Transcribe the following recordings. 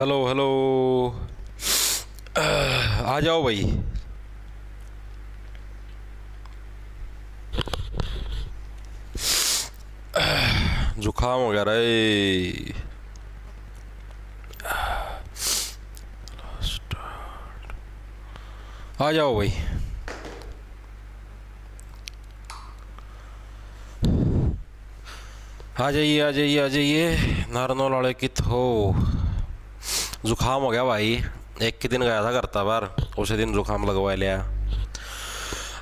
Hello hello. आ जाओ भाई। जुकाम हो गया रे। आ जाओ भाई। आ जाइए आ जाइए आ जाइए। नारनौल वाले कित हो। जुकाम हो गया भाई। एक के दिन गया था करता बार, उसी दिन जुकाम लगवा लिया।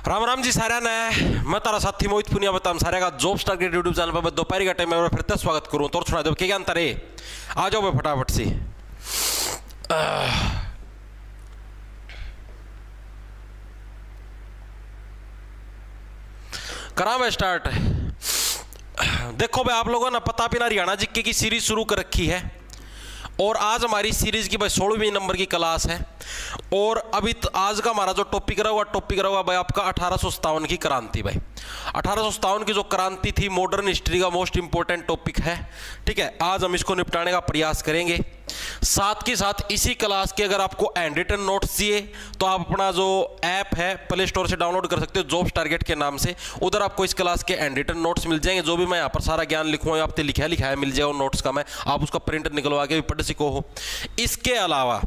राम राम जी सारा ने। मैं तारा साथी मोहित पुनिया बताऊं सारे का जॉब स्टार के यूट्यूब चैनल पर दोपहर का टाइम में फिर से स्वागत करूं। तो सुना दो क्या अंतर है। आ जाओ भाई फटाफट से। करा मैं स्टार्ट। देखो भाई आप लोगों ने पता भी ना हरियाणा जीके की सीरीज शुरू कर रखी है और आज हमारी सीरीज की भाई 16वीं नंबर की क्लास है। और अभी आज का हमारा जो टॉपिक रहा भाई आपका 1857 की क्रांति। भाई 1857 की जो क्रांति थी मॉडर्न हिस्ट्री का मोस्ट इंपोर्टेंट टॉपिक है। ठीक है, आज हम इसको निपटाने का प्रयास करेंगे। साथ के साथ इसी क्लास के अगर आपको हैंड रिटन नोट्स चाहिए तो आप अपना जो ऐप है प्ले स्टोर से डाउनलोड कर सकते हो जॉब्स टारगेट के नाम से। उधर आपको इस क्लास के हैंड रिटन नोट्स मिल जाएंगे। जो भी मैं यहाँ पर सारा ज्ञान लिखूंगा आपने लिखा है मिल जाएगा नोट्स का। मैं आप उसका प्रिंट निकलवा के भी पढ़ सको हो। इसके अलावा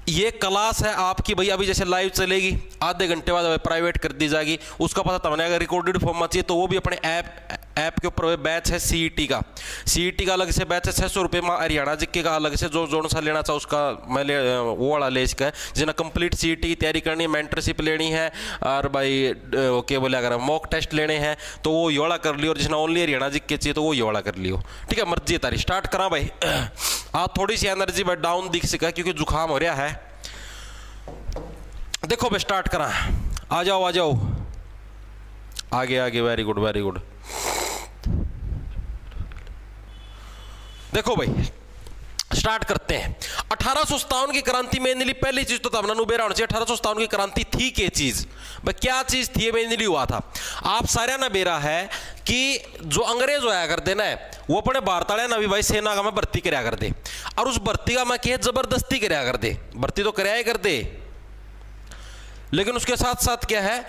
ये क्लास है आपकी भाई अभी जैसे लाइव चलेगी, आधे घंटे बाद प्राइवेट कर दी जाएगी। उसका पता तब अगर रिकॉर्डेड फॉर्म में चाहिए तो वो भी अपने ऐप के ऊपर बैच है सीईटी का अलग से बैच है 600 रुपये में। हरियाणा जीके का अलग से जो सा लेना चाहो उसका मैं वो वाला ले इसका है। जिन्हें कंप्लीट सीईटी की तैयारी करनी है, मेंटरशिप लेनी है और भाई क्या बोले अगर मॉक टेस्ट लेने हैं तो वो योड़ा कर लियो। और जिन्हें ओनली हरियाणा जीके चाहिए तो वो योड़ा कर लियो। ठीक है, मर्जी है तारी। स्टार्ट करा भाई। आप थोड़ी सी एनर्जी भाई डाउन दिख सका क्योंकि जुकाम हो रहा है। देखो भाई स्टार्ट करा। आ जाओ आ जाओ आगे आगे। Very good very good. देखो भाई स्टार्ट करते हैं। 1857 की क्रांति मेनली पहली चीज तो तब बेरा होना चाहिए 1857 की क्रांति थी क्या चीज। भाई क्या चीज थी मेनली हुआ था। आप सारे ना बेरा है कि जो अंग्रेज होया करते ना वो अपने भारत वाले ना भी भाई सेना का में भर्ती कराया करते और उस भर्ती का मैं क्या जबरदस्ती कराया करते। भर्ती तो कराया करते लेकिन उसके साथ साथ क्या है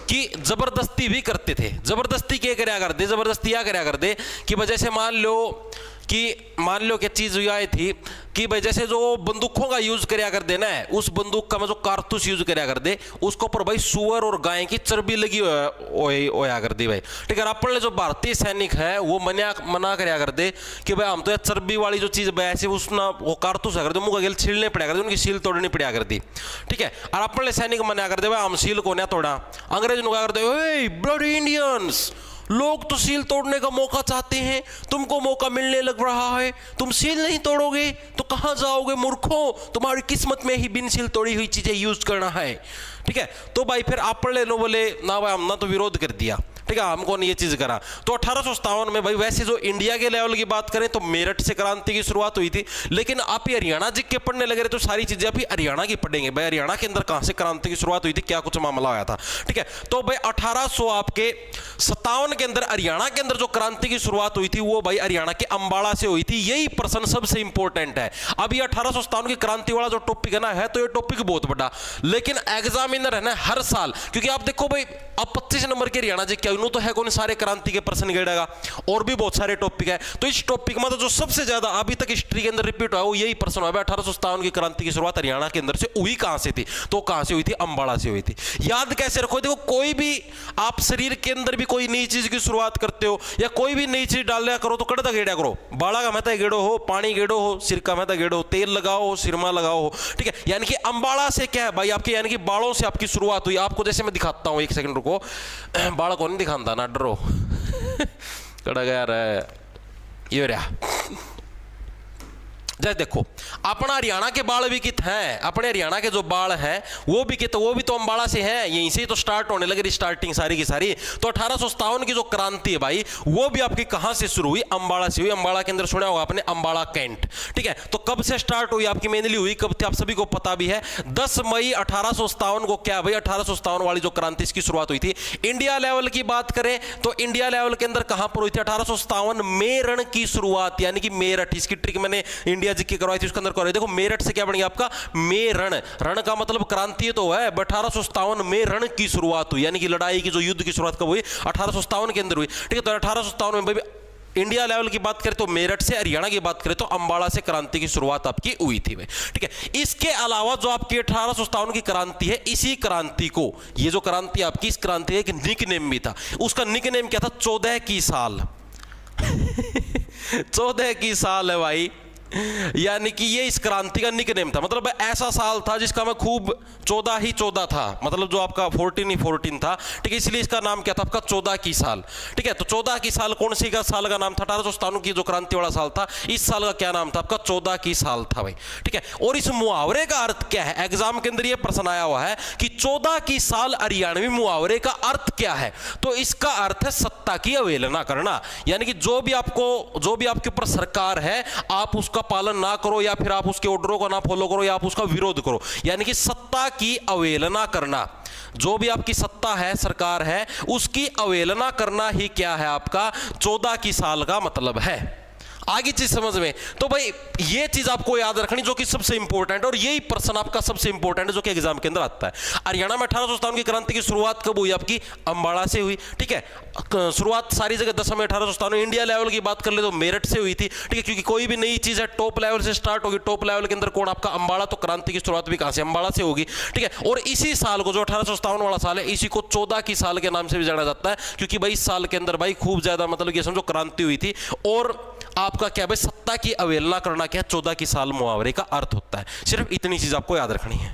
कि जबरदस्ती भी करते थे। जबरदस्ती क्या कराया करते, जबरदस्ती क्या कराया करते कि वजह से मान लो क्या चीज हुई आई थी कि भाई जैसे जो बंदूकों का यूज कराया कर देना है उस बंदूक का मैं जो कारतूस यूज कराया कर दे उसको ऊपर भाई सुअर और गाय की चर्बी लगी होया कर दी भाई। ठीक है, अपन जो भारतीय सैनिक है वो मना कराया कर दे कि भाई हम तो चर्बी वाली जो चीज ऐसे उसना वो कारतूस कर दे मुंह का छीलने पड़ा कर दे, उनकी सील तोड़नी पड़ा कर दी। ठीक है, और अपन सैनिक मना कर दे भाई हम सील को ना तोड़ा। अंग्रेज क्या कर दे ब्लडी इंडियंस, लोग तो सील तोड़ने का मौका चाहते हैं, तुमको मौका मिलने लग रहा है, तुम सील नहीं तोड़ोगे तो कहां जाओगे मूर्खों, तुम्हारी किस्मत में ही बिन सील तोड़ी हुई चीजें यूज करना है। ठीक है, तो भाई फिर आप पढ़ ले लो बोले ना भाई हमने तो विरोध कर दिया। ठीक है, हमको नहीं ये चीज करा। तो 1857 में भाई वैसे जो इंडिया के लेवल की बात करें तो मेरठ से क्रांति की शुरुआत हुई थी। लेकिन आप ये हरियाणा जी के पढ़ने लगे रहे तो सारी चीजें अभी हरियाणा की पढ़ेंगे। भाई हरियाणा के अंदर कहां से क्रांति की शुरुआत हुई थी, क्या कुछ मामला आया था। ठीक है, तो भाई 1857 के अंदर हरियाणा के अंदर जो क्रांति की शुरुआत हुई थी वो भाई हरियाणा के अंबाला से हुई थी। यही प्रश्न सबसे इंपॉर्टेंट है। अब ये 1857 की क्रांति वाला जो टॉपिक है ना है तो ये टॉपिक बहुत बड़ा, लेकिन एग्जामिनर है ना हर साल, क्योंकि आप देखो भाई अब 25 नंबर के हरियाणा जी क्या तो है कौन सारे क्रांति के प्रश्न गिरेगा और भी बहुत सारे टॉपिक है। तो इस टॉपिक में तो जो सबसे ज्यादा अभी तक हिस्ट्री के अंदर रिपीट हुआ वो यही प्रश्न हुआ 1857 की क्रांति की शुरुआत हरियाणा के अंदर से हुई कहां से थी, तो कहां से हुई थी, अंबाला से हुई थी। याद कैसे रखो, देखो कोई भी आप शरीर के अंदर भी कोई नई चीज की शुरुआत करते हो या कोई भी नई चीज डाल लिया करो तो कड़ता गेड़ा करो। बाड़ा का महता गेड़ो हो, पानी गेड़ो हो, सिर का महता गेड़ो हो, तेल लगाओ हो, सिरमा लगाओ हो। ठीक है, यानी कि अंबाला से क्या है भाई आपके यानी कि बालों से आपकी शुरुआत हुई। आपको जैसे मैं दिखाता हूं, एक सेकंड रुको, बाड़ा को नहीं दिखाता ना डरो कड़ा गया ये रहा। जैसे देखो अपना हरियाणा के बाल भी कित हैं, अपने हरियाणा के जो बाल हैं वो भी तो अंबाला से हैं, यहीं से तो स्टार्ट होने लगे स्टार्टिंग सारी की सारी। तो 1857 की जो क्रांति है भाई वो भी आपकी कहां से शुरू हुई, अंबाला से हुई। अंबाला के अंदर सुना होगा आपने अंबाला कैंट। ठीक है, तो कब से स्टार्ट हुई आपकी मेनली हुई कब थी आप सभी को पता भी है 10 मई 1857 को। क्या भाई 1857 वाली जो क्रांति इसकी शुरुआत हुई थी। इंडिया लेवल की बात करें तो इंडिया लेवल के अंदर कहां पर हुई थी 1857 मेरठ की शुरुआत, यानी कि मेरठ। इसकी ट्रिक मैंने इंडिया इंडिया जीके करवाई थी उसके अंदर करवाई। देखो मेरठ से क्या बन गया आपका मेरण, रण का मतलब क्रांति तो है। 1857 में रण की शुरुआत हुई, यानी कि लड़ाई की जो युद्ध की शुरुआत कब हुई 1857 के अंदर हुई, ठीक है। तो 1857 में भाई इंडिया लेवल की बात करें तो मेरठ से, हरियाणा की बात करें तो अंबाला से क्रांति की शुरुआत आपकी हुई थी भाई, ठीक है। इसके अलावा जो आपकी 1857 की क्रांति है, इसी क्रांति को, ये जो क्रांति आपकी, इस क्रांति का एक निक नेम भी था। उसका निक नेम क्या था? 14 की साल 14 की साल है भाई, यानी कि ये इस क्रांति का निक नेम था। मतलब ऐसा साल था जिसका मैं खूब 14 ही 14 था, मतलब जो आपका 14 ही 14 था, ठीक है। इसलिए इसका नाम क्या था आपका 14 की साल, ठीक है। तो 14 की साल कौन सी का साल का नाम था? 1857 की जो क्रांति वाला साल था, इस साल का क्या नाम था आपका? 14 की साल था भाई, ठीक है। और इस मुहावरे का अर्थ क्या है? एग्जाम के अंदर ये प्रश्न आया हुआ है कि 14 की साल हरियाणवी मुहावरे का अर्थ क्या है? तो इसका अर्थ है सत्ता की अवहेलना करना, यानी कि जो भी आपके ऊपर सरकार है आप उसका पालन ना करो, या फिर आप उसके ऑर्डरों को ना फॉलो करो, या आप उसका विरोध करो, यानी कि सत्ता की अवहेलना करना। जो भी आपकी सत्ता है, सरकार है, उसकी अवहेलना करना ही क्या है आपका 14 की साल का मतलब है। आगे चीज समझ में, तो भाई ये चीज आपको याद रखनी जो कि सबसे इंपॉर्टेंट, और यही प्रश्न आपका सबसे इंपॉर्टेंट है जो कि एग्जाम के अंदर आता है। हरियाणा में 1857 की क्रांति की शुरुआत कब हुई आपकी? अंबाला से हुई, ठीक है। शुरुआत सारी जगह 10 में 1857। इंडिया लेवल की बात कर ले तो मेरठ से हुई थी, ठीक है, क्योंकि कोई भी नई चीज है टॉप लेवल से स्टार्ट होगी। टॉप लेवल के अंदर कौन? आपका अंबाला। तो क्रांति की शुरुआत भी कहां से? अंबाला से होगी, ठीक है। और इसी साल को, जो 1857 वाला साल है, इसी को 14 की साल के नाम से भी जाना जाता है, क्योंकि भाई इस साल के अंदर भाई खूब ज्यादा मतलब ये समझो क्रांति हुई थी। और आपका क्या भाई सत्ता की अवहेलना करना क्या 14 की साल मुहावरे का अर्थ होता है। सिर्फ इतनी चीज आपको याद रखनी है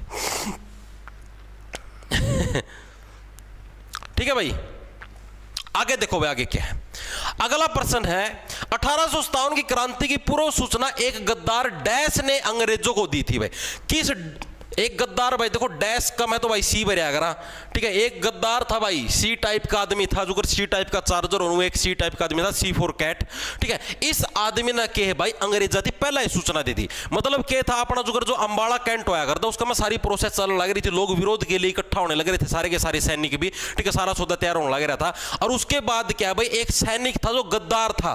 ठीक है भाई। आगे देखो भाई, आगे क्या है? अगला प्रश्न है 1857 की क्रांति की पूर्व सूचना एक गद्दार डैश ने अंग्रेजों को दी थी भाई। किस एक गद्दार भाई? देखो डैश का मैं तो भाई सी भरिया करा, ठीक है। एक गद्दार था भाई, सी टाइप का आदमी था, जो सी टाइप का चार्जर और एक सी टाइप का आदमी था, C4 कैट, ठीक है। इस आदमी ने के भाई अंग्रेजा थी पहला ही सूचना दे दी। मतलब क्या था अपना जो अंबाला कैंट होया करता उसका मैं सारी प्रोसेस चलने लग रही थी, लोग विरोध के लिए इकट्ठा होने लग रहे थे, सारे के सारे सैनिक भी, ठीक है, सारा सौदा तैयार होने लग रहा था। और उसके बाद क्या भाई एक सैनिक था जो गद्दार था,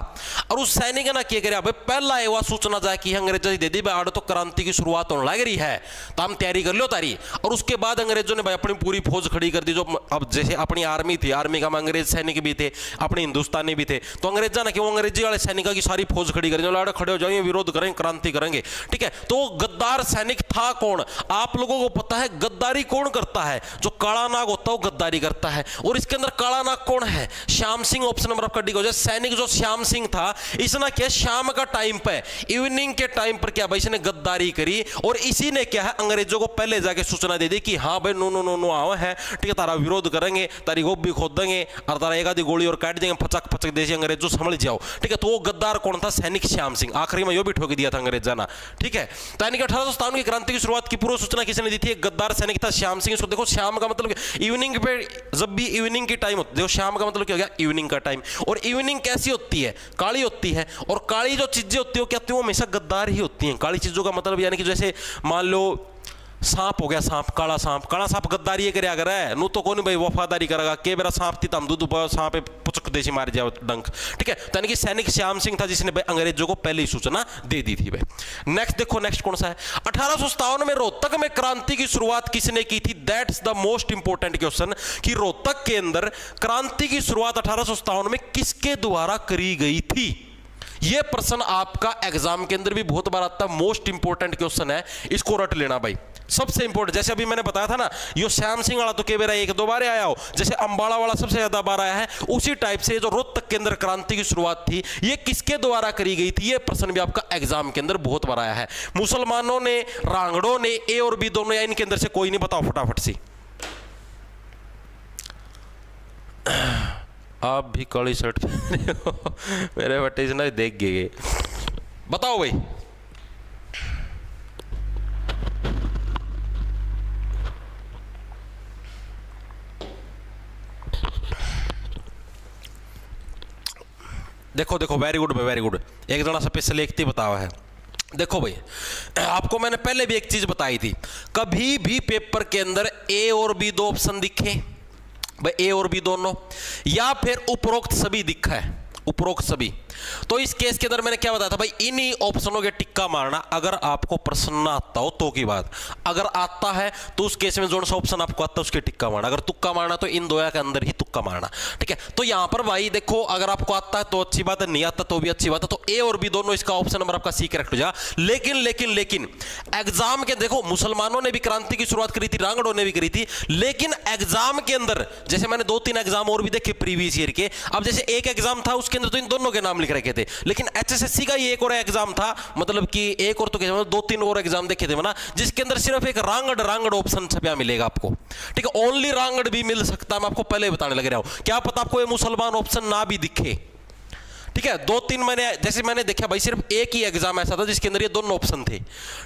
और उस सैनिक ने क्या किया भाई पहला वह सूचना जाए अंग्रेजा दे दी भाई आड़ तो क्रांति की शुरुआत होने लग रही है, तो हम तैयारी कर लो तारी। और उसके बाद अंग्रेजों ने भाई अपनी पूरी फौज खड़ी कर दी, जो अब जैसे अपनी आर्मी थी, आर्मी का अंग्रेज सैनिक भी थे, अपने हिंदुस्तानी भी थे, तो अंग्रेजा ने क्यों अंग्रेजी वाले सैनिकों की सारी फौज खड़ी कर दी, खड़े हो जाएंगे, विरोध करेंगे, क्रांति करेंगे, ठीक है। तो गद्दार सैनिक था कौन? आप लोगों को पता है गद्दारी कौन करता है? जो काला नाग होता है वो गद्दारी करता है। और इसके अंदर काला नाग कौन है? श्याम सिंह। ऑप्शन नंबर आपका डी हो जाए। सैनिक जो श्याम सिंह था, इसने क्या शाम का टाइम पे, इवनिंग के टाइम पर क्या भाई इसने गद्दारी करी, और इसी ने क्या है अंग्रेजों को पहले जाके सूचना दे दी कि हाँ भाई नो नो नो नो आओ है, ठीक है, तारा विरोध करेंगे, तारी गोब भी खोद देंगे, और तारा एक आधी गोली और काट देंगे, फचक फचक देसी अंग्रेजों समझ जाओ, ठीक है। तो वो गद्दार कौन था? सैनिक श्याम सिंह। आखिरी में यो भी ठोक दिया था अंग्रेजा ना, ठीक है। तो यानी कि 1857 की क्रांति की शुरुआत की पूर्व सूचना किसने दी थी? एक गद्दार सैनिक था श्याम सिंह। इसको देखो श्याम का मतलब इवनिंग पे, जब भी इवनिंग की टाइम होती है, श्याम का मतलब क्या हो गया? इवनिंग का टाइम। और इवनिंग कैसी होती है? काली होती है, और काली जो चीजें होती है क्या होती है? वो हमेशा गद्दार ही होती हैं। काली चीजों का मतलब यानी कि जैसे मान लो सांप हो गया, सांप, काला सांप गद्दारी करे अगर है नु तो कौन भाई वफादारी करेगा के मेरा सांप थी तम दूध सांप पुचक देसी मार जाओ डंक, ठीक है। तो यानी कि सैनिक श्याम सिंह था जिसने भाई अंग्रेजों को पहले ही सूचना दे दी थी भाई। नेक्स्ट देखो, नेक्स्ट कौन सा है? 1857 में रोहतक में क्रांति की शुरुआत किसने की थी? That's the most important question कि रोहतक के अंदर क्रांति की शुरुआत 1857 में किसके द्वारा करी गई थी? यह प्रश्न आपका एग्जाम के अंदर भी बहुत बार आता है, मोस्ट इंपोर्टेंट क्वेश्चन है, इसको रट लेना भाई, सबसे इंपोर्टेंट। जैसे अभी मैंने बताया था ना, यो श्याम सिंह वाला तो के बेरा एक दो बार आया हो, जैसे अंबाला वाला सबसे ज्यादा बार आया है, उसी टाइप से जो रोहतक के अंदर क्रांति की शुरुआत थी ये किसके द्वारा करी गई थी? ये प्रश्न भी आपका एग्जाम के अंदर बहुत बार आया है। मुसलमानों ने, रांगड़ों ने, ए और बी दोनों, या इनके अंदर से कोई नहीं? बताओ फटाफट सी। आप भी काली शर्ट पहने हो मेरे बट्टे से ना देख गए, बताओ भाई। देखो देखो, वेरी गुड भाई, वेरी गुड। एक जना स्पेशल एक थी बतावा है। देखो भाई, आपको मैंने पहले भी एक चीज बताई थी, कभी भी पेपर के अंदर ए और बी दो ऑप्शन दिखे भाई, ए और बी दोनों, या फिर उपरोक्त सभी दिखा है, उपरोक्त सभी। तो इस केस के अंदर मैंने क्या बताया था भाई, इन्हीं ऑप्शनों के टिक्का मारना अगर आपको प्रश्न ना आता हो तो की बात। अगर आता है तो उस केस में जो सा ऑप्शन आपको आता है उसके टिक्का मारना, अगर तुक्का मारना तो इन दो के अंदर ही तुक्का मारना। ठीक है, तो यहां पर भाई देखो, अगर आपको आता है तो अच्छी बात है, नहीं आता तो भी अच्छी बात है। तो ए और बी दोनों, इसका ऑप्शन नंबर आपका सी करेक्ट हो जाएगा। लेकिन एग्जाम के देखो, मुसलमानों ने भी क्रांति की शुरुआत करी थी, रांगड़ों ने भी करी थी, लेकिन एग्जाम के अंदर जैसे मैंने 2-3 एग्जाम और भी देखे प्रीवियस ईयर के। अब जैसे एक एग्जाम था उसके अंदर तो इन दोनों के नाम लिख रखे थे, लेकिन एचएसएससी का ये एक और एग्जाम था, मतलब कि एक और तो 2-3 और एग्जाम देखे थे ना, जिसके अंदर सिर्फ एक रांगड़ ऑप्शन छपा मिलेगा आपको। ठीक है, ओनली रांगड़ भी मिल सकता है, मैं आपको पहले बताने लग रहा हूं। क्या पता आपको ये मुसलमान ऑप्शन ना भी दिखे। ठीक है, 2-3 मैंने देखा भाई, सिर्फ एक ही एग्जाम ऐसा था जिसके अंदर ये दोनों ऑप्शन थे।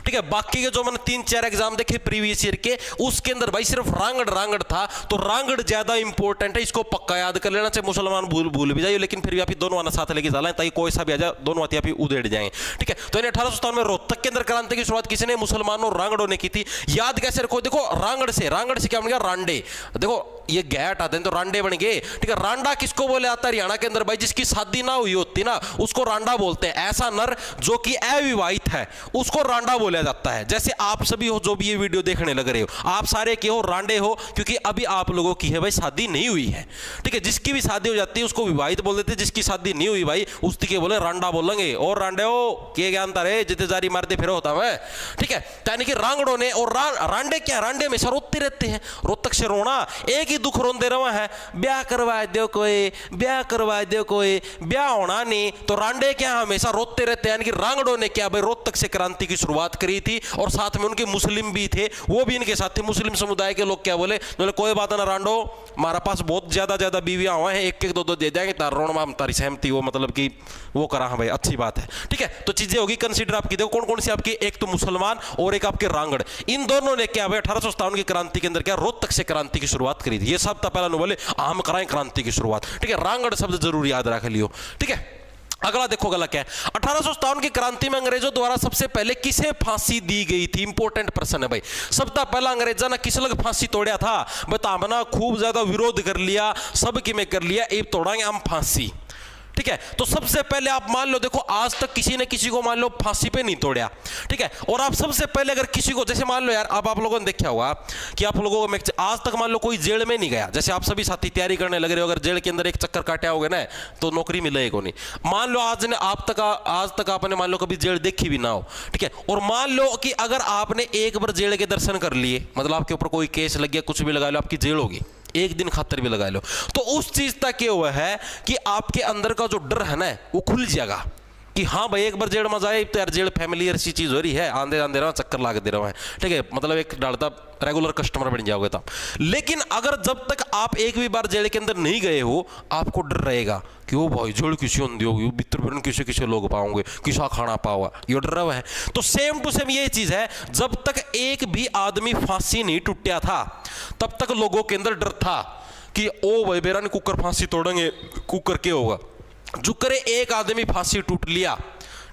ठीक है, बाकी के जो मैंने 3-4 एग्जाम देखे प्रीवियस ईयर के, उसके अंदर भाई सिर्फ रांगड़ था। तो रांगड़ ज्यादा इंपॉर्टेंट है, इसको पक्का याद कर लेना। चाहे मुसलमान भूल भी जाइए, लेकिन फिर भी आप दोनों आना साथ लेके चला, ताकि कोई सा भी आ जाए दोनों आती आप उधेड़ जाएंगे। ठीक है, तो 1857 में रोहतक के अंदर क्रांति की शुरुआत किसने, मुसलमानों रांगड़ों ने की थी। याद कैसे रखो, देखो रांगड़ से क्या बन गया, रांडे। देखो ये गैट आते हैं तो रांडे बन गए। ठीक है, रांडा किसको बोले आता है हरियाणा के अंदर भाई, जिसकी शादी ना हुई होती ना, उसको रांडा बोलते हैं। ऐसा नर जो कि अविवाहित है उसको रांडा बोला जाता है। जैसे आप सभी हो जो भी ये वीडियो देखने लग रहे हो, आप सारे के हो रांडे हो, क्योंकि अभी आप लोगों की है भाई शादी नहीं हुई है। ठीक है, जिसकी भी शादी हो जाती है उसको विवाहित बोल देते हैं, जिसकी शादी नहीं हुई भाई उसकी के बोले रांडा बोलेंगे। और रांडे हो के ज्ञानता रहे जितने जारी मारते फिर होता है। ठीक है, यानी कि रांगड़ों ने और रांडे क्या, रांडे में रोते रहते हैं, रोहतक से रोना एक ही दुख रोंदे रहा है, ब्याह करवा दो कोई, ब्याह करवा दो कोई, ब्याह होना नहीं। तो रांडे क्या हमेशा रोते रहते हैं। यानी कि रांगड़ों ने क्या भाई रोहतक से क्रांति की शुरुआत करी थी, और साथ में उनके मुस्लिम भी थे, वो भी इनके साथ थे। मुस्लिम समुदाय के लोग क्या बोले, कोई बात ना रांडो, हमारा पास बहुत ज्यादा बीवियां हुए हैं, एक 2 दे जाएंगे तार रोण में तारी सहमति, वो मतलब कि वो करा है भाई, अच्छी बात है। ठीक है, तो चीजें होगी कंसीडर आपकी। देखो कौन कौन सी आपकी, एक तो मुसलमान और एक आपके रांगड़। इन दोनों ने क्या भाई 1857 की क्रांति के अंदर क्या रोहतक से क्रांति की शुरुआत करी थी। ये सब तो पहला बोले हम कराएं क्रांति की शुरुआत। ठीक है, रांगड़ शब्द जरूर याद रख लियो। ठीक है, अगला देखो गला क्या है, 1857 की क्रांति में अंग्रेजों द्वारा सबसे पहले किसे फांसी दी गई थी। इंपॉर्टेंट प्रश्न है भाई। सबसे पहला अंग्रेजा ने किस लग फांसी तोड़ा था, बता बना खूब ज्यादा विरोध कर लिया, सबकी में कर लिया, अब तोड़ाएंगे हम फांसी। ठीक है, तो सबसे पहले आप मान लो, देखो आज तक किसी ने किसी को मान लो फांसी पे नहीं तोड़ा। ठीक है, और आप सबसे पहले अगर किसी को, जैसे मान लो यार, अब आप लोगों ने देखा होगा कि आप लोगों को आज तक मान लो कोई जेल में नहीं गया, जैसे आप सभी साथी तैयारी करने लग रहे हो, अगर जेल के अंदर एक चक्कर काटे होगे ना तो नौकरी मिलेगी नहीं। मान लो आज तक आपने मान लो कभी जेल देखी भी ना हो। ठीक है, और मान लो कि अगर आपने एक बार जेल के दर्शन कर लिए, मतलब आपके ऊपर कोई केस लग गया, कुछ भी लगा लो, आपकी जेल होगी, एक दिन खातर भी लगा लो, तो उस चीज तक ये हुआ है कि आपके अंदर का जो डर है ना वो खुल जाएगा कि हाँ भाई एक बार जेल में जाए तो यार जेल फैमिलियर सी चीज हो रही है, आंदे रहा चक्कर लाग दे रहा है। ठीक है, मतलब एक डालता रेगुलर कस्टमर बन जाओगे तब। लेकिन अगर जब तक आप एक भी बार जेल के अंदर नहीं गए हो, आपको डर रहेगा कि वो भाई जेल किसी होंगी होगी, भीतर फिर किसे लोग पाओगे, किसा खाना पाओगा, ये डर रहा है। तो सेम टू सेम ये चीज है, जब तक एक भी आदमी फांसी नहीं टूटा था तब तक लोगों के अंदर डर था कि ओ भाई बेरा ने कुकर फांसी तोड़ेंगे, कुकर क्या होगा। जो करे एक आदमी फांसी टूट लिया,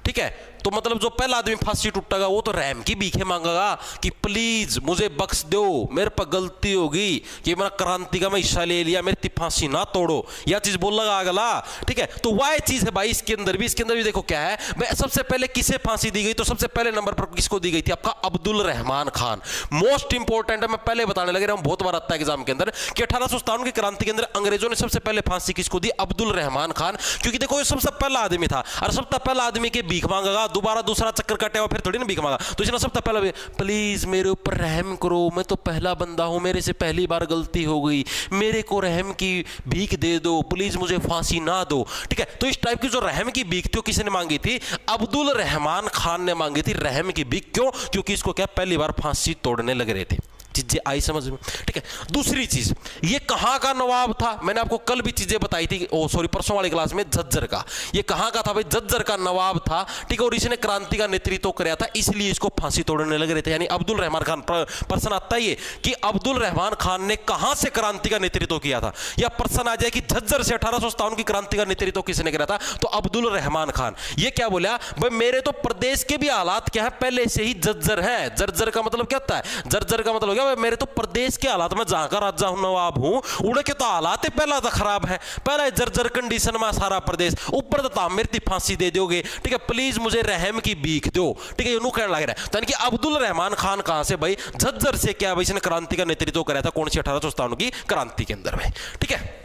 ठीक है, तो मतलब जो पहला आदमी फांसी टूटेगा वो तो रहम की भीखे मांगेगा कि प्लीज मुझे बख्श दो, मेरे पर गलती होगी कि मैंने क्रांति का मैं हिस्सा ले लिया, मेरी फांसी ना तोड़ो, यह चीज बोलेगा अगला। ठीक है, तो वह चीज है भाई इसके अंदर भी देखो क्या है भाई। सबसे पहले किसे फांसी दी गई, तो सबसे पहले नंबर पर किसको दी गई थी, आपका अब्दुल रहमान खान। मोस्ट इंपॉर्टेंट है, मैं पहले बताने लगे रहा हूं, बहुत बार आता है एग्जाम के अंदर कि 1857 की क्रांति के अंदर अंग्रेजों ने सबसे पहले फांसी किसको दी, अब्दुल रहमान खान। क्योंकि देखो ये सबसे पहला आदमी था, और सबसे पहला आदमी के भीख मांगेगा, दोबारा दूसरा चक्कर काटे और फिर थोड़ी ना भीख मांगा। तो इसने सबसे पहला प्लीज मेरे ऊपर रहम करो, मैं तो पहला बंदा हूं, मेरे से पहली बार गलती हो गई, मेरे को रहम की भीख दे दो, प्लीज मुझे फांसी ना दो। ठीक है, तो इस टाइप की जो रहम की भीख थी वो किसने मांगी थी, अब्दुल रहमान खान ने मांगी थी रहम की भीख। क्यों, क्योंकि इसको क्या पहली बार फांसी तोड़ने लग रहे थे। चीजें आई समझ में। ठीक है, दूसरी चीज, ये कहां का नवाब था, मैंने आपको कल भी चीजें बताई थी, सॉरी परसों वाली क्लास में, झज्जर का। ये कहां का था भाई, झज्जर का नवाब था। ठीक है, और इसने क्रांति का नेतृत्व कराया था, इसलिए इसको फांसी तोड़ने लग रहे थे। यानी अब्दुल रहमान खान, प्रश्न आता है कि अब्दुल रहमान खान ने कहां से क्रांति का नेतृत्व किया था, या प्रश्न आ जाए कि झज्जर से 1857 की क्रांति का नेतृत्व किसने किया था, तो अब्दुल रहमान खान। ये क्या बोला भाई, मेरे तो प्रदेश के भी हालात क्या है पहले से ही जर्जर है। जर्जर का मतलब क्या होता है, जर्जर का मतलब बोलेगा भाई मेरे तो प्रदेश के हालात में जहां का राजा हूं नवाब हूं उड़े के तो हालात पहला तो खराब है, पहला जर्जर कंडीशन में सारा प्रदेश, ऊपर तो तामीर की फांसी दे दोगे, ठीक है, प्लीज मुझे रहम की भीख दो, ठीक है, यूं कहने लग रहा है। तो यानी कि अब्दुल रहमान खान कहां से भाई, झज्जर से क्या भाई इसने क्रांति का नेतृत्व कराया था, कौन सी 1857 की क्रांति के अंदर में, ठीक है।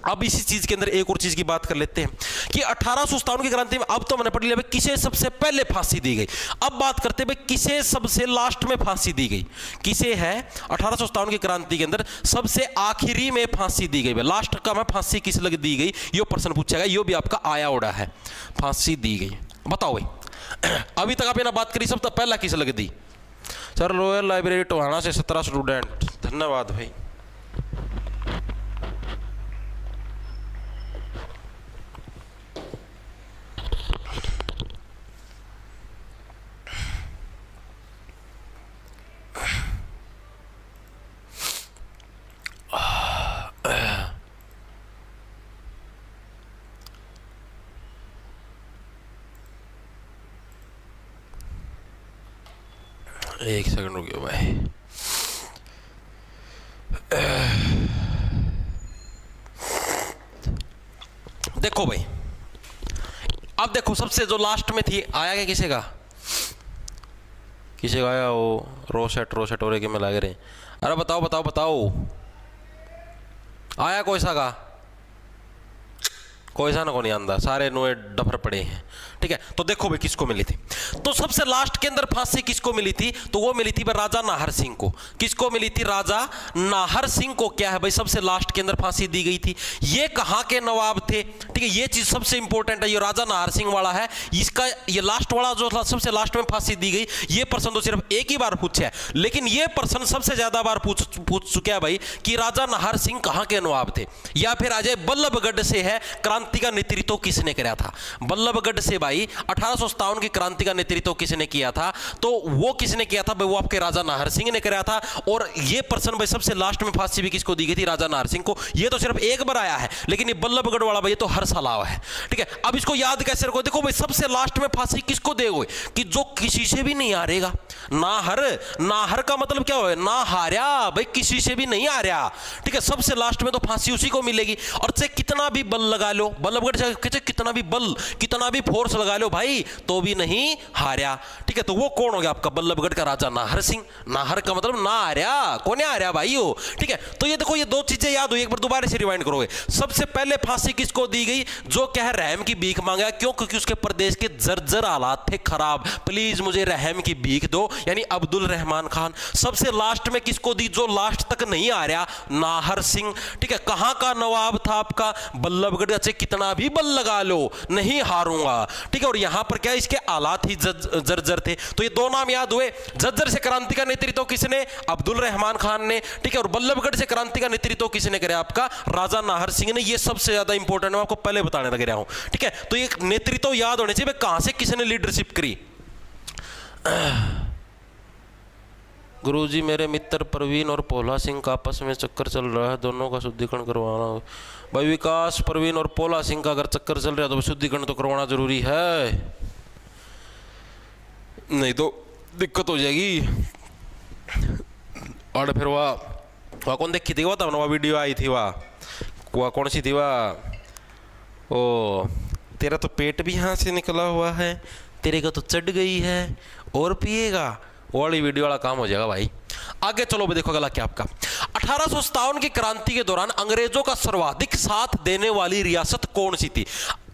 अब इसी चीज के अंदर एक और चीज की बात कर लेते हैं कि 1857 की क्रांति में अब तो मैंने पढ़ लिया भाई किसे सबसे पहले फांसी दी गई। अब बात करते हैं भाई किसे सबसे लास्ट में फांसी दी गई, किसे है 1857 की क्रांति के अंदर सबसे आखिरी में फांसी दी गई, लास्ट का में फांसी किस लग दी गई, ये प्रश्न पूछा गया, ये भी आपका आया उड़ा है, फांसी दी गई, बताओ भाई। अभी तक आपने बात करी सबसे पहला किस लग दी, सर रॉयल लाइब्रेरी टोहाना से 17 स्टूडेंट, धन्यवाद भाई। एक सेकंड रुकियो भाई। देखो भाई, अब देखो सबसे जो लास्ट में थी आया क्या किसी का, किसी का आया वो रोसेट और एक में लग रहे, अरे बताओ बताओ बताओ, आया कोई सा का, कोई सा ना को नहीं आंदा, सारे नोए डफर पड़े हैं, ठीक है। तो देखो भाई किसको मिली थी, तो सबसे लास्ट के अंदर फांसी किसको मिली थी, तो वो मिली थी भाई राजा नाहर सिंह को। किसको मिली थी, राजा नाहर सिंह को क्या है भाई सबसे लास्ट के अंदर फांसी दी गई थी। ये कहां के नवाब थे, ठीक है, ये चीज सबसे इंपॉर्टेंट है, ये राजा नाहर सिंह वाला है, इसका ये लास्ट वाला जो सबसे लास्ट में फांसी दी गई, ये प्रश्न तो सिर्फ एक ही बार पूछा है, लेकिन ये प्रश्न सबसे ज्यादा बार पूछ चुका है भाई कि राजा नाहर सिंह कहां के नवाब थे, या फिर अजय बल्लभगढ़ से है, क्रांति का नेतृत्व किसने कराया था, बल्लभगढ़ से भाई 1857 की क्रांति का नेतृत्व किसने किया था, तो वो किसने किया था भाई, वो आपके राजा नाहर सिंह ने कराया था। और ये प्रश्न भाई सबसे लास्ट में फांसी भी किसको दी गई थी, राजा नाहर सिंह को। ये तो सिर्फ एक बार आया है, लेकिन ये बल्लभगढ़ वाला भाई तो हर साल आया है, ठीक है। अब इसको याद कैसे रखो, देखो भाई सबसे लास्ट में फांसी किसको दोगे कि जो किसी से भी नहीं हारेगा, नाहर का मतलब क्या हो, ना हारा भाई, किसी से भी नहीं हारा, ठीक है, सबसे लास्ट में तो फांसी उसी को मिलेगी। और चाहे कितना भी बल लगा लो, बल्लभगढ़ से कितना भी बल कितना भी फोर्स लगा लो भाई तो भी नहीं हारा, ठीक है। तो वो कौन हो गया आपका बल्लभगढ़ का राजा नाहर सिंह, नाहर का मतलब ना हारा, कौन है हारा भाई हो, ठीक है। तो ये देखो ये दो चीजें याद हुई, एक बार दोबारा से रिवाइंड करोगे। सबसे पहले फांसी किसको दी गई, जो क्या है रहम की भीख मांगा, क्यों, क्योंकि उसके प्रदेश के जर्जर हालात थे खराब, प्लीज मुझे रहम की भीख दो, यानी अब्दुल रहमान खान। सबसे लास्ट में किसको दी, जो लास्ट तक नहीं आ रहा, नाहर सिंह, ठीक है। कहां का नवाब था आपका, बल्लभगढ़ से कितना भी बल लगा लो नहीं हारूंगा, ठीक है। और यहां पर क्या इसके हालात ही जर्जर थे। तो ये दो नाम याद हुए, झज्जर से क्रांति का नेतृत्व किसने, अब्दुल रहमान खान ने, ठीक है। और बल्लभगढ़ से क्रांति का नेतृत्व किसने कराया, आपका राजा नाहर सिंह ने। ये सबसे ज्यादा इंपॉर्टेंट, मैं आपको पहले बताने लग रहा हूं, ठीक है। तो ये नेतृत्व याद होने चाहिए, कहां से किसने लीडरशिप करी। गुरुजी मेरे मित्र प्रवीण और पोला सिंह का आपस में चक्कर चल रहा है, दोनों का शुद्धिकरण करवाना भाई। विकास, प्रवीण और पोला सिंह का अगर चक्कर चल रहा है तो शुद्धिकरण तो करवाना जरूरी है, नहीं तो दिक्कत हो जाएगी। और फिर वह कौन देखी थी, वह वीडियो आई थी, वह कौन सी थी, वह ओ तेरा तो पेट भी यहाँ से निकला हुआ है, तेरे को तो चढ़ गई है और पिएगा, वाली वीडियो वाला काम हो जाएगा भाई। आगे चलो भी देखो अगला क्या आपका 1857 की क्रांति के दौरान अंग्रेजों का सर्वाधिक साथ देने वाली रियासत कौन सी थी।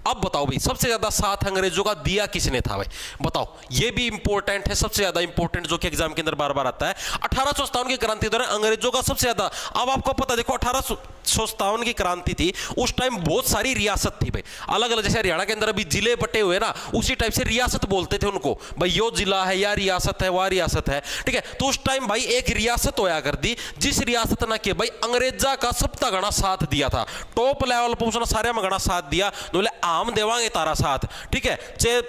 अब बताओ भाई सबसे ज्यादा साथ अंग्रेजों का दिया किसने था भाई, बताओ। ये भी इंपॉर्टेंट है, सबसे ज्यादा इंपॉर्टेंट जो कि एग्जाम के अंदर बार बार आता है। 1857 की क्रांति के दौरान अंग्रेजों का सबसे ज्यादा, अब आपको पता देखो 1857 की क्रांति थी, उस टाइम बहुत सारी रियासत थी भाई, अलग अलग, जैसे हरियाणा के अंदर अभी जिले बटे हुए ना, उसी टाइप से रियासत बोलते थे उनको भाई, यो जिला है या रियासत है, वह रियासत है, ठीक है। तो उस टाइम भाई एक रियासत होया कर दी, जिस रियासत ना के भाई अंग्रेजा का सबका गणा साथ दिया था, टॉप लेवल पर उसने सारे में गणा साथ दिया, बोले आम देवांगे तारा साथ, ठीक है, चाहे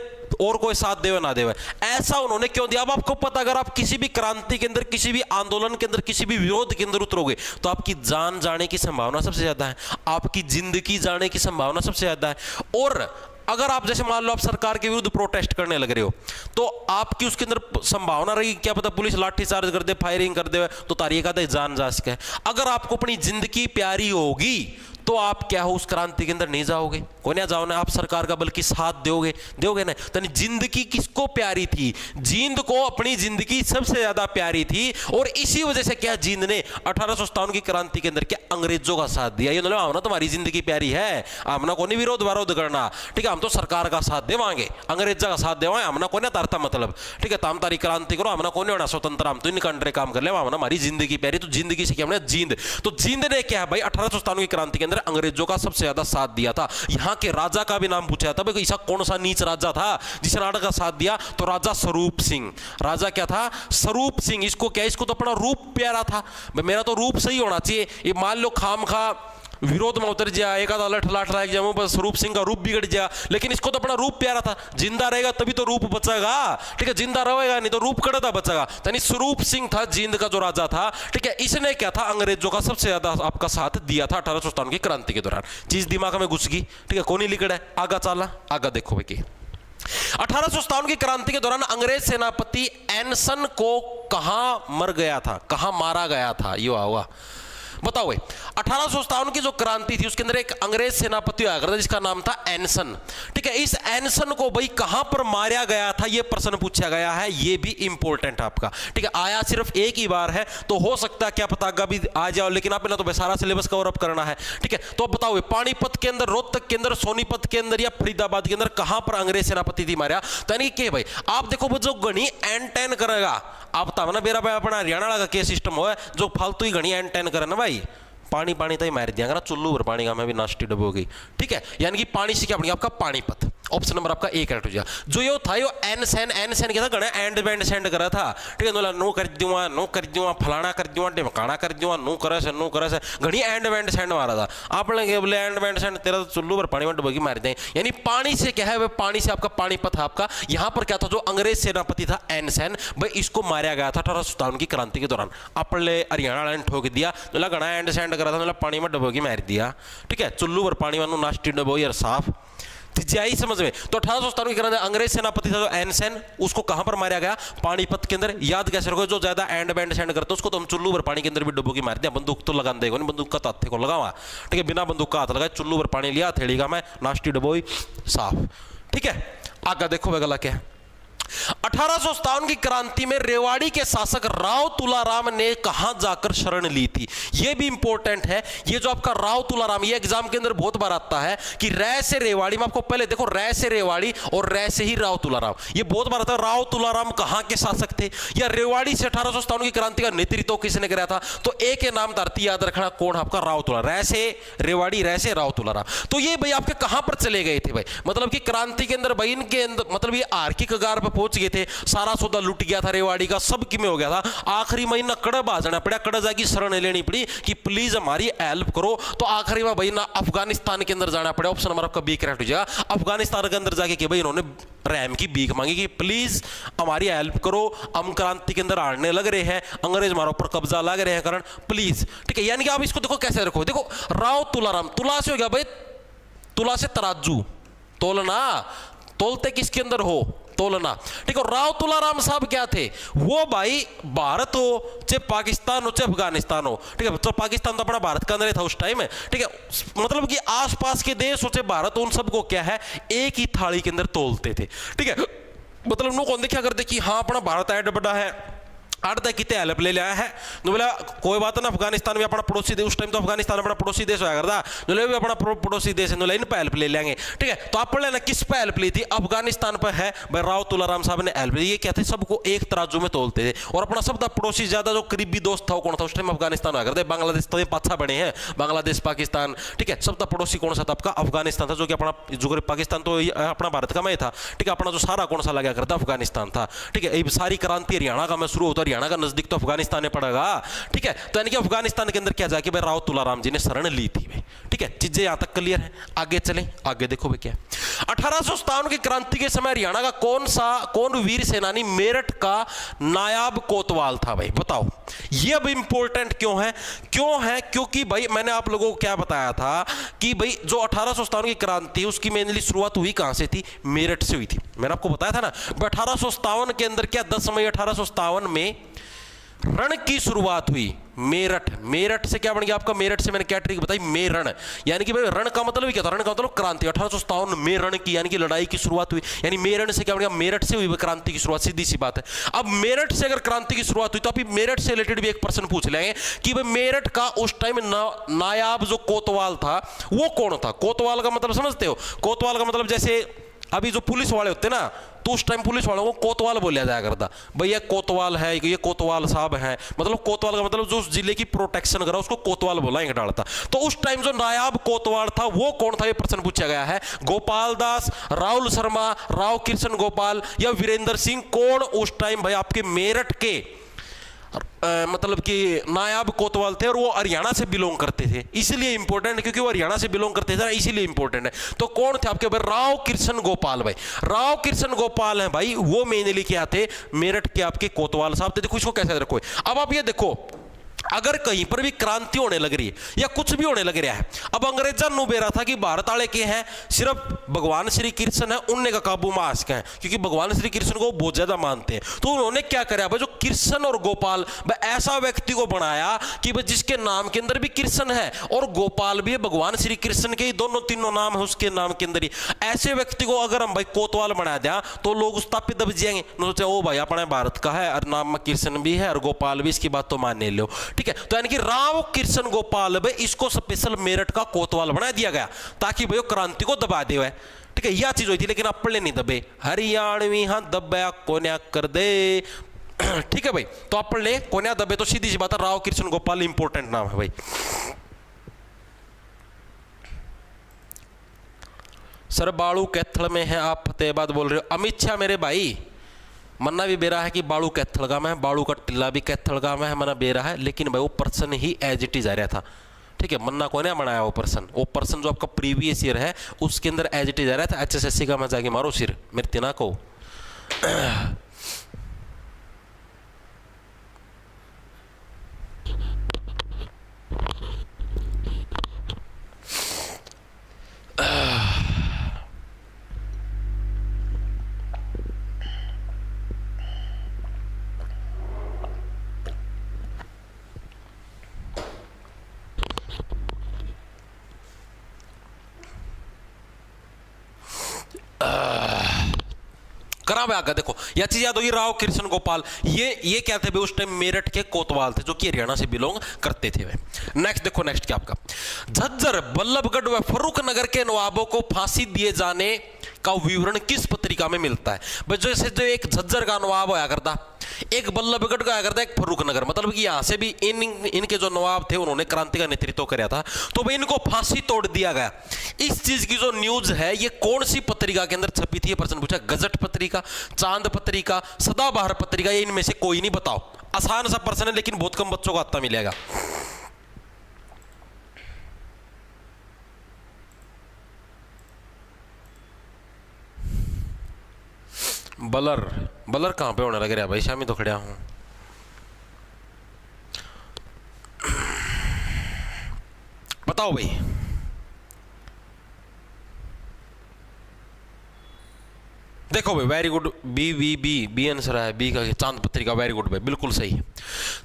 और कोई साथ देवे ना देवे। ऐसा उन्होंने क्यों दिया, अब आपको पता, अगर आप किसी भी क्रांति के अंदर, किसी भी आंदोलन के अंदर, किसी भी विरोध के अंदर उतरोगे तो आपकी जान जाने की संभावना सबसे ज्यादा है, आपकी जिंदगी जाने की संभावना सबसे ज्यादा है। और अगर आप जैसे मान लो आप सरकार के विरुद्ध प्रोटेस्ट करने लग रहे हो, तो आपकी उसके अंदर संभावना रही, क्या पता पुलिस लाठीचार्ज कर दे, फायरिंग कर दे, तो तारीख आता है जान जा सके। अगर आपको अपनी जिंदगी प्यारी होगी तो आप क्या हो उस क्रांति के अंदर नहीं जाओगे, कोई ना जाओ ना, आप सरकार का बल्कि साथ दोगे ना। तो जिंदगी किसको प्यारी थी? जींद को अपनी जिंदगी सबसे ज्यादा प्यारी थी, और इसी वजह से क्या जींद ने 1857 की क्रांति के अंदर क्या अंग्रेजों का साथ दिया। ये ना तुम्हारी जिंदगी प्यारी है, हमना को नहीं विरोध करना, ठीक है, हम तो सरकार का साथ देवांगे, अंग्रेजा का साथ देवाएं, हमना को नहीं तारता मतलब, ठीक है, ताम तारी क्रांति करो, हमना को नहीं होना स्वतंत्र, हम तो इन कंट्री काम कर ले, हमना हमारी जिंदगी प्यारी। तो जिंदगी से क्या हमने जींद, तो जींद ने क्या है भाई 1857 की क्रांति के अंदर अंग्रेजों का सबसे ज्यादा साथ दिया था। यहां के राजा का भी नाम पूछा था भाई, ऐसा कौन सा नीच राजा था जिसने राणा का साथ दिया? तो राजा स्वरूप सिंह। राजा क्या था? स्वरूप सिंह। इसको क्या, इसको तो अपना रूप प्यारा था, मेरा तो रूप सही होना चाहिए। ये मान लो खाम खा विरोध में उतर जाए, एक आधा लठ लाठ लाग जाए, बस स्वरूप सिंह का रूप बिगड़ जाए, लेकिन इसको तो अपना रूप प्यारा था। जिंदा रहेगा तभी तो रूप बचेगा, ठीक है, जिंदा रहेगा नहीं तो रूप कड़ता बचेगा। यानी स्वरूप सिंह था जींद का जो राजा था, ठीक है, इसने क्या था अंग्रेजों का सबसे ज्यादा आपका साथ दिया था 1857 की क्रांति के दौरान। चीज दिमाग में घुस गई, ठीक है, कौन ही लिखड़ा है, आगा चाला, आगा देखो भाई। 1857 की क्रांति के दौरान अंग्रेज सेनापति एनसन को कहां मर गया था, कहां मारा गया था, ये हुआ बताओ भाई। 1857 की जो क्रांति थी उसके अंदर एक अंग्रेज सेनापति आया करता जिसका नाम था एनसन, ठीक है। इस एनसन को भाई कहां पर मारा गया था ये प्रश्न पूछा गया है, ये भी इंपॉर्टेंट है आपका, ठीक है। आया सिर्फ एक ही बार है, तो हो सकता है क्या पता आगे भी आ जाओ, लेकिन आपने तो सारा सिलेबस कवर अप करना है, ठीक है। तो अब बताओ पानीपत के अंदर, रोहतक के अंदर, सोनीपत के अंदर या फरीदाबाद के अंदर कहां पर अंग्रेज सेनापति थी मारा? तो यानी कि भाई आप देखो जो गणी एन टेन करेगा, आप तब ना बेरा अपना हरियाणा का केस सिस्टम हो जो फालतू ही घनी एन टेन करे ना भाई, पानी पानी तो ही मार दिया ना, चुल्लू भर पानी का मैं भी नाश्ती डब हो गई, ठीक है। यानी कि पानी से क्या बनी आपका पानीपत। ऑप्शन नंबर आपका ए करेक्ट हो जाएगा। जो यो था यो एन सैन क्या था गणा एंड बैंड सेंड करा था, ठीक है, नो कर दूंगा फलाना कर दूंगा ढिमकाना कर दूंगा नो करे से घनी एंड बैंड सेंड मारा था। आप लोग बोले एंड बैंड सेंड तेरा तो चुल्लू पर पानी में डुबोगी मार दें, यानी पानी से क्या है वह पानी से आपका पानीपत था आपका। यहाँ पर क्या था जो अंग्रेज सेनापति था एन सैन, भाई इसको मारा गया था 1857 की क्रांति के दौरान। अपने हरियाणा वाले ने ठोक दिया, तो घना एंड सेंड करा था, पानी में डुबोगी मार दिया, ठीक है, चुल्लू पर पानी में नाश्ती डबो यार साफ जाई समझ में। तो 1857 की क्रांति अंग्रेज सेनापति था जो एनसेन, उसको कहां पर मारा गया? पानीपत के अंदर। याद कैसे रखो, जो ज्यादा एंड बैंड सेंड करते उसको तो हम चुल्लू भर पानी के अंदर भी डुबोगी मार दिया। बंदूक तो लगा देगा नहीं, बंदूक का हाथ को लगावा, ठीक है, बिना बंदूक का हाथ लगाए चुल्लू भर पानी लिया, थेड़ी का मैं नाश्ती डबोई साफ, ठीक है। आगे देखो वे गला क्या है। 1857 की क्रांति में रेवाड़ी के शासक राव तुलाराम ने कहां जाकर शरण ली थी, यह भी इंपॉर्टेंट है। ये जो आपका राव तुलाराम, ये एग्जाम के अंदर बहुत बार आता है कि रै से रेवाड़ी में, आपको पहले देखो रै से रेवाड़ी और रै से ही राव तुलाराम, ये बहुत बार आता है। राव तुलाराम कहां के शासक थे, या रेवाड़ी से 1857 की क्रांति का नेतृत्व किसने कराया था? तो एक के नाम धरती याद रखना, कौन आपका? राव तुलाराम। रै से रेवाड़ी, रै से राव तुलाराम। तो ये भाई आपके कहां पर चले गए थे भाई, मतलब कि क्रांति के अंदर भाई इनके अंदर मतलब ये आर्थिक कगार पर पहुंच गए थे, सारा सौदा लुट गया था रेवाड़ी का, सब किमें हो गया था। आखिरी महीना कड़ब आ जाना पड़ा, कड़ा जाके शरण लेनी पड़ी कि प्लीज हमारी हेल्प करो। तो आखिरी में भाई ना अफगानिस्तान के अंदर जाना पड़ा। ऑप्शन नंबर आपका बी करेक्ट हो जाएगा। अफगानिस्तान के अंदर जाके भाई इन्होंने रैम की भीख मांगी कि प्लीज हमारी हेल्प करो, हम क्रांति के अंदर हारने लग रहे हैं, अंग्रेज हमारे ऊपर कब्जा लग रहे हैं कारण प्लीज, ठीक है। यानी कि आप इसको देखो कैसे रखो, देखो राव तुलाराम, तुला से हो गया भाई, तुला से तराजू, तोलना, तोलते किसके अंदर हो? तोलना, ठीक है। राव तुलाराम साहब क्या थे? वो भाई भारत हो चाहे पाकिस्तान हो चाहे अफगानिस्तान हो, ठीक है, तो पाकिस्तान तो अपना भारत का अंदर था उस टाइम में, ठीक है, मतलब कि आसपास के देश हो चाहे भारत, उन सबको क्या है एक ही थाली के अंदर तोलते थे, ठीक है। मतलब नो कौन देखा करते कि हाँ अपना भारत ऐड बड़ा है, आड़ता कितने हेल्प ले लिया है, तो बोला कोई बात ना, अफगानिस्तान भी अपना पड़ोसी देश, उस टाइम तो अफगानिस्तान अपना पड़ोसी देश होया करता, तो भी अपना पड़ोसी देश है, इन पर हेल्प ले लेंगे, ठीक है। तो आप लेना किस पे हेल्प ली थी? अफगानिस्तान पर है भाई, राव तुलाराम साहब ने हेल्प ली। ये क्या थे, सबको एक तराजू में तोलते थे, और अपना सब पड़ोसी ज्यादा जो करीबी दोस्त था वो कौन था उस टाइम? अफगानिस्तान होया करता। बांग्लादेश तो पाछा बने हैं, बांग्लादेश पाकिस्तान, ठीक है, सब पड़ोसी कौन सा था आपका? अफगानिस्तान था, जो कि अपना जो पाकिस्तान तो अपना भारत का में था, ठीक है, अपना जो सारा कौन सा लगा करता? अफगानिस्तान था, ठीक है। सारी क्रांति हरियाणा का में शुरू होता, हरियाणा का नजदीक तो अफगानिस्तान में पड़ेगा, ठीक है। तो यानी कि अफगानिस्तान के अंदर क्या जाके भाई राव तुलाराम जी ने शरण ली थी भाई, ठीक है। चीजें यहां तक क्लियर है, आगे चलें, आगे देखो भाई क्या 1857 की क्रांति के समय हरियाणा का कौन वीर सेनानी मेरठ का नायाब कोतवाल था भाई, बताओ। ये अब इंपॉर्टेंट क्यों है, क्योंकि भाई मैंने आप लोगों को क्या बताया था कि भाई जो 1857 की क्रांति उसकी मेनली शुरुआत हुई कहां से थी, मेरठ से हुई थी। मैंने आपको बताया था ना 1857 के अंदर क्या 10 मई 1857 में रण की शुरुआत हुई। मेरठ से क्या बन गया आपका, मेरठ से मैंने क्या ट्रिक बताई, मेरण, यानी कि भाई रण का मतलब क्या था, रण का मतलब क्रांति। 1857 में रण की यानी कि लड़ाई की शुरुआत हुई, यानी मेरण से क्या बन गया, मेरठ से हुई क्रांति की शुरुआत, सीधी सी बात है। अब मेरठ से अगर क्रांति की शुरुआत हुई तो अभी मेरठ से रिलेटेड भी एक प्रश्न पूछ लेंगे कि भाई मेरठ का उस टाइम नायाब जो कोतवाल था वो कौन था। कोतवाल का मतलब समझते हो, कोतवाल का मतलब जैसे अभी जो पुलिस वाले होते ना, तो उस टाइम पुलिस वालों को कोतवाल बोला जाया करता, भैया कोतवाल है, ये कोतवाल साहब हैं, मतलब कोतवाल का मतलब जो उस जिले की प्रोटेक्शन करा उसको कोतवाल बोला डालता। तो उस टाइम जो नायाब कोतवाल था वो कौन था, ये प्रश्न पूछा गया है। गोपाल दास, राहुल शर्मा, राव कृष्ण गोपाल या वीरेंद्र सिंह, कौन उस टाइम भाई आपके मेरठ के मतलब कि नायाब कोतवाल थे और वो हरियाणा से बिलोंग करते थे, इसलिए इंपॉर्टेंट है क्योंकि वो हरियाणा से बिलोंग करते थे, इसीलिए इंपॉर्टेंट है। तो कौन थे आपके भाई, राव कृष्ण गोपाल भाई, राव कृष्ण गोपाल हैं भाई, वो मेनली क्या थे, मेरठ के आपके कोतवाल साहब थे। देखो इसको कैसे रखो, अब आप ये देखो अगर कहीं पर भी क्रांति होने लग रही है या कुछ भी होने लग रहा है, अब अंग्रेजों ने बेरा था कि भारत वाले के हैं सिर्फ भगवान श्री कृष्ण है, उनने का काबू मास का है क्योंकि भगवान श्री कृष्ण को बहुत ज्यादा मानते हैं। तो उन्होंने क्या करा भाई, जो कृष्ण और गोपाल ऐसा व्यक्ति को बनाया कि भाई जिसके नाम के अंदर भी कृष्ण है और गोपाल भी है, भगवान श्री कृष्ण के दोनों तीनों नाम है उसके नाम के अंदर ही। ऐसे व्यक्ति को अगर हम भाई कोतवाल बना दिया तो लोग उस ताप पे दब जाएंगे, सोचे ओ भाई अपने भारत का है और नाम में कृष्ण भी है और गोपाल भी, इसकी बात तो मानने लो, ठीक है। तो यानी कि राव कृष्ण गोपाल भाई इसको स्पेशल मेरठ का कोतवाल बना दिया गया ताकि भाई क्रांति को दबा दे, ठीक है। यह चीज हुई थी, लेकिन अपने नहीं दबे, हरियाणवी हां दबया कोन्या कर दे, ठीक है भाई। तो अपने कोन्या दबे, तो सीधी सी बात है राव कृष्ण गोपाल इंपॉर्टेंट नाम है भाई। सर बाड़ू कैथल में है, आप फतेहाबाद बोल रहे हो। अमित शाह मेरे भाई, मन्ना भी बेरा है कि बाड़ू कैथल गांव है, बाड़ू का टिल्ला भी कैथल गांव है, मना बेरा है, लेकिन भाई वो पर्सन ही एज इट इज आ रहा था, ठीक है। मन्ना को नहीं बनाया वो पर्सन जो आपका प्रीवियस ईयर है उसके अंदर एज इट इज आ रहा था। HSSC का मैं जाके मारो सिर मेरे तिना को। करा हुआ आगे देखो, यह चीज याद होगी, राव कृष्ण गोपाल ये क्या थे भाई उस टाइम मेरठ के कोतवाल थे जो कि हरियाणा से बिलोंग करते थे भाई। नेक्स्ट देखो, नेक्स्ट क्या आपका, झज्जर, बल्लभगढ़ व फर्रुख नगर के नवाबों को फांसी दिए जाने का विवरण किस पत्रिका में मिलता है भाई। जैसे जो एक झज्जर का नवाब होया करता, एक बल्लभगढ़ का आया करता, एक फर्रुख नगर, मतलब कि यहां से भी इनके जो नवाब थे उन्होंने क्रांति का नेतृत्व किया था, तो भाई इनको फांसी तोड़ दिया गया। इस चीज की जो न्यूज है ये कौन सी पत्रिका के अंदर छपी थी, ये प्रश्न पूछा। गजट पत्रिका, चांद पत्रिका, सदाबहार पत्रिका, ये इनमें से कोई नहीं, बताओ। आसान सा प्रश्न है लेकिन बहुत कम बच्चों को आता मिलेगा। बलर कहां पे होने लग रहा है भाई, शामी तो खड़ा हूं। बताओ भाई, देखो भाई वेरी गुड, बी आंसर है, बी का चांद पत्रिका, वेरी गुड भाई, बिल्कुल सही है।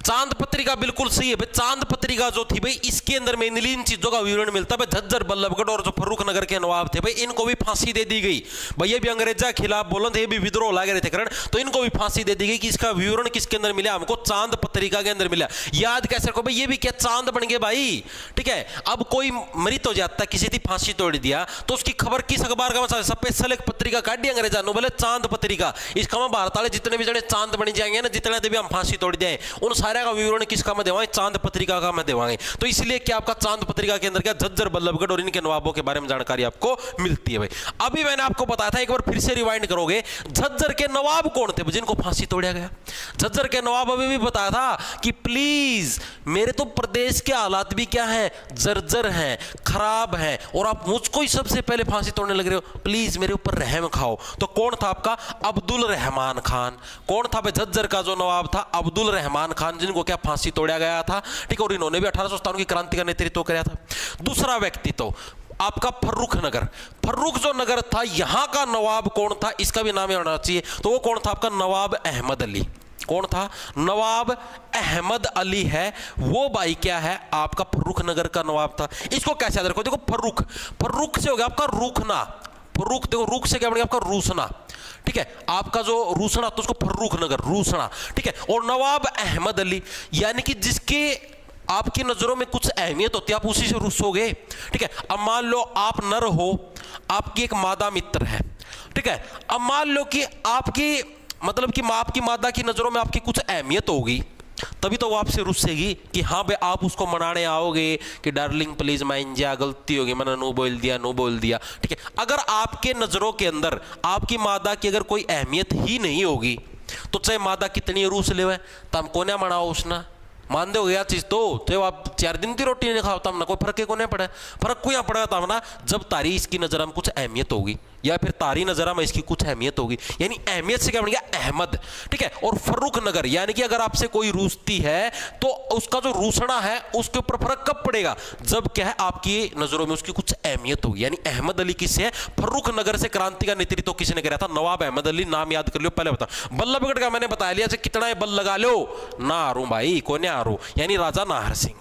चांद पत्रिका बिल्कुल सही है भाई। चांद पत्रिका जो थी भाई इसके अंदर मेनली इन चीजों का विवरण मिलता है। झज्जर, बल्लभगढ़ और जो फर्रुख नगर के नवाब थे भाई इनको भी फांसी दे दी गई भाई। ये भी अंग्रेजा के खिलाफ बोलो थे, ये भी विद्रोह लगे रहे थे करण, तो इनको भी फांसी दे दी गई। कि इसका विवरण किसके अंदर मिला हमको, चांद पत्रिका के अंदर मिला। याद कैसे रखो भाई, ये भी क्या चांद बन गए भाई, ठीक है। अब कोई मृत हो जाता, किसी की फांसी तोड़ दिया, तो उसकी खबर किस अखबार का, स्पेशल एक पत्रिका काट दी अंग्रेजा ने, बोले चांद पत्रिका, इसका में भारत वाले जितने भी जने चांद बन जाएंगे ना, जितने भी हम फांसी तोड़ जाए, उन सारे का विवरण किसका में देवाएं, चांद पत्रिका का में देवाएंगे। तो इसलिए क्या आपका चांद पत्रिका के अंदर क्या झज्जर, बल्लभगढ़ और इनके नवाबों के बारे में जानकारी आपको मिलती है भाई। अभी मैंने आपको बताया था, एक बार फिर से रिवाइंड करोगे, झज्जर के नवाब कौन थे जिनको फांसी तोड़ा गया। झज्जर के नवाब अभी भी बताया था कि प्लीज मेरे तो प्रदेश के हालात भी क्या है, जर्जर हैं, खराब हैं, और आप मुझको ही सबसे पहले फांसी तोड़ने लग रहे हो, प्लीज मेरे ऊपर रहम खाओ। तो कौन था आपका, अब्दुल रहमान खान। कौन था भाई, झज्जर का जो नवाब था अब्दुल रहमान खान, जिनको क्या फांसी तोड़ा गया था, ठीक है। और इन्होंने भी 1857 की क्रांति का नेतृत्व किया था। दूसरा व्यक्ति तो आपका फर्रुख नगर। फर्रुख जो नगर था, यहां का नवाब कौन था, इसका भी नाम होना चाहिए। तो वो कौन था आपका, नवाब अहमद अली। कौन था, नवाब अहमद अली है वो भाई, क्या है आपका फर्रुख नगर का नवाब था। इसको कैसे याद रखो, देखो फर्रुख, फर्रुख से हो गया आपका रूखना, फर्रुख देखो, रूख से क्या बन गया आपका रूसना, ठीक है। आपका जो रूसना तो उसको फर्रुख नगर, रूसना, ठीक है। और नवाब अहमद अली, यानी कि जिसके आपकी नजरों में कुछ अहमियत होती है, आप उसी से रूसोगे, ठीक है। अब मान लो आप नर हो, आपकी एक मादा मित्र है, ठीक है। अब मान लो कि आपकी मतलब कि आपकी मादा की नजरों में आपकी कुछ अहमियत होगी, तभी तो वो आपसे रुस्सेगी कि हाँ भाई आप उसको मनाने आओगे कि डार्लिंग प्लीज मान जा, गलती होगी, मैंने नो बोल दिया, नो बोल दिया, ठीक है। अगर आपके नजरों के अंदर आपकी मादा की अगर कोई अहमियत ही नहीं होगी, तो चाहे मादा कितनी रूस ले तो हम कोने मनाओ उसना, मान दो यह चीज तो चाहे आप 4 दिन की रोटी नहीं खाओ तब ना कोई फर्क को नहीं पड़ा। फर्क को यहाँ पड़ेगा तब ना जब तारी इसकी नजर में कुछ अहमियत होगी, या फिर तारी नजर में इसकी कुछ अहमियत होगी, यानी अहमियत से क्या बन गया, अहमद, ठीक है। और फर्रुख नगर, यानी कि अगर आपसे कोई रूसती है तो उसका जो रूसना है उसके ऊपर फर्क कब पड़ेगा, जब क्या है आपकी नजरों में उसकी कुछ अहमियत होगी। यानी अहमद अली किससे है, फर्रुख नगर से क्रांति का नेतृत्व किसने कराया था, नवाब अहमद अली। नाम याद कर लो, पहले बता। बल्लभगढ़ का मैंने बताया लिया, कितना है बल लगा लो, ना आरू भाई कोने आरू, यानी राजा नाहर सिंह,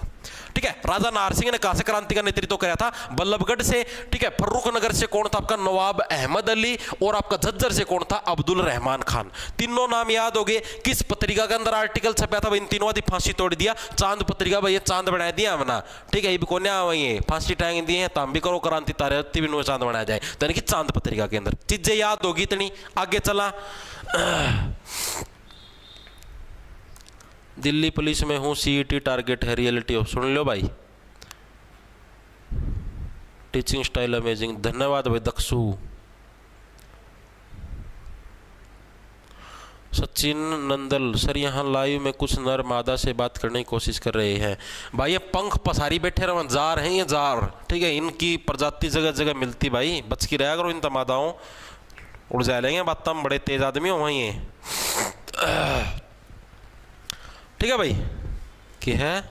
ठीक है। राजा नाहर सिंह ने कहां से क्रांति का नेतृत्व किया था, बल्लभगढ़ से, ठीक है। फर्रुख नगर से कौन था आपका, नवाब अहमद अली। और आपका झज्जर से कौन था, अब्दुल रहमान खान। तीनों नाम याद हो गए। किस पत्रिका के अंदर आर्टिकल छपा था, इन तीनों की फांसी तोड़ दिया, चांद पत्रिका भाई, ये चांद बना दिया हमने, ठीक है। ये भी कोने वही फांसी टांग दी है, तो हम भी करो क्रांति तारे भी चांद बनाया जाए, यानी कि चांद पत्रिका के अंदर चीजें याद होगी इतनी। आगे चला, दिल्ली पुलिस में हूँ, सीईटी टारगेट है, रियलिटी हो, सुन लो भाई। टीचिंग स्टाइल अमेजिंग, धन्यवाद भाई दक्षु। सचिन नंदल, सर यहाँ लाइव में कुछ नर मादा से बात करने की कोशिश कर रहे हैं भाई, ये पंख पसारी बैठे रहो, जार हैं ये जार, ठीक है। इनकी प्रजाति जगह जगह मिलती भाई, बच की रहा करो इन तमादाओं, उड़ जा लेंगे बात, तम बड़े तेज आदमी हो वहीं, ठीक है भाई। क्या है,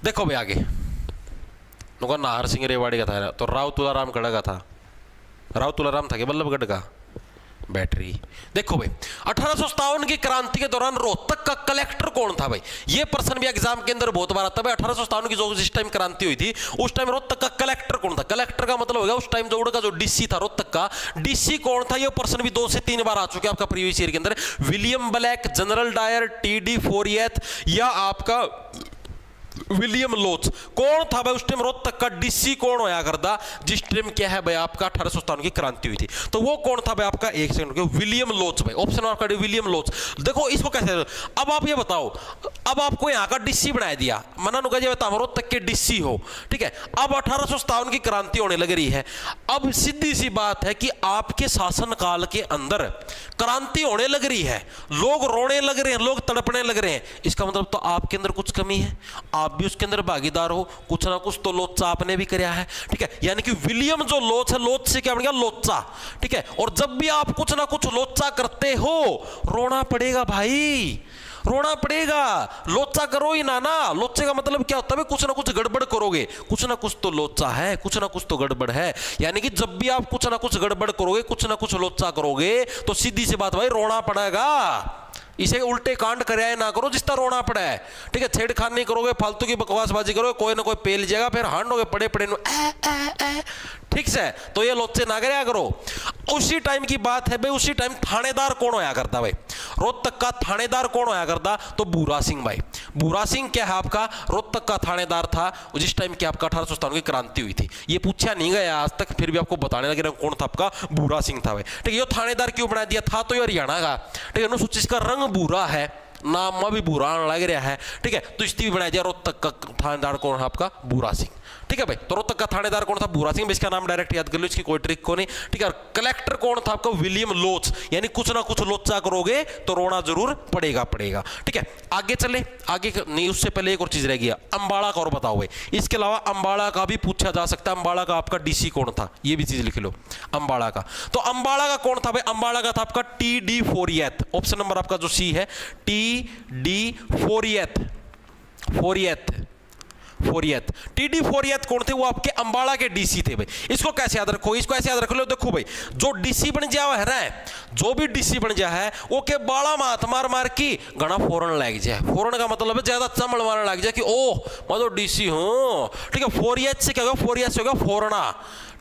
देखो भाई आगे नाहर सिंह रेवाड़ी का था, तो राव तुलाराम कड़ा का था, राव तुलाराम था कि बल्लभगढ़ का, बैटरी। देखो भाई 1857 की क्रांति के दौरान रोहतक का कलेक्टर कौन था भाई, ये प्रश्न भी एग्जाम के अंदर बहुत बार आता है। 1857 की जो जिस टाइम क्रांति हुई थी उस टाइम रोहतक का कलेक्टर कौन था। कलेक्टर का मतलब होगा उस टाइम जो डीसी था रोहतक का, डीसी कौन था, ये प्रश्न भी 2 से 3 बार आ चुके हैं आपका प्रीवियस ईयर के अंदर। विलियम ब्लैक, जनरल डायर, टीडी फोरियत, या आपका विलियम लोच। कौन था भाई उस टाइम रोहतक का डीसी, कौन होया करता जिस टाइम क्या है भाई आपका 1857 की क्रांति हुई थी, तो वो कौन था भाई आपका, एक सेकंड, विलियम लोच भाई, ऑप्शन आपका विलियम लोच। देखो इसको कैसे, अब आप ये बताओ, अब आपको यहाँ का डीसी बनाया दिया, मना नुका जी रोहतक के डीसी हो, ठीक है। अब 1857 की क्रांति होने लग रही है, अब सीधी सी बात है कि आपके शासन काल के अंदर क्रांति होने लग रही है, लोग रोने लग रहे हैं, लोग तड़पने लग रहे हैं, इसका मतलब तो आपके अंदर कुछ कमी है, आप भी उसके अंदर भागीदार हो, कुछ ना कुछ तो लोचा आपने भी कराया है, ठीक है। यानी कि विलियम जो लोच है, लोच से क्या बन गया, लोचा, ठीक है। और जब भी आप कुछ ना कुछ लोचा करते हो, रोना पड़ेगा भाई, रोना पड़ेगा, लोचा करो ही ना, लोचे का मतलब क्या होता है, कुछ ना कुछ गड़बड़ करोगे, कुछ ना कुछ तो लोचा है, कुछ ना कुछ तो गड़बड़ है। यानी कि जब भी आप कुछ ना कुछ गड़बड़ करोगे, कुछ ना कुछ लोचा करोगे, तो सीधी सी बात भाई रोना पड़ेगा। इसे उल्टे कांड कराए ना करो जिसका रोना पड़ा है, ठीक है। छेड़खानी करोगे, फालतू की बकवासबाजी करोगे, कोई ना कोई पेल जाएगा, फिर हांडोगे पड़े पड़े ठीक से, तो ये लोचे ना करया करो। उसी टाइम की बात है भाई, उसी टाइम थानेदार कौन होया करता भाई, रोहतक का थानेदार कौन होया करता, तो भूरा सिंह भाई। भूरा सिंह क्या है आपका, रोहतक का थानेदार था जिस टाइम की आपका 1857 की क्रांति हुई थी। ये पूछा नहीं गया आज तक, फिर भी आपको बताने लगे कौन था आपका, भूरा सिंह था भाई। ठीक है, ये थानेदार क्यों बना दिया था, तो ये हरियाणा का, ठीक है, सोचिए इसका रंग भूरा है, नाम में भी भूरा लग रहा है, ठीक है, तो इसलिए बना दिया रोहतक का थानेदार कौन है आपका, भूरा सिंह। ठीक है भाई, तो रोहतक का थानेदार कौन था, भूरा सिंह। इसका नाम डायरेक्ट याद कर लो, इसकी कोई ट्रिक को नहीं। ठीक है, कलेक्टर कौन था आपका, विलियम लोच। यानी कुछ ना कुछ लोचा करोगे तो रोना जरूर पड़ेगा। ठीक है, आगे चले, आगे नहीं, उससे पहले एक और चीज रह गया, अंबाला का और बताओ भाई। इसके अलावा अंबाला का भी पूछा जा सकता है, अंबाला का आपका डीसी कौन था, ये भी चीज लिख लो अंबाला का। तो अंबाला का कौन था भाई, अंबाला का था आपका टी.डी. फोरियत। ऑप्शन नंबर आपका जो सी है, टी.डी. फोरियत। टी.डी. फोरियत कौन थे, वो आपके अंबाला के डीसी थे भाई। इसको कैसे याद रखो, इसको ऐसे याद रख लो, देखो भाई, जो डीसी बन जाए है ना, जो भी डीसी बन जाए है वो के बाला में हाथ मार की घना फोरन लग जाए। फोरन का मतलब है ज्यादा चमड़ मारने लग जाए कि ओह मैं तो डीसी हूं। ठीक है, फोरियत से क्या होगा, फोरियत से होगा फोरना।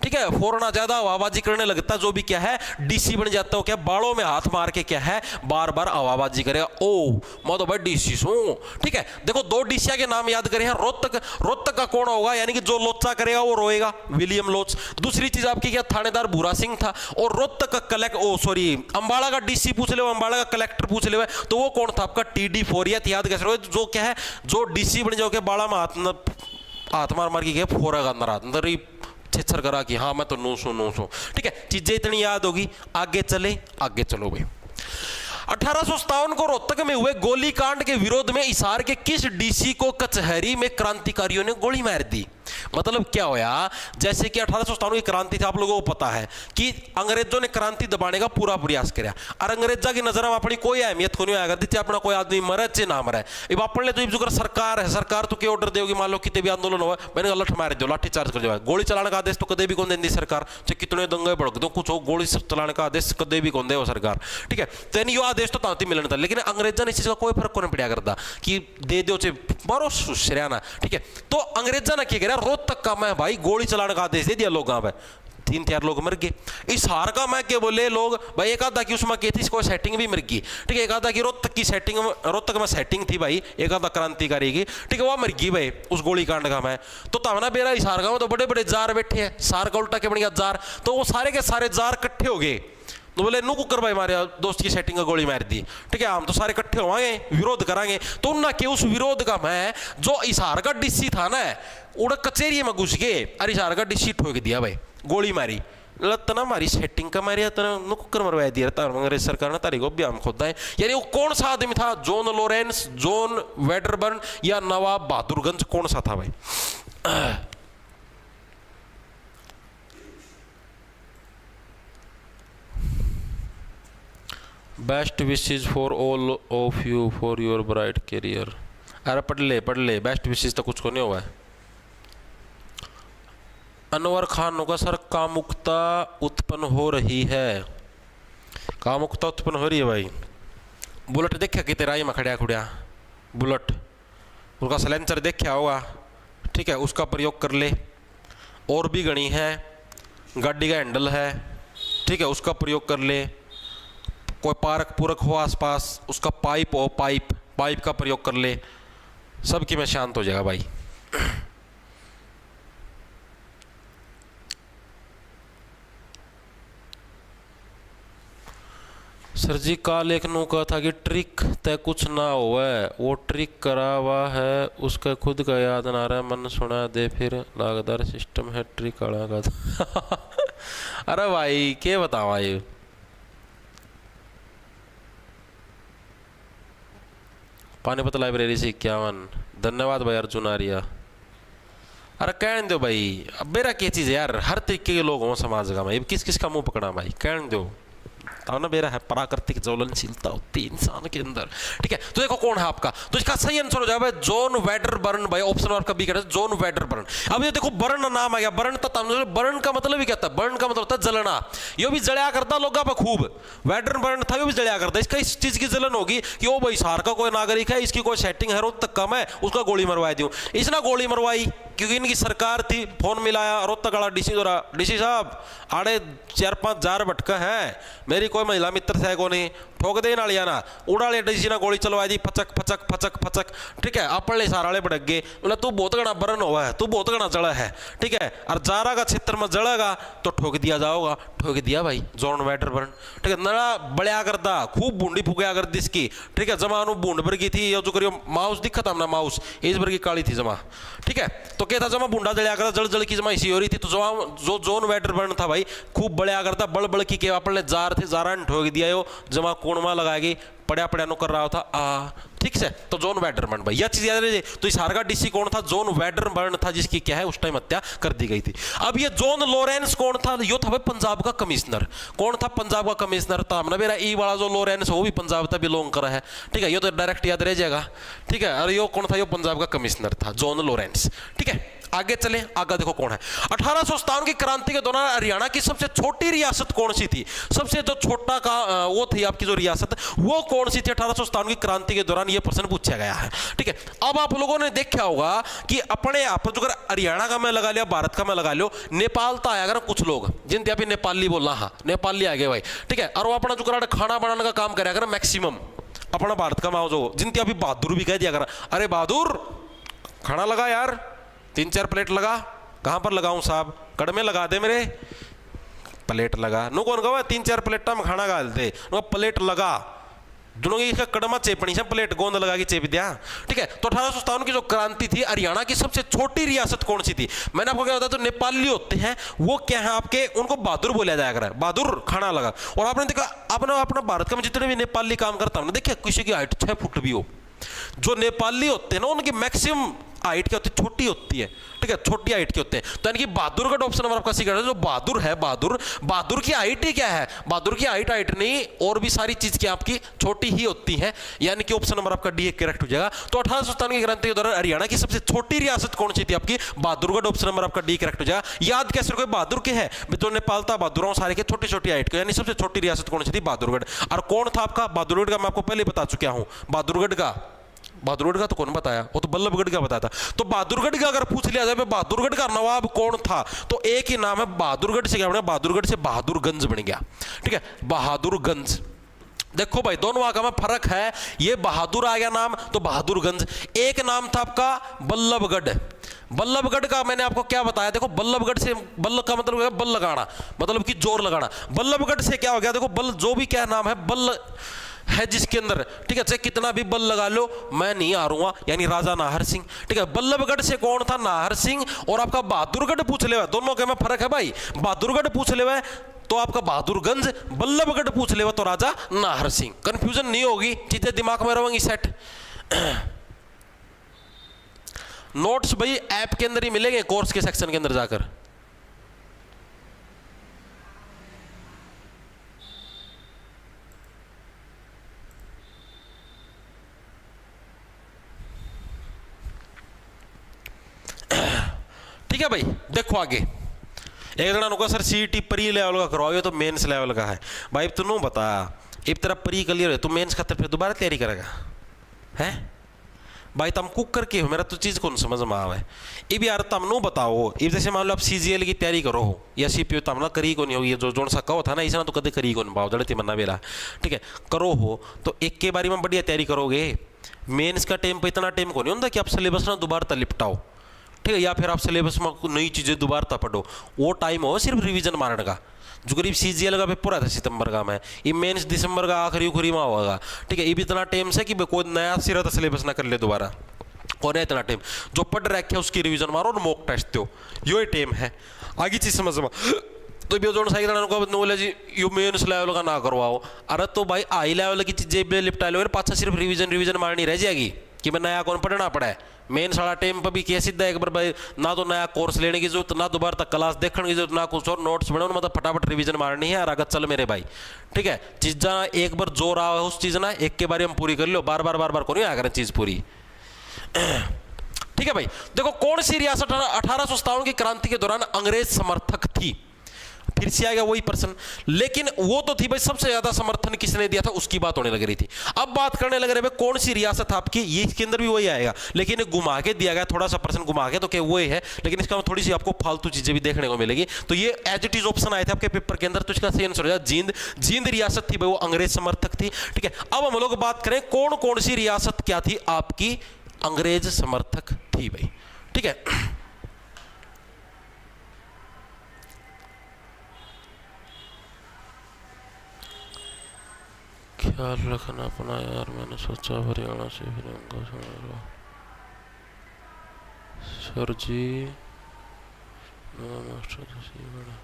ठीक है, फोरना ज्यादा हवाबाजी करने लगता, जो भी क्या है डीसी बन जाता हो, क्या बालों में हाथ मार के क्या है बार बार हवाबाजी करेगा, ओ मैं तो भाई डीसी हूं। ठीक है, देखो दो डीसी के नाम याद करे हैं, रोहतक का कौन होगा, यानी कि जो लोचा करेगा वो रोएगा, विलियम लोच। दूसरी चीज आपकी क्या, थानेदार भूरा सिंह था। और रोहतक का अंबाला का डीसी पूछ ले, अंबाला का कलेक्टर पूछ ले, तो वो कौन था आपका, टी.डी. फोरियत। याद कैसे रहो, जो क्या है, जो डीसी बन जाओगे बाला में हाथ मार के फोरेगा अंदर ही छेछर करा कि हाँ मैं तो नूस हूं। ठीक है, चीजें इतनी याद होगी। आगे चलो भाई। 1857 को रोहतक में हुए गोलीकांड के विरोध में हिसार के किस डीसी को कचहरी में क्रांतिकारियों ने गोली मार दी। मतलब क्या होया, जैसे कि 1857 की क्रांति थी, आप लोगों को पता है कि अंग्रेजों ने क्रांति दबाने का पूरा प्रयास किया, और अंग्रेजा की नजर में अपनी कोई अहमियत को नहीं आएगा दी, अपना कोई आदमी मरे चे ना मरे। अब अपने तो जो सरकार है, सरकार तो क्या ऑर्डर देगी, मान लो कितने भी आंदोलन हुआ, मैंने लठ मार दो, लाठी चार्ज कर दो, गोली चलाने का आदेश तो कदे भी कौन देती सरकार, चाहे कितने दंगे भड़क दो, कुछ हो, गोली चलाने का आदेश कदे भी कौन दे सरकार। ठीक है, तो यो आदेश तो तांती मिलने था, लेकिन अंग्रेजा ने इस चीज का कोई फर्क नहीं पड़ा करता कि दे दो चे मारो सुश्रियाना। ठीक है, तो अंग्रेजा ने क्या करा, रोहतक का मैं भाई गोली चलाने का आदेश दे दिया लोगों पे, 3-4 लोग मर गए। इस हार का मैं क्या बोले लोग भाई, एक आधा की उसमें की थी कोई सेटिंग भी मर गई। ठीक है, एक आधा की रोहतक में सेटिंग थी भाई, एक आधा क्रांतिकारी की। ठीक है, वह मर गई भाई उस गोली कांड का मैं तो तमना बेरा इस हार का में तो बड़े बड़े जार बैठे हैं, सार का उल्टा के बन गया जार, तो वो सारे के सारे जार इकट्ठे हो गए, तो बोले नू कुकर भाई हमारे दोस्त की सेटिंग का गोली मार दी। ठीक है, हम तो सारे इकट्ठे होंगे, विरोध करांगे। तो उन्ना के उस विरोध का मैं जो इशार का डीसी था ना, उड़ कचेरी में घुस गए, और इशार का डीसी ठोक दिया भाई, गोली मारी। तना हमारी सेटिंग का मारिया, तना कुकर मरवा दिया, अंग्रेज सरकार ने तारीख को भी हम खुद है। यानी वो कौन सा आदमी था, जॉन लॉरेंस, जॉन वेडरबर्न या नवाब बहादुरगंज, कौन सा था भाई। Best wishes for all of you for your bright career. अरे पढ़ ले, बेस्ट विशेज तो कुछ को नहीं हुआ है। अनवर खान होगा सर, कामुकता उत्पन्न हो रही है, कामुकता उत्पन्न हो रही है भाई। बुलेट देखा कि तेरा में खड़िया खुड़िया बुलेट, उसका सलेंसर देखा होगा। ठीक है, उसका प्रयोग कर ले। और भी गणी है, गाड़ी का हैंडल है, ठीक है, उसका प्रयोग कर ले। कोई पार्क पूरक हो आसपास, उसका पाइप हो, पाइप का प्रयोग कर ले, सबकी में शांत हो जाएगा भाई। सर जी काल एक नो कहा था कि ट्रिक तय कुछ ना होवे, वो ट्रिक करा हुआ है, उसका खुद का याद ना रहा, मन सुना दे फिर लागदार सिस्टम है ट्रिक आड़ा का। अरे भाई क्या बताओ भाई, पानीपत लाइब्रेरी से 51, धन्यवाद भाई अर्जुन आर्या। अरे कहने दो भाई, अब मेरा क्या चीज़ है यार, हर तरीके के लोग हों समाज का भाई, किस किस का मुंह पकड़ा भाई, कहने दो। बताओ ना मेरा है प्राकृतिक ज्वलनशीलता होती है इंसान के अंदर। ठीक है, तो देखो कौन है आपका, तो इसका सही आंसर हो जाएगा जॉन वेडरबर्न भाई, ऑप्शन आपका बी करें जॉन वेडरबर्न। अब ये देखो बर्न नाम आ गया, बर्न बर्न का मतलब ही क्या था, बर्न का मतलब होता है जलना, ये भी जलया करता लोग पे खूब, वेडरबर्न था ये भी जलया करता, इसका इस चीज की जलन होगी कि ओ भाई सार का कोई नागरिक है, इसकी कोई सेटिंग है रोहतक कम है, उसका गोली मरवा दूं, इसने गोली मरवाई क्योंकि इनकी सरकार थी, फोन मिलाया रोहतक वाला डीसी साहब आड़े 4-5 जार भटका है, मेरी कोई महिला मित्र है को नहीं, ठोक दे नालिया ना, उड़ा ले डीसी ने गोली चलवा दी, फचक फचक फचक फचक। ठीक है, अपने सारा वाले भटक गए, बोला तू बहुत घना बर्न हुआ है, तू बहुत घना जड़ा है। ठीक है, और जारा का क्षेत्र में जड़ेगा तो ठोक दिया जाओगा, ठोक दिया भाई जॉन वेडरबर्न। ठीक है, नड़ा बड़िया करता खूब बूंदी फूकया कर दी इसकी। ठीक है, जमा बूंद भर की थी, जो करियो माउस दिखा था ना, माउस इस भर की काली थी जमा। ठीक है, तो क्या था जमा बूंदा जड़िया करता, जड़ जड़ की जमा इसी हो रही थी, तो जो जॉन वेडरबर्न था भाई खूब बड़िया करता, बड़ बड़ की के अपने जार थे, जारा ने ठोक दिया यो, जमा कोणमा लगाएगी पड़ा पड़ा नो कर रहा था आ। ठीक है, तो जॉन वेडरबर्न भाई यह चीज याद रखिए। तो इस हार का डीसी कौन था, जॉन वेडरबर्न था, जिसकी क्या है उस टाइम हत्या कर दी गई थी। अब ये जॉन लॉरेंस कौन था, यो था भाई पंजाब का कमिश्नर। कौन था पंजाब का कमिश्नर था, हमने मेरा ई वाला जो लॉरेंस वो भी पंजाब तक बिलोंग करा है। ठीक है, ये तो डायरेक्ट याद रह जाएगा। ठीक है, और यो कौन था, यो पंजाब का कमिश्नर था जॉन लॉरेंस। ठीक है, आगे चले, आगे देखो कौन है। 1857 की क्रांति के दौरान हरियाणा की सबसे छोटी रियासत कौन सी थी, सबसे जो छोटा का वो थी आपकी जो रियासत वो कौन सी थी 1857 की क्रांति के दौरान, ये प्रश्न पूछा गया है। ठीक है, अब आप लोगों ने देखा होगा कि अपने आप जो हरियाणा का मैं लगा लिया, भारत का मैं लगा लो, नेपाल तो आया अगर कुछ लोग जिनते अभी नेपाली बोलना, हाँ नेपाली आ गए भाई। ठीक है, और वो अपना जो खाना बनाने का काम करे अगर मैक्सिमम अपना भारत का माओ जो जिनते अभी बहादुर भी कह दिया कर, अरे बहादुर खाना लगा यार, 3-4 प्लेट लगा, कहाँ पर लगाऊं साहब, कड़ में लगा दे मेरे, प्लेट लगा नो कौन कहा 3-4 प्लेटा में खाना गाल दे, प्लेट लगा दोनों की इसका कड़मा चेपनी से प्लेट गोंद लगा के चेप दिया। ठीक है, तो 1857 की जो क्रांति थी, हरियाणा की सबसे छोटी रियासत कौन सी थी, मैंने आपको क्या बताया, तो नेपाली होते हैं वो क्या है आपके, उनको बहादुर बोला जाएगा, बहादुर खाना लगा। और आपने देखा आपने अपना भारत का जितने भी नेपाली काम करता हमने देखा किसी की हाइट 6 फुट भी हो, जो नेपाली होते हैं ना उनकी मैक्सिमम हाइट क्या होती है, छोटी होती है। ठीक है, छोटी हाइट के होते हैं, तो यानी कि बहादुरगढ़ ऑप्शन नंबर आपका सीखा है, जो बहादुर है, बहादुर की हाइट ही क्या है, बहादुर की हाइट नहीं और भी सारी चीज की आपकी छोटी ही होती है, यानी कि ऑप्शन नंबर आपका डी करेक्ट हो जाएगा। तो 1857 की क्रांति के दौरान हरियाणा की सबसे छोटी रियासत कौन सी थी आपकी, बहादुरगढ़, ऑप्शन नंबर आपका डी करेक्ट हो जाएगा। याद कैसे रखोगे, बहादुर के है जो नेपाल था बहादुरों सारे के छोटी छोटी हाइट के, यानी सबसे छोटी रियासत कौन सी थी, बहादुरगढ़। और कौन था आपका बहादुरगढ़ का, मैं आपको पहले बता चुका हूं, बहादुरगढ़ का तो कौन बताया, वो तो बल्लभगढ़ का बताया था। तो बहादुरगढ़ का अगर पूछ लिया जाए बहादुरगढ़ का नवाब कौन था, तो एक ही नाम है, बहादुरगढ़ से क्या बना, बहादुरगढ़ से बहादुरगंज बन गया। ठीक है, बहादुरगंज। देखो भाई दोनों वाक्य में फर्क है, ये बहादुर आ गया नाम तो बहादुरगंज। एक नाम था आपका बल्लभगढ़, बल्लभगढ़ का मैंने आपको क्या बताया, देखो बल्लभगढ़ से बल्ल का मतलब है बल लगाना, मतलब कि जोर लगाना। बल्लभगढ़ से क्या हो गया, देखो बल जो भी क्या नाम है बल है जिसके अंदर, ठीक है, चाहे कितना भी बल लगा लो मैं नहीं हारूंगा, यानी राजा नाहर सिंह। ठीक है, बल्लभगढ़ से कौन था, नाहर सिंह। और आपका बहादुरगढ़ पूछ ले, दोनों के में फर्क है भाई, बहादुरगढ़ पूछ ले तो आपका बहादुरगंज, बल्लभगढ़ पूछ ले तो राजा नाहर सिंह। कंफ्यूजन नहीं होगी, चीजें दिमाग में रहेंगी सेट। नोट्स भाई ऐप के अंदर ही मिलेंगे, कोर्स के सेक्शन के अंदर जाकर। ठीक है भाई, देखो आगे एक जना नुका सर सीईटी प्री लेवल का करवाओ, तो मेंस लेवल का है भाई, तुम बता इब तेरा प्री क्लियर है तो मेंस खातर फिर दोबारा तैयारी करेगा है भाई, तुम कुक करके हो, मेरा तो चीज कौन समझ में आवे। इब यार तुम नो बताओ, इब जैसे मान लो आप सीजीएल की तैयारी करो हो या सीपीयू तम ना करी को नहीं होगी, जो जोन सा कहो था ना इसना तो कदे करी को नहीं पाओ, जड़ती मन्ना बेला। ठीक है, करो हो तो एक के बारे में बढ़िया तैयारी करोगे, मेंस का टाइम पे इतना टाइम को नहीं होता कि आप सिलेबस ना दोबारा लिपटाओ। ठीक है, या फिर आप सिलेबस में नई चीजें दोबारा पढ़ो, वो टाइम हो सिर्फ रिवीजन मारने का। जो करीब सीजीएल का पेपर आता है सितंबर का में, ये मेंस दिसंबर का आखिरी में होगा। ठीक है, ये भी इतना टाइम से कि कोई नया सिरा था सिलेबस ना कर ले दोबारा, कौन है इतना टाइम, जो पढ़ रखे है उसकी रिवीजन मारो और मॉक टेस्ट दो, यो टाइम है। आगे चीज समझ में तो भी जोन सही को नॉलेज यू मेंस लेवल का ना करवाओ, अरे तो भाई हाई लेवल की चीजें लिपटा लो, पाछा सिर्फ रिवीजन मारनी रह जाएगी। कि मैं नया कौन पढ़ना पड़ा है, मेन सारा टाइम पर भी क्या सीधा एक बार भाई ना तो नया कोर्स लेने की जरूरत, ना दोबारा तक क्लास देखने की जरूरत, ना कुछ और नोट्स बनाओ, मतलब फटाफट रिवीजन मारनी है और आगे चल मेरे भाई। ठीक है, चीज़ा एक बार जो रहा है उस चीज़ ना एक के बारे में पूरी कर लो, बार बार को नहीं आया करें चीज़ पूरी। ठीक है भाई, देखो कौन सी रियासत 1857 की क्रांति के दौरान अंग्रेज समर्थक थी, फिर से आएगा वही प्रश्न, लेकिन वो तो थी भाई सबसे ज्यादा समर्थन किसने दिया था उसकी बात होने लग रही थी। अब बात करने लग रहे भाई कौन सी रियासत आपकी, ये इसके अंदर भी वही आएगा, लेकिन घुमा के दिया गया थोड़ा सा प्रश्न घुमा के, तो क्या वही है, लेकिन इसका थोड़ी सी आपको फालतू चीजें भी देखने को मिलेगी। तो ये एज इट इज ऑप्शन आए थे आपके पेपर के अंदर, तो इसका सही आंसर हो जाएगा जींद। जींद रियासत थी भाई वो अंग्रेज समर्थक थी। ठीक है, अब हम लोग बात करें कौन कौन सी रियासत क्या थी आपकी अंग्रेज समर्थक थी भाई। ठीक है, ख्याल रखना अपना यार, मैंने सोचा हरियाणा से फिर उनका सर जी मास्टर बड़ा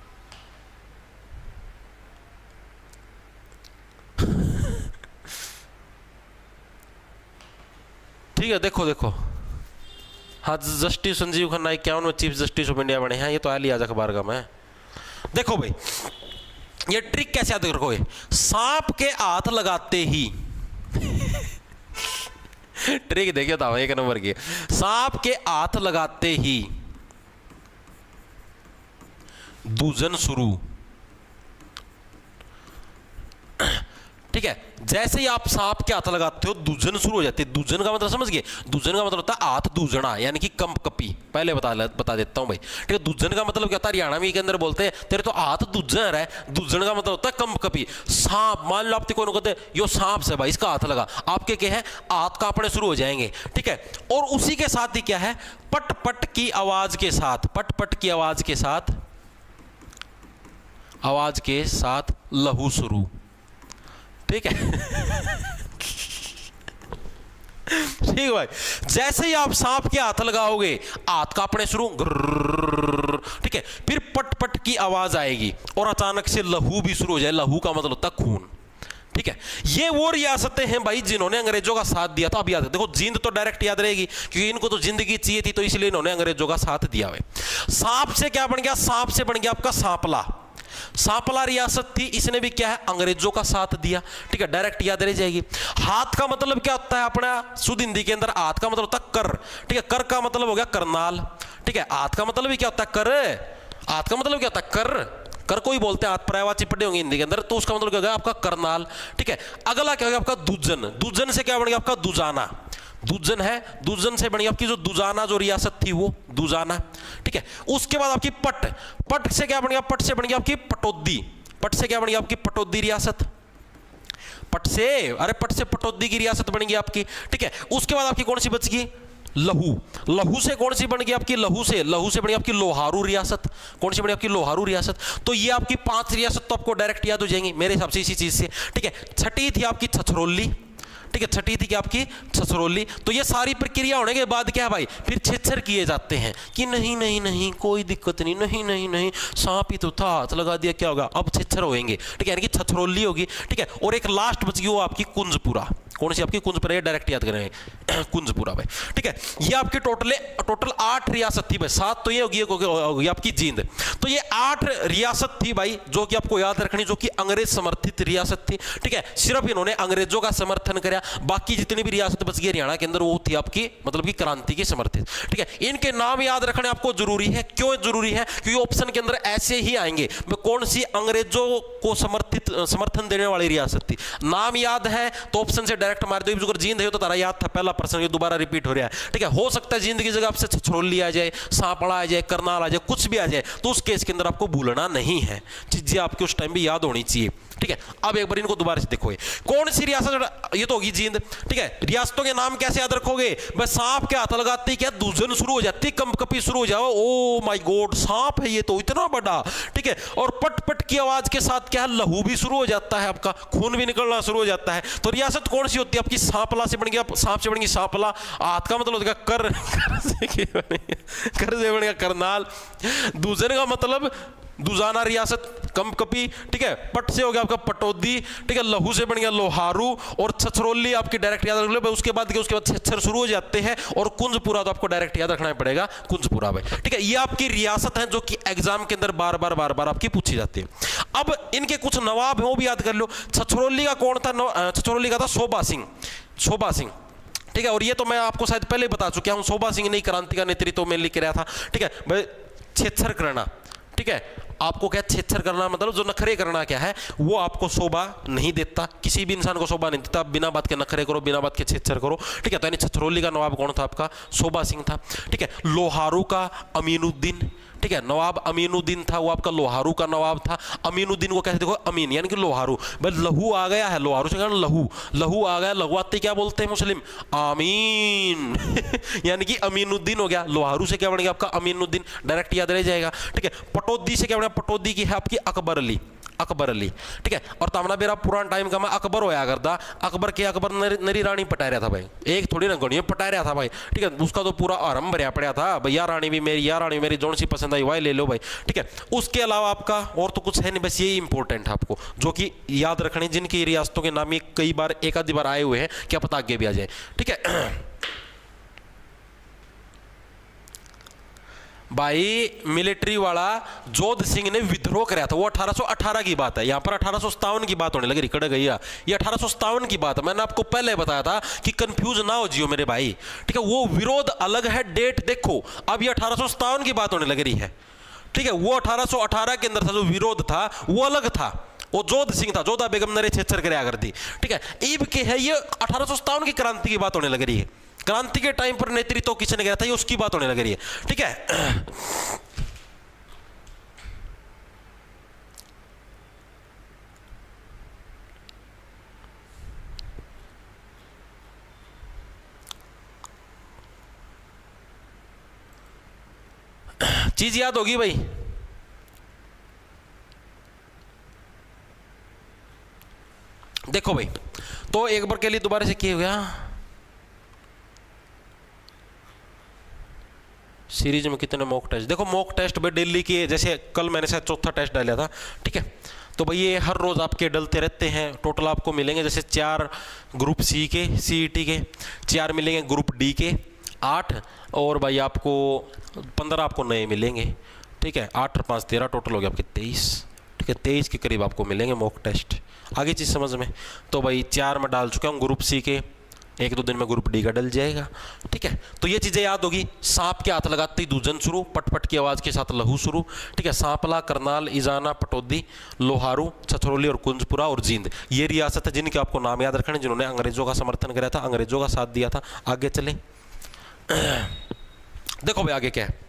ठीक है। देखो हाँ, जस्टिस संजीव खन्ना 51 में चीफ जस्टिस ऑफ इंडिया बने हैं, ये तो आ लिया अखबार का मैं। देखो भाई ये ट्रिक कैसे याद रखोगे, सांप के हाथ लगाते ही ट्रिक देखिए था एक नंबर की, सांप के हाथ लगाते ही दूजन शुरू। ठीक है, जैसे ही आप सांप के हाथ लगाते हो दूजन शुरू हो जाती है। दूजन का मतलब समझ गए, दूजन का मतलब होता है हाथ दूजना, यानी कि कम कपी। पहले बता देता हूं भाई। ठीक है, दूजन का मतलब क्या होता है, हरियाणा में के अंदर बोलते हैं तेरे तो हाथ दूजन है। दूजन का मतलब होता है कम कपी। सांप, मान लो आप कौन कहते यो सांप से भाई इसका हाथ लगा, आपके क्या है हाथ कांपने शुरू हो जाएंगे। ठीक है, और उसी के साथ ही क्या है, पट पट की आवाज के साथ, पट पट की आवाज के साथ लहू शुरू। ठीक है ठीक भाई, जैसे ही आप सांप के हाथ लगाओगे हाथ कांपने शुरू, ठीक है, फिर पट पट की आवाज आएगी और अचानक से लहू भी शुरू हो जाए। लहू का मतलब होता है खून। ठीक है, ये वो रियासतें हैं भाई जिन्होंने अंग्रेजों का साथ दिया था। अब याद देखो, जींद तो डायरेक्ट याद रहेगी क्योंकि इनको तो जिंदगी चाहिए थी, तो इसलिए इन्होंने अंग्रेजों का साथ दिया है। सांप से क्या बन गया, सांप से बन गया आपका सांपला। सांपला रियासत थी, इसने भी क्या है अंग्रेजों का साथ दिया। ठीक है, डायरेक्ट याद रह जाएगी। हाथ का मतलब क्या होता है अपना शुद्ध हिंदी के अंदर, हाथ का मतलब होता है कर। ठीक है, कर का मतलब हो गया करनाल। ठीक है, हाथ का मतलब भी क्या होता है कर, हाथ का मतलब क्या होता है कर को ही बोलते हैं, हाथ पर्यायवाची पढ़े होंगे हिंदी के अंदर, तो उसका मतलब क्या होगा आपका करनाल। ठीक है, अगला क्या होगा आपका दूजन। दूजन से क्या बन गया आपका दुजाना। दूजन है, दूजन से बनी आपकी जो दुजाना जो रियासत थी वो दुजाना। ठीक है, उसके बाद आपकी पट, पट से क्या बन गया, पट से बन गया आपकी पटौदी। पट से क्या बन गया आपकी पटौदी रियासत। पट से, अरे पट से पटौदी की रियासत बन गई आपकी। ठीक है, उसके बाद आपकी कौन सी बच गई, लहू। लहू से कौन सी बन गई आपकी, लहू से बनी आपकी लोहारू रियासत। कौन सी बनी आपकी लोहारू रियासत। तो ये आपकी 5 रियासत तो आपको डायरेक्ट याद हो जाएंगी मेरे हिसाब से इसी चीज से। ठीक है, छठी थी आपकी छछरौली। ठीक है, छठी थी क्या आपकी छछरौली। तो ये सारी प्रक्रिया होने के बाद क्या है भाई, फिर छेछर किए जाते हैं कि नहीं नहीं नहीं कोई दिक्कत नहीं, नहीं नहीं नहीं सांप ही तो था, हाथ लगा दिया क्या होगा, अब छेछर होएंगे। ठीक है, यानी कि छछरौली होगी। ठीक है, और एक लास्ट बच गई वो आपकी कुंजपुरा। कौन सी आपकी कुंजपुरा, डायरेक्ट याद करेंगे कुंजपुरा भाई। ठीक है, ये आपकी टोटल 8 रियासत थी भाई, 7 तो ये होगी आपकी जींद। तो ये 8 रियासत थी भाई जो कि आपको याद रखनी, जो कि अंग्रेज समर्थित रियासत थी। ठीक है, सिर्फ इन्होंने अंग्रेजों का समर्थन किया, बाकी जितनी भी रियासत बच गई हरियाणा के अंदर वो थी आपकी मतलब की क्रांति की समर्थित। ठीक है, इनके नाम याद रखने आपको जरूरी है। क्यों जरूरी है, क्योंकि ऑप्शन के अंदर ऐसे ही आएंगे कौन सी अंग्रेजों को समर्थन देने वाली रियासत थी। नाम याद है तो ऑप्शन से डायरेक्ट मार दो। अगर जींद है तो तारा याद था, पहला प्रश्न ये दोबारा रिपीट हो रहा है। ठीक है, हो सकता है जींद की जगह आपसे छछरौली आ जाए, सांपड़ा आ जाए, करनाल आ जाए, कुछ भी आ जाए, तो उस केस के अंदर आपको भूलना नहीं है, चीजें आपकी उस टाइम भी याद होनी चाहिए। ठीक है, अब एक बार इनको दोबारा से देखोगे कौन सी रियासत, ये तो होगी जींद। ठीक है, रियासतों के नाम कैसे याद रखोगे, बस सांप के हाथ लगाते ही क्या दूजन शुरू हो जाती, कंपकपी शुरू हो जाओ, ओ माय गॉड सांप है ये तो इतना बड़ा। ठीक है, और पट पट की आवाज के साथ क्या है लहू भी शुरू हो जाता है, आपका खून भी निकलना शुरू हो जाता है। तो रियासत कौन सी होती है आपकी, सांपला से बन गया, सांप से बन गई सांपला। हाथ का मतलब होगा कर से बन गया करनाल। दूजन का मतलब दुजाना रियासत कम कपी, ठीक है। पट से हो गया आपका पटौदी, ठीक है। लहू से बन गया लोहारू, और छछरौली आपकी डायरेक्ट याद रख लो। उसके बाद छछर शुरू हो जाते हैं, और कुंजपुरा तो आपको डायरेक्ट याद रखना पड़ेगा, कुंजपुरा भाई, ठीक है। ये आपकी रियासत है जो कि एग्जाम के अंदर बार बार आपकी पूछी जाती है। अब इनके कुछ नवाब हैं, वो भी याद कर लो। छछरौली का कौन था? छछरौली का था शोभा सिंह, शोभा सिंह, ठीक है। और ये तो मैं आपको शायद पहले बता चुका हूं, शोभा सिंह ने क्रांति का नेतृत्व में लिख रहा था, ठीक है भाई। छेच्छर करना, ठीक है, आपको क्या छेच्छर करना मतलब जो नखरे करना क्या है, वो आपको शोभा नहीं देता, किसी भी इंसान को शोभा नहीं देता। बिना बात के नखरे करो, बिना बात के छेच्छर करो, ठीक है। तो यानी छछरौली का नवाब कौन था? आपका शोभा सिंह था, ठीक है। लोहारू का अमीनुद्दीन, ठीक है, नवाब अमीनुद्दीन था, वो आपका लोहारू का नवाब था। अमीनुद्दीन को कैसे देखो, अमीन यानी कि लोहारू, बस लहू आ गया है, लोहारू से कहना लहू, लहू आ गया, लहू आते क्या बोलते हैं मुस्लिम? आमीन यानी कि अमीनुद्दीन हो गया। लोहारू से क्या बन गया आपका? अमीनुद्दीन, डायरेक्ट याद रह जाएगा, ठीक है। पटौदी से क्या बना? पटौदी की है आपकी अकबर अली, अकबर अली, ठीक है। और तामना बेरा पुराना टाइम का मैं अकबर होया करता, अकबर के अकबर नरी रानी पटा रहा था भाई, एक थोड़ी ना गणियों पटा रहा था भाई, ठीक है। उसका तो पूरा आरंभ भरया पड़ा था भाई, या रानी भी मेरी, या रानी मेरी, जोन सी पसंद आई वही ले लो भाई, ठीक है। उसके अलावा आपका और तो कुछ है नहीं, बस यही इंपॉर्टेंट है आपको जो कि याद रखने, जिनकी रियासतों के नाम कई बार एक आधी बार आए हुए हैं, क्या पता आगे भी आ जाए, ठीक है। भाई मिलिट्री वाला जोध सिंह ने विद्रोह कराया था, वो 1818 की बात है। यहां पर 1857 की बात होने लगी, रिकॉर्ड गई है, ये 1857 की बात है। मैंने आपको पहले बताया था कि कंफ्यूज ना हो जियो मेरे भाई, ठीक है। वो विरोध अलग है, डेट देखो, अब ये 1857 की बात होने लग रही है, ठीक है। वो 1818 के अंदर था जो विरोध था, वो अलग था, वो जोध सिंह था, जोधा बेगम ने छेच्छर कराया करती, ठीक है। ईब के है ये 1857 की क्रांति की बात होने लग रही है। क्रांति के टाइम पर नेतृत्व किसने किया था, ये उसकी बात होने लग रही है, ठीक है। चीज याद होगी भाई, देखो भाई। तो एक बार के लिए दोबारा से किया गया, सीरीज में कितने मॉक टेस्ट, देखो मॉक टेस्ट भाई दिल्ली के, जैसे कल मैंने शायद चौथा टेस्ट डाला था, ठीक है। तो भाई ये हर रोज आपके डलते रहते हैं, टोटल आपको मिलेंगे जैसे 4 ग्रुप सी के सीईटी के, 4 मिलेंगे ग्रुप डी के 8, और भाई आपको 15 आपको नए मिलेंगे, ठीक है। 8 और 5 13, टोटल हो गया आपके 23, ठीक है। 23 के करीब आपको मिलेंगे मॉक टेस्ट। आगे चीज़ समझ में, तो भाई 4 में डाल चुका हूँ ग्रुप सी के, 1-2 दिन में ग्रुप डी का डल जाएगा, ठीक है। तो ये चीजें याद होगी। सांप के हाथ लगाते ही दूजन शुरू, पटपट की आवाज के साथ लहू शुरू, ठीक है। सांपला, करनाल, इजाना, पटौदी, लोहारू, छछरौली और कुंजपुरा और जींद, ये रियासत है जिनके आपको नाम याद रखने, जिन्होंने अंग्रेजों का समर्थन कराया था, अंग्रेजों का साथ दिया था। आगे चले, देखो भाई आगे क्या है।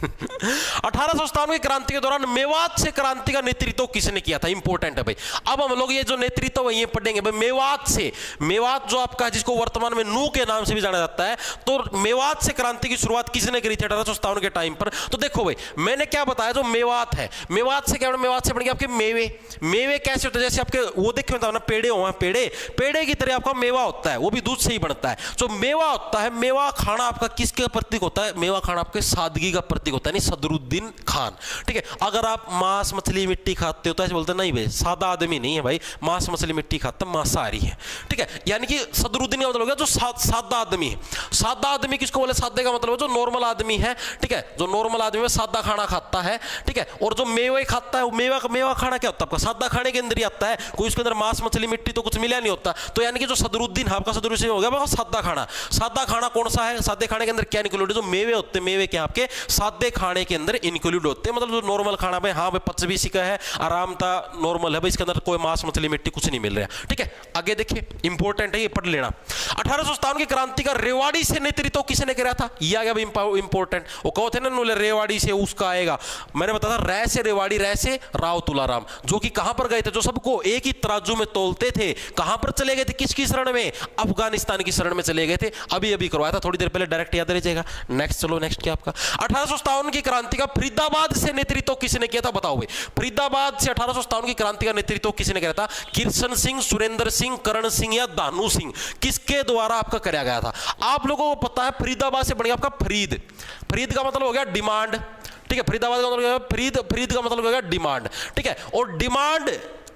1857 की क्रांति के दौरान मेवात से क्रांति का नेतृत्व किसने किया था, इंपॉर्टेंट है भाई। अब हम लोग ये जो नेतृत्व है ये पढ़ेंगे भाई मेवात से। मेवात जो आपका जिसको वर्तमान में नू के नाम से भी जाना जाता है, तो मेवात से क्रांति की शुरुआत किसने करी थी 1857 के टाइम पर। तो देखो भाई मैंने क्या बताया, जो मेवात है, मेवात से क्या, मेवात से बन गया आपके मेवे। मेवे कैसे होते हैं, जैसे आपके वो देखे होता है ना पेड़े हो, पेड़े, पेड़े की तरह आपका मेवा होता है, वो भी दूध से ही बनता है। जो मेवा होता है, मेवा खाना आपका किसके प्रतीक होता है, मेवा खाना आपके सादगी का प्रतीक होता है, सदरुद्दीन खान, ठीक है। अगर आप मांस मछली मिट्टी खाते हो तो ऐसे बोलते नहीं भाई सादा आदमी नहीं है भाई, मांस मछली मिट्टी खाता मांसाहारी है, ठीक है। यानी कि सदरुद्दीन का मतलब हो गया जो सादा आदमी है। सादा आदमी किसको बोले, सादे का मतलब जो नॉर्मल आदमी है, ठीक है। जो नॉर्मल आदमी है सादा खाना खाता है, ठीक है। और जो मेवे खाता है, मेवा खाना क्या होता है आपका, सादा खाने के अंदर ही आता है, कोई उसके अंदर मांस मछली मिट्टी तो कुछ मिला नहीं होता। तो यानी कि जो सदरुद्दीन है आपका, सदरुद्दीन हो गया सादा खाना। सादा खाना कौन सा है, सादे खाने के अंदर क्या इंक्लूड है, जो मेवे होते हैं, मेवे क्या आपके सादे खाने के अंदर इंक्लूड होते हैं। मतलब जो नॉर्मल खाना भाई, हाँ भाई पच भी सीखा है, आराम था, नॉर्मल है भाई, इसके अंदर कोई मांस मछली मिट्टी कुछ नहीं मिल रहा है, ठीक है। आगे देखिए इंपॉर्टेंट है, ये पढ़ लेना। 1857 की क्रांति का रेवाड़ी से नेतृत्व किसने कराया था, ये आ गया भाई इंपॉर्टेंट। वो कहो थे ना रेवाड़ी से उसका आएगा, मैंने बताया था रै से रेवाड़ी, रै से राव तुलाराम, जो कि कहां पर गए थे, जो सबको एक ही तराजू में तोलते थे। कहां पर चले गए थे, किसकी शरण में, अफगानिस्तान की शरण में चले गए थे। अभी करवाया था थोड़ी देर पहले, डायरेक्ट याद रह जाएगा। नेक्स्ट चलो, नेक्स्ट क्या आपका 1857 की क्रांति का फरीदाबाद से नेतृत्व किसने किया था, बताओ भाई। फरीदाबाद से 1857 की क्रांति का नेतृत्व किसने किया था, किशन सिंह, सुरेंद्र सिंह, करण सिंह या दानू सिंह, किसके द्वारा आपका कराया गया था। आप लोगों को पता है फरीदाबाद से बन गया आपका फरीद। फरीद का मतलब हो गया डिमांड, ठीक है। फरीदाबाद का मतलब फरीद का मतलब होगा डिमांड, ठीक है। और डिमांड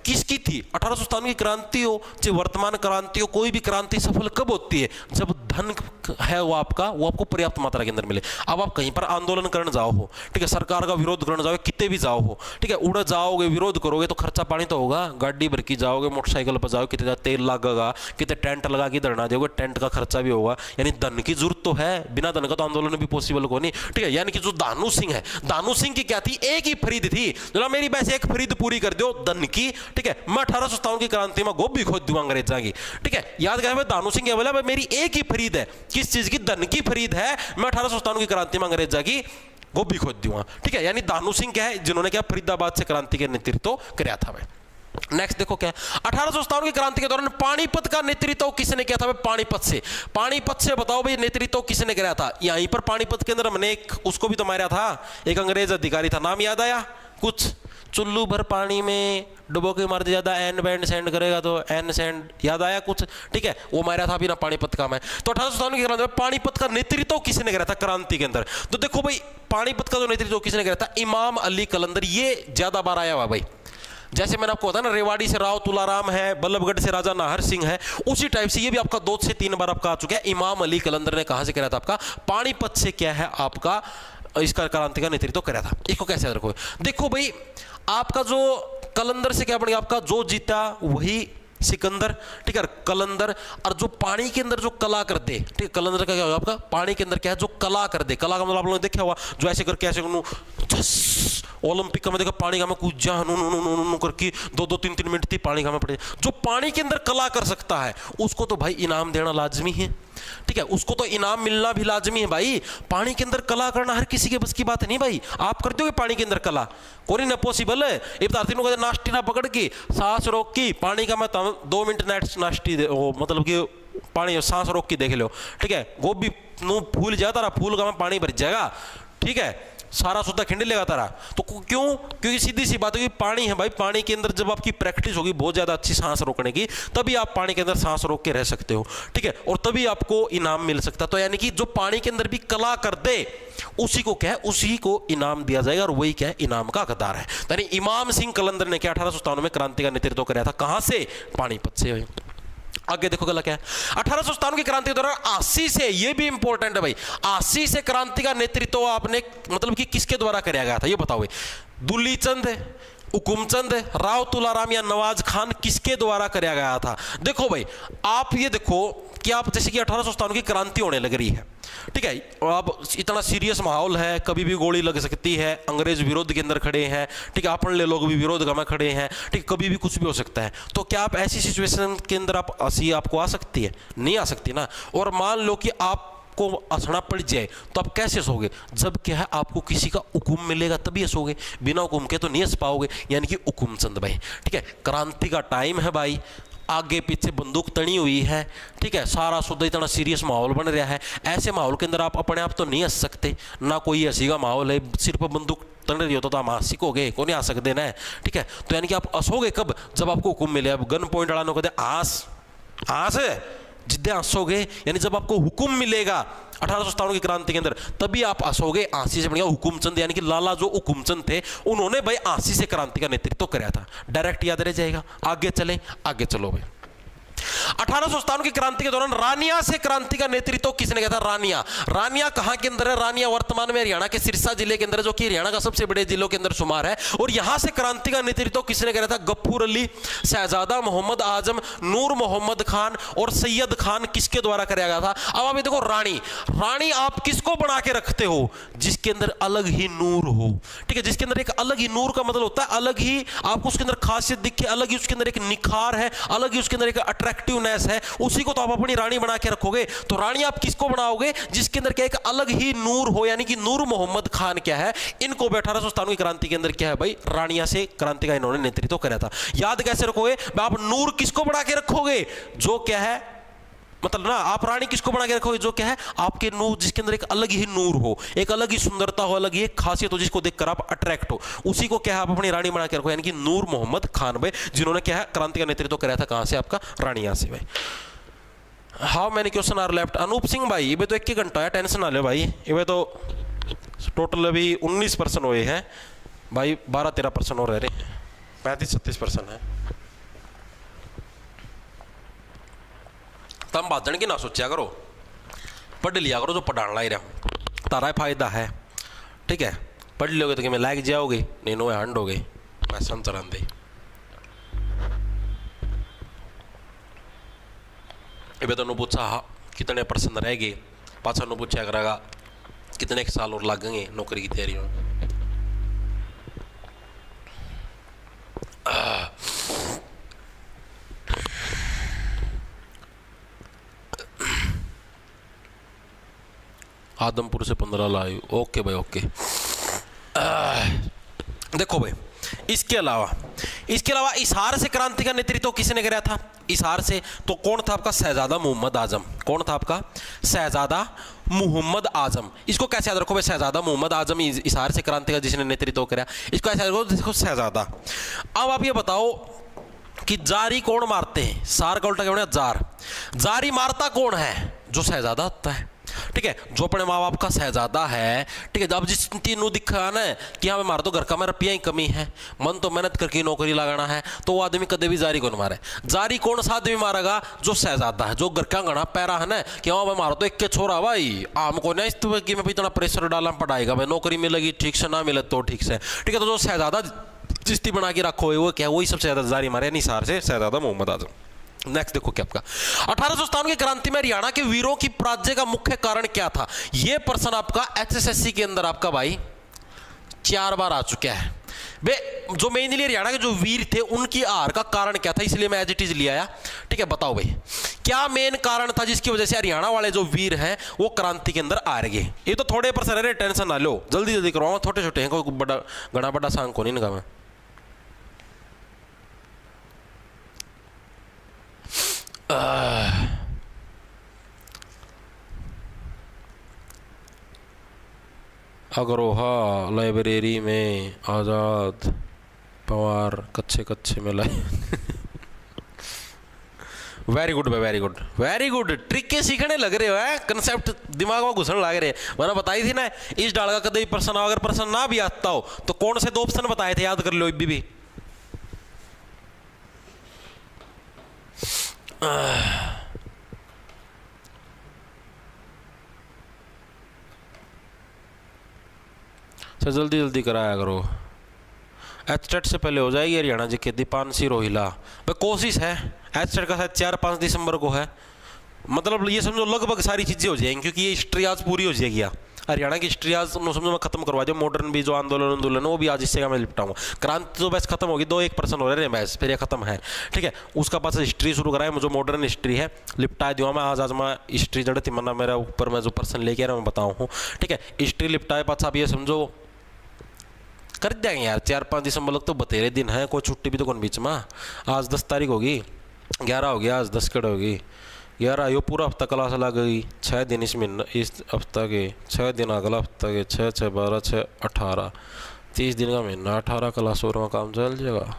किसकी थी? 1857 की क्रांति हो चाहे वर्तमान क्रांति हो, कोई भी क्रांति सफल कब होती है? जब धन है वो आपको पर्याप्त मात्रा के अंदर मिले। अब आप कहीं पर आंदोलन करने जाओ हो, ठीक है, सरकार का विरोध करने जाओ, कितने भी जाओ हो, ठीक है, उड़ जाओगे, विरोध करोगे तो खर्चा पानी तो होगा। गाड़ी भर की जाओगे, मोटरसाइकिल पर जाओ, कितने तेल लगेगा, कितने टेंट लगा के धरना दोगे, टेंट का खर्चा भी होगा। यानी धन की जरूरत तो है, बिना धन का तो आंदोलन भी पॉसिबल को नहीं, ठीक है। यानी कि जो दानू सिंह है, दानू सिंह की क्या थी? एक ही खरीद थी, जरा मेरी वैसे एक खरीद पूरी कर दो धन की, ठीक है, मैं 1857 की क्रांति में गोभी खोद दूंगा अंग्रेजा की, ठीक है। याद करें दानू सिंह बोला मेरी एक ही खरीद है, किस चीज की? धन की खरीद है, मैं 1857 की क्रांति में अंग्रेजा की गोभी खोद दूंगा, ठीक है। यानी दानू सिंह क्या है? जिन्होंने क्या फरीदाबाद से क्रांति के नेतृत्व किया था भाई। नेक्स्ट देखो क्या 1857 की क्रांति के दौरान पानीपत का नेतृत्व किसने किया था भाई? पानीपत से बताओ भाई नेतृत्व किसने किया था? यहीं पर पानीपत के अंदर मैंने एक उसको भी तो मारा था, एक अंग्रेज अधिकारी था, नाम याद आया कुछ? चुल्लू भर पानी में डुबो के मार दिया, ज्यादा एन बैंड सेंड करेगा तो एन सेंड, याद आया कुछ? ठीक है, वो मारा था अभी ना पानीपत का में। तो 1857 की क्रांति में पानीपत का नेतृत्व किसने करा था क्रांति के अंदर? तो देखो भाई पानीपत का जो नेतृत्व किसने करा था? इमाम अली कलंदर। ये ज्यादा बार आया हुआ भाई, जैसे मैंने आपको बताया ना रेवाड़ी से राव तुलाराम है, बल्लभगढ़ से राजा नाहर सिंह है, उसी टाइप से ये भी आपका 2 से 3 बार आपका आ चुका है। इमाम अली कलंदर ने कहां से करा था? आपका पानीपत से क्या है आपका इसका क्रांति का नेतृत्व करा था। इसको कैसे याद रखोगे? देखो भाई आपका जो कलंदर से क्या बन गया? आपका जो जीता वही सिकंदर, ठीक है, कलंदर। और जो पानी के अंदर जो कला कर दे, ठीक है, कलंदर का क्या होगा? आपका पानी के अंदर क्या है? जो कला कर दे। कला का मतलब आप लोगों ने देखा हुआ, जो ऐसे करके ऐसे ओलंपिक का में देखा पानी का में कूद जा करके 2-3 मिनट थी पानी का में पड़े। जो पानी के अंदर कला कर सकता है उसको तो भाई इनाम देना लाजमी है, ठीक है, उसको तो इनाम मिलना भी लाजमी है भाई। पानी के अंदर कला करना हर किसी के बस की बात नहीं भाई। आप करते हो पानी के अंदर कला? कोई ना पॉसिबल है। ये नाश्ती ना पकड़ के सांस रोक की पानी का मैं 2 मिनट नाश्ती मतलब कि पानी सांस रोक के देख लो, ठीक है, गोभी फूल जाता रहा, फूल का में पानी भर जाएगा, ठीक है, सारा सुद्धा खिंड लेगा तारा। तो क्यों? क्योंकि सीधी सी बात है कि पानी है भाई, पानी के अंदर जब आपकी प्रैक्टिस होगी बहुत ज्यादा अच्छी सांस रोकने की, तभी आप पानी के अंदर सांस रोक के रह सकते हो, ठीक है, और तभी आपको इनाम मिल सकता। तो यानी कि जो पानी के अंदर भी कला कर दे उसी को क्या है? उसी को इनाम दिया जाएगा, और वही क्या है? इनाम का हकदार है। यानी इमाम सिंह कलंदर ने क्या 1857 में क्रांति का नेतृत्व कराया था? कहां से? पानीपत से। आगे देखो गला क्या है 1857 की क्रांति के दौरान 80 से, ये भी इंपॉर्टेंट है भाई, 80 से क्रांति का नेतृत्व आपने मतलब कि किसके द्वारा कराया गया था? ये बताओ भाई। दुली चंद, हुकुमचंद, राव तुलाराम या नवाज खान, किसके द्वारा कराया गया था? देखो भाई आप ये देखो कि आप जैसे कि 1857 की क्रांति होने लग रही है, ठीक है, अब इतना सीरियस माहौल है, कभी भी गोली लग सकती है, अंग्रेज विरोध के अंदर खड़े हैं, ठीक है, अपन ले लोग भी विरोध में खड़े हैं, ठीक, कभी भी कुछ भी हो सकता है। तो क्या आप ऐसी सिचुएशन के अंदर आपको आ सकती है? नहीं आ सकती ना। और मान लो कि आप को असना पड़ जाए तो आप कैसे सोगे? जब क्या है आपको किसी का हुक्म मिलेगा तभी सोगे, बिना हुक्म के तो नहीं हंस पाओगे। यानी कि हुकुमचंद भाई, ठीक है, क्रांति का टाइम है भाई, आगे पीछे बंदूक तनी हुई है, ठीक है, सारा सुधा इतना सीरियस माहौल बन रहा है। ऐसे माहौल के अंदर आप अपने आप तो नहीं हंस सकते ना, कोई हंसी का माहौल है, सिर्फ बंदूक तन रही हो तो आप हंसी को गए को नहीं आ सकते ना, ठीक है। तो यानी कि आप हंसोगे कब? जब आपको हुक्म मिले। अब गन पॉइंट वाला कहते हंस हंस जिद्दे हंसोगे, यानी जब आपको हुक्म मिलेगा 1857 की क्रांति के अंदर तभी आप हंसोगे। आंसी से बढ़िया हुकुमचंद यानी कि लाला जो हुकुमचंद थे उन्होंने भाई आंसी से क्रांति का नेतृत्व कराया था। डायरेक्ट याद रह जाएगा। आगे चले, आगे चलो भाई। 1857 की क्रांति के दौरान रानिया से क्रांति का नेतृत्व किसने किया था? रानिया कहां के अंदर है? रानिया वर्तमान में हरियाणा के सिरसा जिले के अंदर, जो कि हरियाणा का सबसे बड़े जिलों के अंदर शुमार है। और यहां से क्रांति का नेतृत्व किसने किया था? गफ्फूर अली, शहजादा मोहम्मद आजम, नूर मोहम्मद खान और सैयद खान, किसके द्वारा कराया गया था? अब आप देखो रानी आप किसको बना के रखते हो? जिसके अंदर अलग ही नूर हो, ठीक है, जिसके अंदर एक अलग ही नूर का मतलब होता है अलग ही आपको उसके अंदर खासियत दिखे, अलग ही उसके अंदर एक निखार है, अलग ही उसके अंदर एक अट्रैक्टिवनेस है, उसी को तो आप अपनी रानी बना के रखोगे। तो रानी आप किसको बनाओगे? जिसके अंदर क्या एक अलग ही नूर हो, यानी कि नूर मोहम्मद खान क्या है, इनको 1857 की क्रांति के अंदर क्या है भाई? रानिया से क्रांति का इन्होंने नेतृत्व कराया था। याद कैसे रखोगे? आप नूर किसको बना के रखोगे? जो क्या है मतलब ना, आप रानी किसको बना के रखोगे? जो क्या है आपके नूर, जिसके अंदर एक अलग ही नूर हो, एक अलग ही सुंदरता हो, अलग ही एक खासियत हो, जिसको देखकर आप अट्रैक्ट हो, उसी को क्या है आप अपनी रानी बना के रखो। यानी कि नूर मोहम्मद खान भाई, जिन्होंने क्या है क्रांति का नेतृत्व कराया था। कहां से? आपका रानिया से भाई। How many question are left? Anoop Singh भाई, ये तो 1 घंटा है, टेंशन ना ले भाई, ये तो टोटल अभी 19% हुए हैं भाई, 12-13% और रह रहे हैं, 35-36% है। तम बाधन की ना सोचा करो, पढ़ लिया करो जो पढ़ाने ला रहा, तारा फायदा है। ठीक है, पढ़ लोगे तो कि मैं लायक जाओगे, नहीं नो हैंड हो गए मैं संतरान दे। ये तो पूछा कितने % रह गए, पाछा नु पूछा करेगा कितने साल और लगेंगे नौकरी की तैयारी में। आदमपुर से 15 लाए, ओके भाई ओके। देखो भाई, इसके अलावा इसार से क्रांति का नेतृत्व किसने कराया था? इसार से तो कौन था आपका? शहजादा मोहम्मद आजम। कौन था आपका? शहजादा मोहम्मद आजम। इसको कैसे याद रखो भाई? शहजादा मोहम्मद आजम इसार से क्रांति का जिसने नेतृत्व कराया, इसको ऐसे याद रखो, देखो शहजादा। अब आप ये बताओ कि जारी कौन मारते हैं? सार का उल्टा क्या बना? जार। जारी मारता कौन है? जो शहजादा होता है। ठीक है, जो अपने माँ बाप का शहजादा है। ठीक है, जब जिस तीनों दिखा ना कि हाँ मार दो, घर का में रुपया ही कमी है, मन तो मेहनत करके नौकरी लगाना है, तो वो आदमी कदे भी जारी कौन मारे? जारी कौन सा आदमी मारेगा? जो शहजादा है, जो घर का गणा पैरा है ना कि हाँ मैं मारो तो एक के छोरा भाई आम को ना इस कि मैं इतना प्रेशर डालना पड़ाएगा भाई, नौकरी मिलेगी ठीक से, ना मिले तो ठीक से। ठीक है, तो जो शहजादा जिस्ती बना के रखो वो क्या, वही सबसे ज्यादा जारी मारे निसार से शहजादा मोहम्मद आजम। नेक्स्ट देखो क्या आपका 1857 की क्रांति में हरियाणा के वीरों की पराजय का मुख्य कारण क्या था? यह प्रश्न आपका एचएसएससी के अंदर आपका भाई 4 बार आ चुका है। वे जो मेनली हरियाणा के जो वीर थे उनकी हार का कारण क्या था, इसलिए मैं एज इट इज ले आया। ठीक है, बताओ भाई क्या मेन कारण था जिसकी वजह से हरियाणा वाले जो वीर हैं वो क्रांति के अंदर आ गए? ये तो थोड़े पर सर, टेंशन ना लो, जल्दी जल्दी करवाओ, छोटे छोटे हैं, कोई बड़ा घना बड़ा सांग को नहीं निका मैं। अग्रोहा लाइब्रेरी में आज़ाद पवार कच्चे कच्चे में लाए। वेरी गुड भाई, very good very good. Trick सीखने लग रहे हो, है कंसेप्ट दिमाग में घुसने लग रहे हैं। मैंने बताई थी ना इस डाल का कभी प्रश्न, अगर प्रश्न ना भी आता हो तो कौन से 2 ऑप्शन बताए थे, याद कर लो भी। तो जल्दी जल्दी कराया करो, एचटेट से पहले हो जाएगी हरियाणा जी के। दीपांशी रोहिला भाई कोशिश है, एचटेट का शायद 4-5 दिसंबर को है, मतलब ये समझो लगभग सारी चीज़ें हो जाएंगी, क्योंकि ये हिस्ट्री आज पूरी हो जाएगी। हरियाणा की हिस्ट्री आज समझो मैं खत्म करवा दूँ, मॉडर्न भी जो आंदोलन वो भी आज इससे मैं निपटाऊंगा। क्रांति तो बस खत्म होगी, 2-1% हो रहे हैं बस, फिर ये खत्म है। ठीक है, उसका पास हिस्ट्री शुरू कराए, मुझे मॉडर्न हिस्ट्री है लिपटा दूँ मैं आज मैं हिस्ट्री जड़ थी मना मेरा ऊपर मैं जो पर्सन लेके आ रहा हूँ मैं बताऊँ हूँ। ठीक है, हिस्ट्री लिपटाए पास आप ये समझो कर देंगे यार। 4-5 दिसंबर तक तो बतेरे दिन है, कोई छुट्टी भी तो कौन बीच में। आज 10 तारीख होगी, 11 हो गया, आज 10 कड़ होगी, 11 यो पूरा हफ्ता क्लास लग गई, 6 दिन इस महीने इस हफ्ता के, 6 दिन अगला हफ्ता के, 6 12 6 18 30 दिन का महीना, 18 क्लास और में काम चल जाएगा,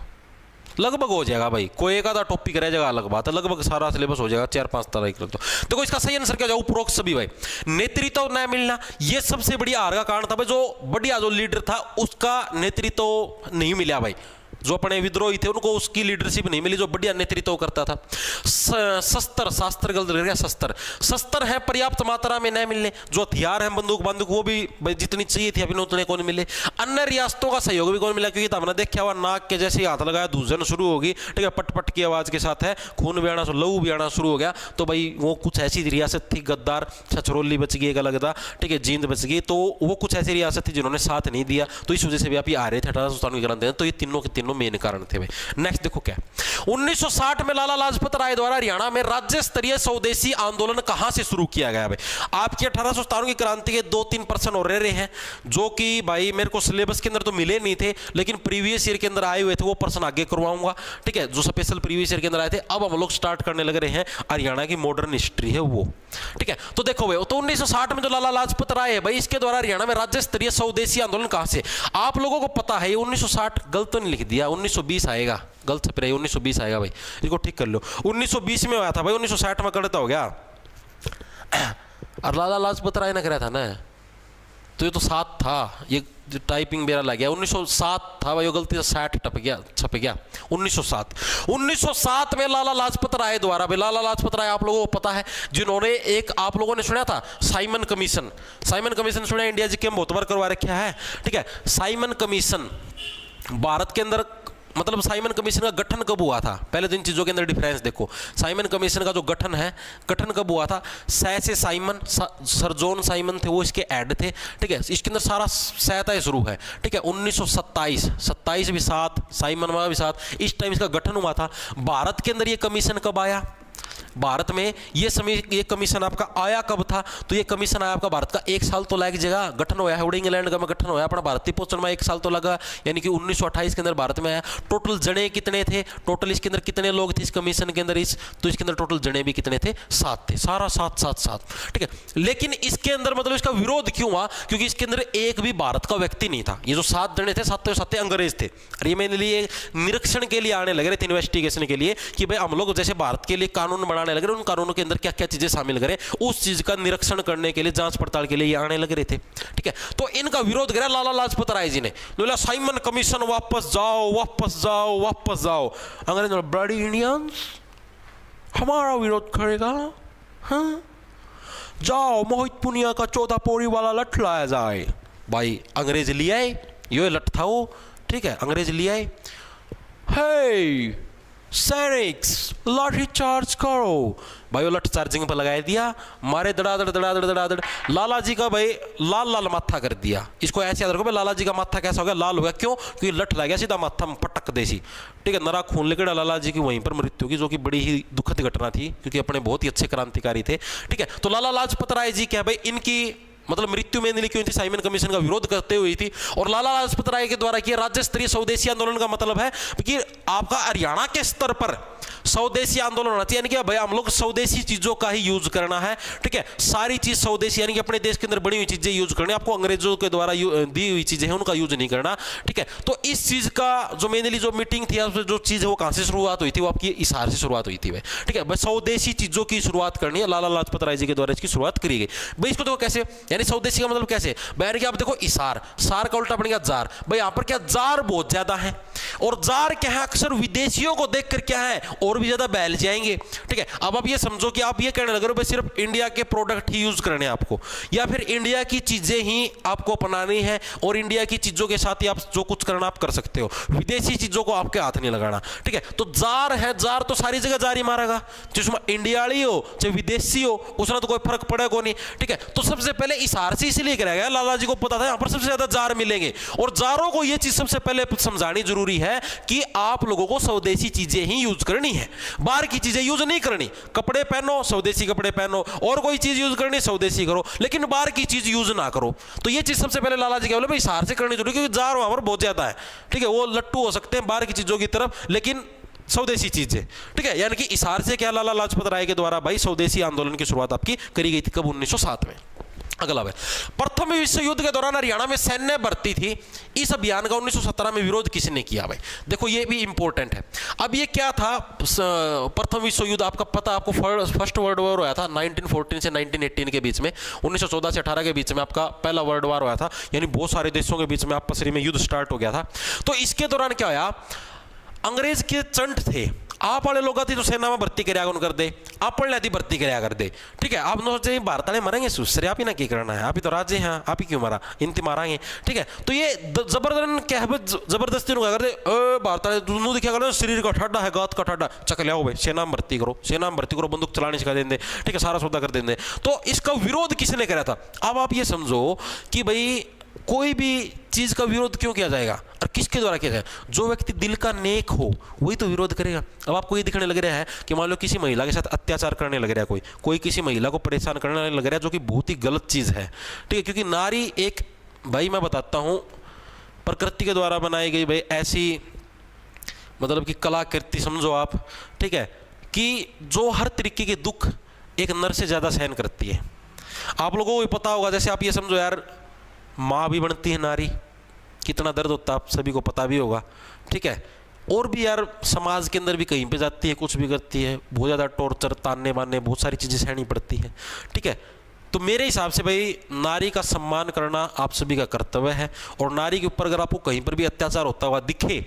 लगभग हो जाएगा भाई। कोई एक आधा टॉपिक रह जाएगा अलग बात है, लगभग सारा सिलेबस हो जाएगा 4-5 तारीख तक। तो देखो इसका सही आंसर क्या हो जाए? उपरोक्त सभी भाई। नेतृत्व न मिलना ये सबसे बड़ी हार का कारण था भाई। जो बढ़िया जो लीडर था उसका नेतृत्व नहीं मिला भाई, जो अपने विद्रोही थे उनको उसकी लीडरशिप नहीं मिली, जो बढ़िया नेतृत्व करता था। शस्त्र शास्त्र गलत लग गया, शस्त्र है पर्याप्त मात्रा में नहीं मिलने, जो हथियार है बंदूक वो भी जितनी चाहिए थी अभी उतने कौन मिले। अन्य रियासतों का सहयोग भी कौन मिला, क्योंकि हमने देखा हुआ नाक के जैसे हाथ लगाया धूजन शुरू होगी। ठीक है, पट की आवाज के साथ है खून भी आना, लहू भी आना शुरू हो गया। तो भाई वो कुछ ऐसी रियासत थी, गद्दार छछरौली बच गई एक अलग था, ठीक है, जींद बच गई, तो वो कुछ ऐसी रियासत थी जिन्होंने साथ नहीं दिया, तो इस वजह से भी आप ये आ रहे थे 1857 की क्रांति। तो ये तीनों के तीनों मेन कारण थे भाई। नेक्स्ट देखो क्या 1960 में लाला लाजपत राय द्वारा हरियाणा में राज्य स्तरीय स्वदेशी आंदोलन कहां से शुरू किया गया भाई? आपकी 1857 की क्रांति के 2-3 प्रश्न और रहे हैं, जो कि भाई मेरे को सिलेबस के अंदर तो मिले नहीं थे, लेकिन प्रीवियस ईयर के अंदर आए हुए थे, वो प्रश्न आगे करवाऊंगा। ठीक है, जो स्पेशल प्रीवियस ईयर के अंदर आए थे। अब हम लोग स्टार्ट करने लग रहे हैं हरियाणा की मॉडर्न हिस्ट्री है वो। ठीक है, तो देखो भाई, तो 1960 में जो लाला लाजपत राय है भाई, इसके द्वारा हरियाणा में राज्य स्तरीय स्वदेशी आंदोलन कहां से? आप लोगों को पता है 1960 गलत नहीं लिख दिया, 1920 आएगा, गलत छप रही है, 1920 आएगा भाई, इसको ठीक कर लो। 1920 में आया था भाई, 1960 में गलत हो गया। और लाला लाजपत राय ने कराया था ना, तो ये तो 7 था, ये टाइपिंग मेरा लग गया, 1907 था भाई, गलती से 60 छप गया 1907 में लाला लाजपत राय द्वारा, भाई लाला लाजपत राय आप लोगों को पता है, जिन्होंने एक, आप लोगों ने सुना था साइमन कमीशन, साइमन कमीशन सुना, इंडिया जी के बहुत बार करवा रखा है, ठीक है। साइमन कमीशन भारत के अंदर, मतलब साइमन कमीशन का गठन कब हुआ था, पहले तो इन चीज़ों के अंदर डिफरेंस देखो। साइमन कमीशन का जो गठन है, गठन कब हुआ था, से साइमन, सर जॉन साइमन थे वो इसके ऐड थे, ठीक है। इसके अंदर सारा सहायता शुरू है, ठीक है। 1927 भी 7, साइमन में भी 7, इस टाइम इसका गठन हुआ था। भारत के अंदर ये कमीशन कब आया, भारत में ये कमीशन आपका आया कब था, तो ये कमीशन आया आपका भारत का 1 साल तो लग जाएगा, गठन होया है इंग्लैंड का में गठन होया, अपना भारतीय पहुंचने में 1 साल तो लगा, यानी कि 1928 के अंदर भारत में आया। टोटल जने कितने थे, टोटल इसके अंदर कितने लोग थे इस कमीशन के अंदर, तो इसके अंदर टोटल जने भी कितने थे, 7 थे, सारा 7, ठीक है। लेकिन इसके अंदर मतलब इसका विरोध क्यों हुआ, क्योंकि इसके अंदर एक भी भारत का व्यक्ति नहीं था। ये जो 7 जने थे, 7 अंग्रेज थे, और ये मेरे लिए निरीक्षण के लिए आने लगे थे, इन्वेस्टिगेशन के लिए, कि भाई हम लोग जैसे भारत के लिए कानून बनाने लगे, उन कानूनों के अंदर क्या क्या चीजें शामिल करें, उस चीज का निरीक्षण करने के लिए, जांच पड़ताल के लिए ये आने लग रहे थे, ठीक है। तो इनका विरोध करा लाला लाजपत राय जी ने, बोला साइमन कमीशन वापस जाओ, वापस जाओ, वापस जाओ। अंग्रेज ने, ब्लडी इंडियंस हमारा विरोध करेगा, हाँ जाओ मोहित पुनिया का 14 पौड़ी वाला लठ लाया जाए। भाई अंग्रेज ले आए, ये लठ था वो, ठीक है, अंग्रेज ले आए। हे सैनिक्स लाठी चार्ज करो, भाई वो लठ चार्जिंग पर लगा दिया, मारे दड़ादड़। लाला जी का भाई लाल माथा कर दिया। इसको ऐसे याद रखो भाई, लाला जी का माथा कैसा हो गया, लाल हो गया, क्यों, क्योंकि लठ लग गया सीधा माथा में पटक देसी, ठीक है। नरा खून लेकर लाला जी की वहीं पर मृत्यु की, जो कि बड़ी ही दुखद घटना थी, क्योंकि अपने बहुत ही अच्छे क्रांतिकारी थे, ठीक है। तो लाला लाजपत राय जी क्या भाई, इनकी मतलब मृत्यु में क्यों थी, साइमन कमीशन का विरोध करते हुए थी। और लाला लाजपत राय के द्वारा किया राज्य स्तरीय स्वदेशी आंदोलन का मतलब है कि आपका हरियाणा के स्तर पर स्वदेशी आंदोलन होना चाहिए, यानी कि भाई हम लोग स्वदेशी चीजों का ही यूज करना है, ठीक है। सारी चीज स्वदेशी, यानी कि अपने देश के अंदर बनी हुई चीजें यूज करनी, आपको अंग्रेजों के द्वारा दी हुई चीजें हैं उनका यूज नहीं करना, ठीक है। तो इस चीज का जो मेनली जो मीटिंग थी, जो चीज है वो कहां से शुरुआत हुई थी, वो आपकी हिसार से शुरुआत हुई थी, ठीक है। बस स्वदेशी चीजों की शुरुआत करनी है, लाला लाजपत राय जी के द्वारा इसकी शुरुआत करी गई। भाई इसको देखो कैसे, यानी स्वदेशी का मतलब कैसे, यानी कि आप देखो हिसार, सार का उल्टा बनेगा जार। भाई यहां पर क्या जार बहुत ज्यादा है, और जार क्या है, अक्सर विदेशियों को देखकर क्या है और भी ज्यादा बहल जाएंगे, ठीक है। अब आप ये समझो कि आप ये कहने लगे भाई सिर्फ इंडिया के प्रोडक्ट ही यूज करने हैं आपको, या फिर इंडिया की चीजें ही आपको अपनानी है, और इंडिया की चीजों के साथ ही आप जो कुछ करना आप कर सकते हो, विदेशी चीजों को आपके हाथ नहीं लगाना, ठीक है। तो जार है, जार तो सारी जगह जार ही मारेगा, जिसमें इंडियाली हो चाहे विदेशी हो, उसमें तो कोई फर्क पड़ेगा नहीं, ठीक है। तो सबसे पहले इशार से इसलिए कराया गया, लाला जी को पता था यहां पर सबसे ज्यादा जार मिलेंगे, और जारों को यह चीज सबसे पहले समझानी जरूरी है कि आप लोगों को स्वदेशी चीजें ही यूज करनी है, बाहर की चीजें यूज नहीं करनी। कपड़े पहनो स्वदेशी कपड़े पहनो, और कोई चीज यूज करनी स्वदेशी करो, लेकिन बाहर की चीज यूज ना करो। तो ये चीज सबसे पहले लाला जी के बोले भाई इशार से करनी जरूरी, क्योंकि जार वहां पर बहुत ज्यादा है, ठीक है। वो लट्टू हो सकते हैं बाहर की चीजों की तरफ, लेकिन स्वदेशी चीजें, ठीक है। यानी कि इशार से क्या लाला लाजपत राय के द्वारा भाई स्वदेशी आंदोलन की शुरुआत आपकी करी गई थी, कब, 1907 में। अगला है प्रथम विश्व युद्ध के दौरान हरियाणा में सैन्य भर्ती थी, इस अभियान का 1917 में विरोध किसने किया भाई, देखो ये भी इंपॉर्टेंट है। अब ये क्या था, प्रथम विश्व युद्ध आपका पता, आपको फर्स्ट वर्ल्ड वॉर हुआ था 1914 से 1918 के बीच में, 1914 से 18 के बीच में आपका पहला वर्ल्ड वॉर हुआ था, यानी बहुत सारे देशों के बीच में आपस में युद्ध स्टार्ट हो गया था। तो इसके दौरान क्या हुआ, अंग्रेज के चंट थे, आप वाले लोग आती तो सेना में भर्ती कराया कर दे, आप पढ़ लेती भर्ती कराया कर दे, ठीक है। आप सोचे भारत वाले मरेंगे सुसरे, आप ही ना क्या करना है, आप ही तो राज्य हैं, आप ही क्यों मारा, इनती मारांगे, ठीक है। तो ये जबरदस्ती क्या कर दे, भारत वाले दोनों दिखा कर शरीर का ठाडा है, गात का ठाडा, चक ले आओ भाई सेना में भर्ती करो, सेना में भर्ती करो, बंदूक चलाने सिखा देंगे, ठीक है, सारा सौदा कर देंगे। तो इसका विरोध किसने करा था। अब आप ये समझो कि भाई कोई भी चीज का विरोध क्यों किया जाएगा और किसके द्वारा किया जाएगा, जो व्यक्ति दिल का नेक हो वही तो विरोध करेगा। अब आपको ये दिखने लग रहा है कि मान लो किसी महिला के साथ अत्याचार करने लग रहा है, कोई किसी महिला को परेशान करने लग रहा है, जो कि बहुत ही गलत चीज है, ठीक है। क्योंकि नारी एक, भाई मैं बताता हूं, प्रकृति के द्वारा बनाई गई भाई ऐसी मतलब कि कलाकृति समझो आप, ठीक है, कि जो हर तरीके के दुख एक नर से ज्यादा सहन करती है। आप लोगों को भी पता होगा, जैसे आप ये समझो यार, माँ भी बनती है नारी, कितना दर्द होता है आप सभी को पता भी होगा, ठीक है। और भी यार समाज के अंदर भी कहीं पे जाती है, कुछ भी करती है, बहुत ज़्यादा टॉर्चर, ताने बाने, बहुत सारी चीज़ें सहनी पड़ती है, ठीक है। तो मेरे हिसाब से भाई नारी का सम्मान करना आप सभी का कर्तव्य है, और नारी के ऊपर अगर आपको कहीं पर भी अत्याचार होता हुआ दिखे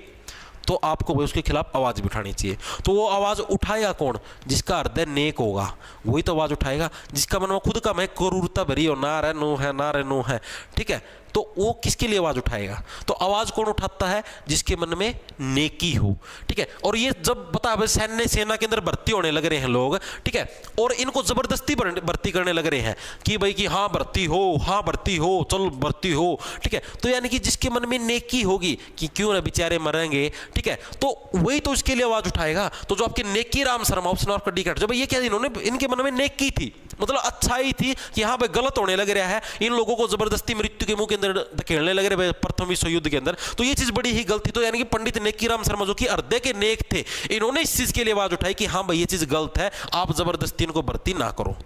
तो आपको भाई उसके खिलाफ आवाज़ भी उठानी चाहिए। तो वो आवाज़ उठाएगा कौन? जिसका हृदय नेक होगा, वही तो आवाज़ उठाएगा। जिसका मन में खुद का मैं क्रूरता भरी हो, ना रे नो है, ना रे नो है, ठीक है, तो वो किसके लिए आवाज़ उठाएगा? तो आवाज़ कौन उठाता है? जिसके मन में नेकी हो, ठीक है। और ये जब बता सैन्य सेना के अंदर भर्ती होने लग रहे हैं लोग, ठीक है, और इनको जबरदस्ती भर्ती करने लग रहे हैं कि भाई कि हाँ भर्ती हो, हाँ भर्ती हो, चल भर्ती हो, ठीक है, तो यानी कि जिसके मन में नेकी होगी कि क्यों ना बेचारे मरेंगे, ठीक है, तो वही तो इसके लिए आवाज़ उठाएगा। तो जो आपके नेकी राम शर्मा उसने आपका डी काट, जब ये क्या, इन्होंने इनके मन में नेकी थी, मतलब अच्छाई थी कि हाँ भाई गलत होने लग रहा है, इन लोगों को जबरदस्ती मृत्यु के मुंह के अंदर धकेलने लग रहे प्रथम विश्व युद्ध के अंदर, तो ये चीज बड़ी ही गलती। तो यानी कि पंडित नेकी राम शर्मा जो कि हृदय के नेक थे, इन्होंने इस चीज के लिए आवाज उठाई कि हाँ भाई ये चीज गलत है, आप जबरदस्ती इनको भर्ती ना करो।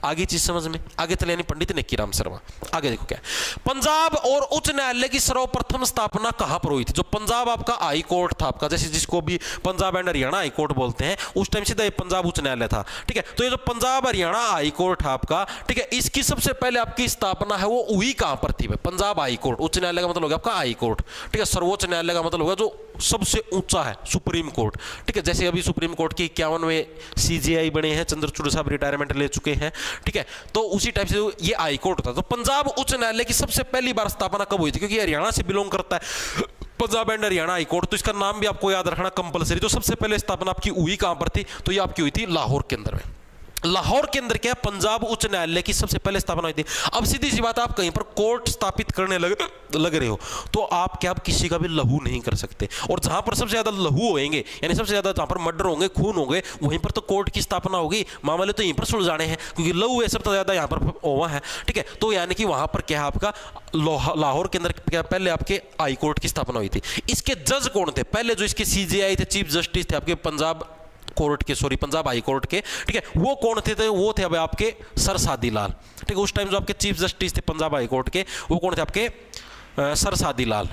आगे चीज समझ में आगे चले, यानी पंडित नेकी राम शर्मा। आगे देखो क्या, पंजाब और उच्च न्यायालय की सर्वप्रथम स्थापना कहां पर हुई थी? जो पंजाब आपका हाई कोर्ट था आपका, जैसे जिसको भी Punjab and Haryana high court बोलते हैं, उस टाइम सीधा पंजाब उच्च न्यायालय था, ठीक है। तो ये जो पंजाब हरियाणा हाई कोर्ट था आपका, ठीक है, इसकी सबसे पहले आपकी स्थापना है वो हुई कहां पर थी? पंजाब हाई कोर्ट, उच्च न्यायालय का मतलब हो गया आपका हाई कोर्ट, ठीक है। सर्वोच्च न्यायालय का मतलब होगा जो सबसे ऊंचा है, सुप्रीम कोर्ट, ठीक है। जैसे अभी सुप्रीम कोर्ट की 51वें सीजेआई बने हैं, चंद्रचूड़ साहब रिटायरमेंट ले चुके हैं, ठीक है, तो उसी टाइप से ये हाई कोर्ट था। तो पंजाब उच्च न्यायालय की सबसे पहली बार स्थापना कब हुई थी? क्योंकि हरियाणा से बिलोंग करता है Punjab and Haryana high court, तो इसका नाम भी आपको याद रखना कंपलसरी। तो सबसे पहले स्थापना आपकी हुई कहां पर थी? तो ये आपकी हुई थी लाहौर के अंदर में। लाहौर के अंदर क्या, पंजाब उच्च न्यायालय की सबसे पहले स्थापना हुई थी। अब सीधी सी बात, आप कहीं पर कोर्ट स्थापित करने लग रहे हो तो आप क्या, आप किसी का भी लहू नहीं कर सकते, और जहां पर सबसे ज्यादा लहू होंगे, यानी सबसे ज्यादा जहां पर मर्डर होंगे, खून होंगे, वहीं पर तो कोर्ट की स्थापना होगी। मामले तो यहीं पर सुलझाने हैं, क्योंकि लहू है सबसे ज्यादा यहाँ पर हुआ है, ठीक है। तो यानी कि वहां पर क्या है आपका लाहौर के अंदर क्या पहले आपके हाई कोर्ट की स्थापना हुई थी। इसके जज कौन थे? पहले जो इसके सीजेआई थे, चीफ जस्टिस थे आपके पंजाब कोर्ट के, सॉरी पंजाब हाई कोर्ट के, ठीक है, वो कौन थे? तो वो थे अब आपके सर सादी लाल, ठीक है। उस टाइम जो आपके चीफ जस्टिस थे पंजाब हाई कोर्ट के, वो कौन थे? आपके सर सादी लाल।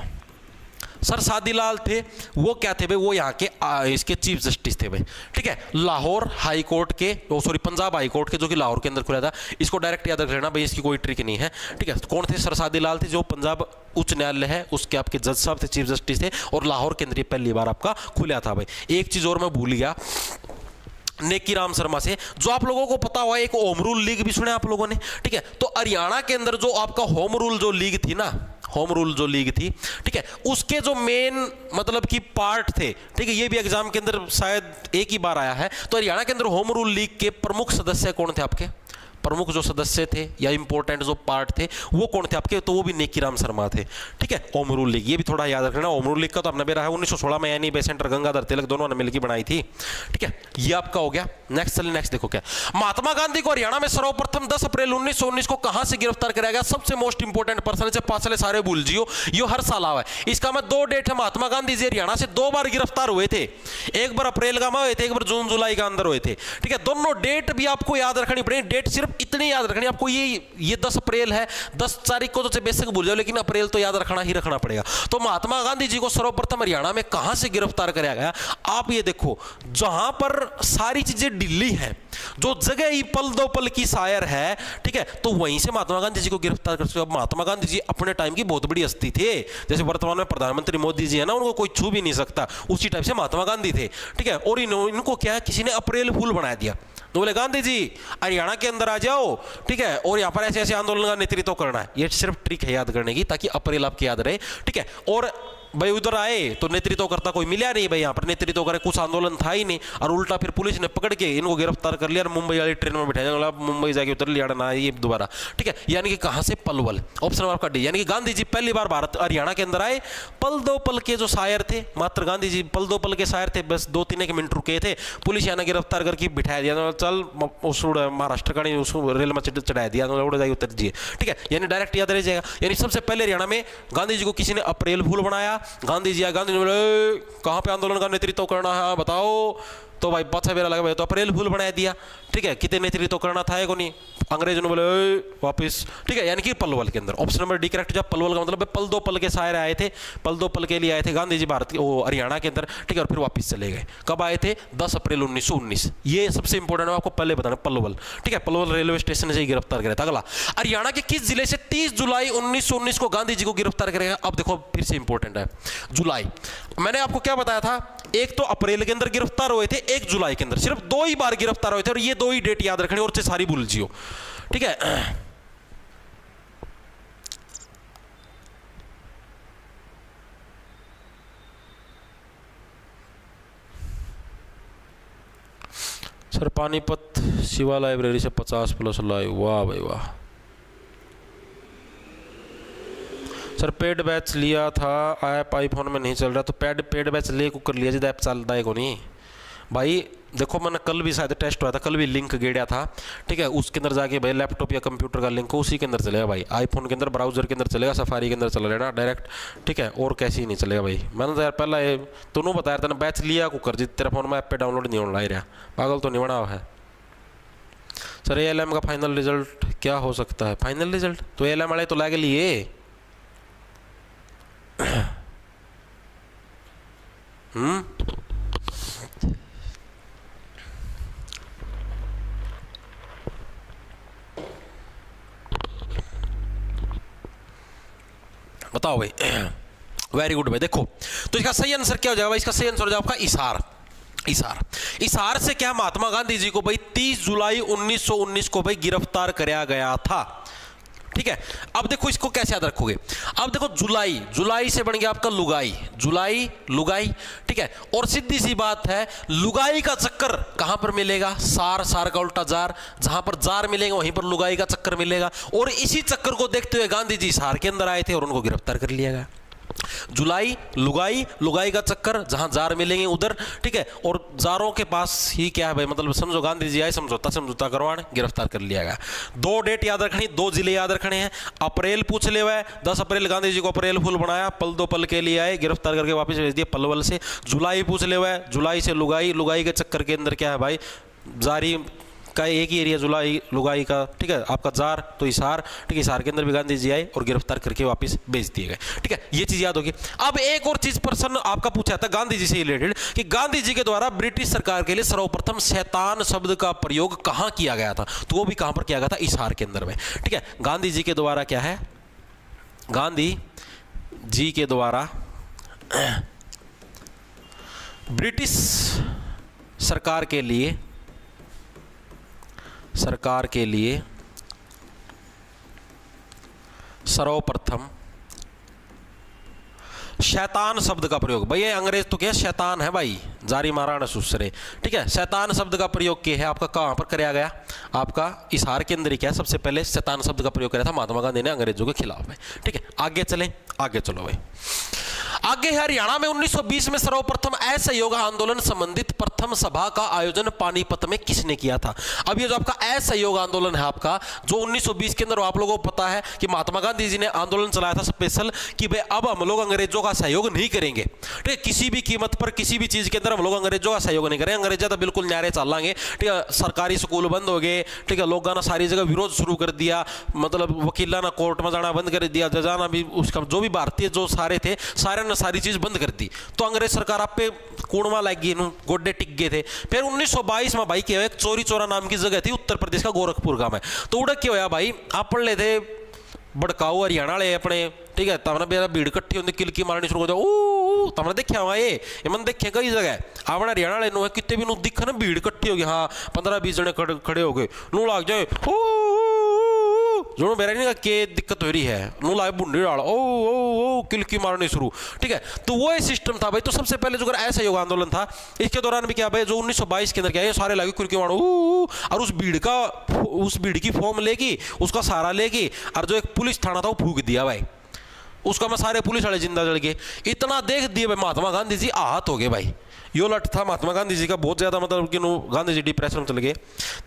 सर सादी लाल थे, वो क्या थे भाई? वो यहाँ के इसके चीफ जस्टिस थे भाई, ठीक है। लाहौर हाई कोर्ट के, सॉरी पंजाब हाई कोर्ट के, जो कि लाहौर के अंदर खुला था। इसको डायरेक्ट याद रख लेना भाई, इसकी कोई ट्रिक नहीं है, ठीक है। कौन थे? सर सादी लाल थे, जो पंजाब उच्च न्यायालय है उसके आपके जज साहब थे, चीफ जस्टिस थे, और लाहौर के अंदर पहली बार आपका खुला था भाई। एक चीज और मैं भूल गया नेकी राम शर्मा से, जो आप लोगों को पता हुआ एक होम रूल लीग भी सुने आप लोगों ने, ठीक है। तो हरियाणा के अंदर जो आपका होम रूल जो लीग थी ना, होम रूल जो लीग थी, ठीक है, उसके जो मेन मतलब कि पार्ट थे, ठीक है, ये भी एग्जाम के अंदर शायद एक ही बार आया है। तो हरियाणा के अंदर होम रूल लीग के प्रमुख सदस्य कौन थे आपके? प्रमुख जो सदस्य थे या इंपॉर्टेंट जो पार्ट थे वो कौन थे आपके? तो वो भी नेकी राम शर्मा थे, ठीक है। होम रूल लीग, ये भी थोड़ा याद रखना। होम रूल लीग का तो आपने बेरा है 1916 में, यानी बेसेंटर गंगाधर तिलक दोनों ने मिलकर बनाई थी, ठीक है। ये आपका हो गया। नेक्स्ट चलिए, नेक्स्ट देखो क्या, महात्मा गांधी को हरियाणा में सर्वप्रथम 10 अप्रैल 1919 को कहां से गिरफ्तार कराया गया? सबसे मोस्ट इंपोर्टेंट पर्सन है, पांचले सारे भूल जियो, ये हर साल आवा है। इसका मैं 2 डेट है, महात्मा गांधी जी हरियाणा से 2 बार गिरफ्तार हुए थे, एक बार अप्रैल का हुए थे, एक बार जून जुलाई का अंदर हुए थे, ठीक है। दोनों डेट भी आपको याद रखनी पड़ेगी। डेट सिर्फ इतनी याद रखनी आपको, ये 10 अप्रैल है, 10 तारीख को तो बेसिक भूल जाओ, लेकिन अप्रैल तो याद रखना ही रखना पड़ेगा। तो महात्मा गांधी जी को सर्वप्रथम हरियाणा में कहां से गिरफ्तार कराया गया? आप ये देखो, जहां पर सारी चीजें दिल्ली है, जो जगह ही पल दो पल की शायर है, ठीक है, तो वहीं से महात्मा गांधी जी को गिरफ्तार कर सकते हो। महात्मा गांधी जी अपने टाइम की बहुत बड़ी हस्ती थे, जैसे वर्तमान में प्रधानमंत्री मोदी जी है ना, उनको कोई छू भी नहीं सकता, उसी टाइप से महात्मा गांधी थे, ठीक है। और इनको क्या है, किसी ने अप्रैल फूल बना दिया, तो बोले गांधी जी हरियाणा के अंदर आ जाओ, ठीक है, और यहाँ पर ऐसे ऐसे आंदोलन का नेतृत्व करना है। ये सिर्फ ट्रिक है याद करने की, ताकि अप्रैल आपके याद रहे, ठीक है। और भाई उधर आए तो नेतृत्व करता कोई मिला नहीं भाई, यहाँ पर नेतृत्व करे कुछ आंदोलन था ही नहीं, और उल्टा फिर पुलिस ने पकड़ के इनको गिरफ्तार कर लिया और मुंबई वाली ट्रेन में बिठाया, मुंबई जाके उतर लिया ना ये दोबारा, ठीक है। यानी कि कहाँ से? पलवल। ऑप्शन आपका डी, यानी कि गांधी जी पहली बार भारत हरियाणा के अंदर आए। पल दो पल के जो शायर थे, मात्र गांधी जी पल दो पल के शायर थे, बस 2-3 मिनट रुके थे, पुलिस यहाँ गिरफ्तार करके बिठाया दिया, चल उस महाराष्ट्र का नहीं, उसको रेल में चढ़ा दिया, उड़ जाइए उतर दिए, ठीक है। यानी डायरेक्ट याद रह जाएगा। यानी सबसे पहले हरियाणा में गांधी जी को किसी ने अप्रैल फूल बनाया, गांधी जी गांधी ने बोले कहां पे आंदोलन का नेतृत्व करना है बताओ, तो भाई पाछा बेरा लगा भाई तो अप्रैल फूल बना दिया, ठीक है। कितने नेत्री तो करना था को नहीं, अंग्रेजों ने बोले वापस, ठीक है। यानी कि पलवल के अंदर ऑप्शन नंबर डी करेक्ट। जब पलवल का मतलब पल दो पल के शायर आए थे, पल दो पल के लिए आए थे गांधी जी भारत वो हरियाणा के अंदर, ठीक है। और फिर वापस चले गए। कब आए थे? 10 अप्रैल 1919। ये सबसे इंपॉर्टेंट है, आपको पहले बताना। पलवल, ठीक है, पलवल रेलवे स्टेशन से ही गिरफ्तार किया था। अगला, हरियाणा के किस जिले से 30 जुलाई 1919 को गांधी जी को गिरफ्तार करेगा? अब देखो फिर से इंपॉर्टेंट है जुलाई। मैंने आपको क्या बताया था, एक तो अप्रैल के अंदर गिरफ्तार हुए थे, एक जुलाई के अंदर, सिर्फ 2 ही बार गिरफ्तार हुए थे। और ये 2 ही डेट याद रखनी और से सारी भूल जियो, ठीक है। सर पानीपत शिवा लाइब्रेरी से 50+ लाइव, वाह भाई वाह। सर पेड बैच लिया था, ऐप आईफोन में नहीं चल रहा, तो पेड बैच ले को कर लिया जी, ऐप चलता है को नहीं भाई। देखो मैंने कल भी शायद टेस्ट हुआ था, कल भी लिंक गेड़ा था, ठीक है। उसके अंदर जाके भाई लैपटॉप या कंप्यूटर का लिंक उसी के अंदर चलेगा भाई। आईफोन के अंदर ब्राउजर के अंदर चलेगा, सफारी के अंदर चल रहा है डायरेक्ट, ठीक है। और कैसे ही नहीं चलेगा भाई। मैंने तो यार पहला दोनों बताया था ना, बैच लिया को कर जी, तेरा फोन में ऐप पे डाउनलोड नहीं होना रहा, पागल तो नहीं बना है। सर ALM का फाइनल रिजल्ट क्या हो सकता है? फाइनल रिजल्ट तो ALM वाले तो लागे लिए बताओ भाई। वेरी गुड भाई। देखो तो इसका सही आंसर क्या हो जाएगा भाई? इसका सही आंसर हो जाएगा आपका इसार। इसार से क्या महात्मा गांधी जी को भाई 30 जुलाई 1919 को भाई गिरफ्तार कराया गया था, ठीक है। अब देखो इसको कैसे याद रखोगे। अब देखो जुलाई से बन गया आपका लुगाई, ठीक है। और सीधी सी बात है, लुगाई का चक्कर कहां पर मिलेगा? सार का उल्टा जार, जहां पर जार मिलेगा वहीं पर लुगाई का चक्कर मिलेगा। और इसी चक्कर को देखते हुए गांधी जी सार के अंदर आए थे और उनको गिरफ्तार कर लिया गया। जुलाई लुगाई का चक्कर, जहां जार मिलेंगे उधर, ठीक है। और जारों के पास ही क्या है भाई, मतलब समझो गांधी जी आए समझौता करवाने, गिरफ्तार कर लिया गया। 2 डेट याद रखनी, 2 जिले याद रखने हैं। अप्रैल पूछ ले हुआ है, 10 अप्रैल गांधी जी को अप्रैल फूल बनाया, पल दो पल के लिए आए, गिरफ्तार करके वापस भेज दिया पलवल से। जुलाई पूछ ले हुआ है, जुलाई से लुगाई के चक्कर के अंदर क्या है भाई, जारी का एक ही एरिया जुलाई लुगाई का, ठीक है। आपका जार तो इसार, ठीक है। इसार के अंदर भी गांधी जी आए और गिरफ्तार करके वापस भेज दिए गए, ठीक है। ये चीज याद होगी। अब एक और चीज प्रश्न आपका पूछा था गांधी जी से रिलेटेड कि गांधी जी के द्वारा ब्रिटिश सरकार के लिए सर्वप्रथम शैतान शब्द का प्रयोग कहां किया गया था? तो वो भी कहां पर किया गया था? इसार के अंदर में, ठीक है। गांधी जी के द्वारा क्या है, गांधी जी के द्वारा ब्रिटिश सरकार के लिए सर्वप्रथम शैतान शब्द का प्रयोग। भाई ये अंग्रेज तो क्या शैतान है भाई, जारी मारा न सुसरे, ठीक है। शैतान शब्द का प्रयोग किया है आपका कहां पर कराया गया? आपका इसार के अंदर ही क्या सबसे पहले शैतान शब्द का प्रयोग किया था महात्मा गांधी ने अंग्रेजों के खिलाफ में, ठीक है। आगे चलो भाई। आगे हरियाणा में 1920 में सर्वप्रथम असहयोग आंदोलन संबंधित प्रथम सभा का आयोजन पानीपत में किसने किया था? अब ये जो आपका असहयोग आंदोलन है आपका, जो 1920 के अंदर, आप लोगों को पता है कि महात्मा गांधी जी ने आंदोलन चलाया था स्पेशल कि भाई अब हम लोग अंग्रेजों का सहयोग नहीं करेंगे, ठीक है। किसी भी कीमत पर किसी भी चीज के अंदर हम लोग अंग्रेजों का सहयोग नहीं करेंगे, अंग्रेजा तो बिल्कुल न्यारे चलाएंगे, ठीक है। सरकारी स्कूल बंद हो गए, ठीक है। लोगों ने सारी जगह विरोध शुरू कर दिया, मतलब वकीलाना कोर्ट में जाना बंद कर दिया, जजाना भी, उसका जो भी भारतीय जो सारे थे सारे ने सारी चीज बंद कर दी। तो अंग्रेज सरकार आप पे कूणवा लग गई, गोड्डे टिक गए थे। फिर 1922 में भाई क्या, एक चोरी चोरा नाम की जगह थी उत्तर प्रदेश का गोरखपुर गांव में, तो उड़क क्या होया भाई, आप पढ़ लेते भड़काऊ हरियाणा वाले अपने, ठीक है। तमने बेरा भीड़ इकट्ठी होती किलकी मारनी शुरू हो जाओ, तमने देखा हुआ ये मन देखे कई जगह अपने हरियाणा वाले नो कितने भी दिखा ना भीड़ इकट्ठी हो गई, हाँ 15-20 जने खड़े हो गए, नू लाग जाए जो मेरा नहीं के दिक्कत हो रही है, नू लाए बुंडी डाल ओ किलकी मारनी शुरू, ठीक है। तो वो ये सिस्टम था भाई। तो सबसे पहले जो ऐसा योग आंदोलन था, इसके दौरान भी क्या भाई, जो 1922 के अंदर क्या है, सारे लागे किलकी मारो और उस भीड़ की फॉर्म लेगी, उसका सहारा लेगी, और जो एक पुलिस थाना था वो फूक दिया भाई, उसका में सारे पुलिस वाले जिंदा जल गए। इतना देख दिए भाई महात्मा गांधी जी आहत हो गए भाई। यो लट था महात्मा गांधी जी का बहुत ज्यादा, मतलब कि गांधी जी डिप्रेशन में चले गए,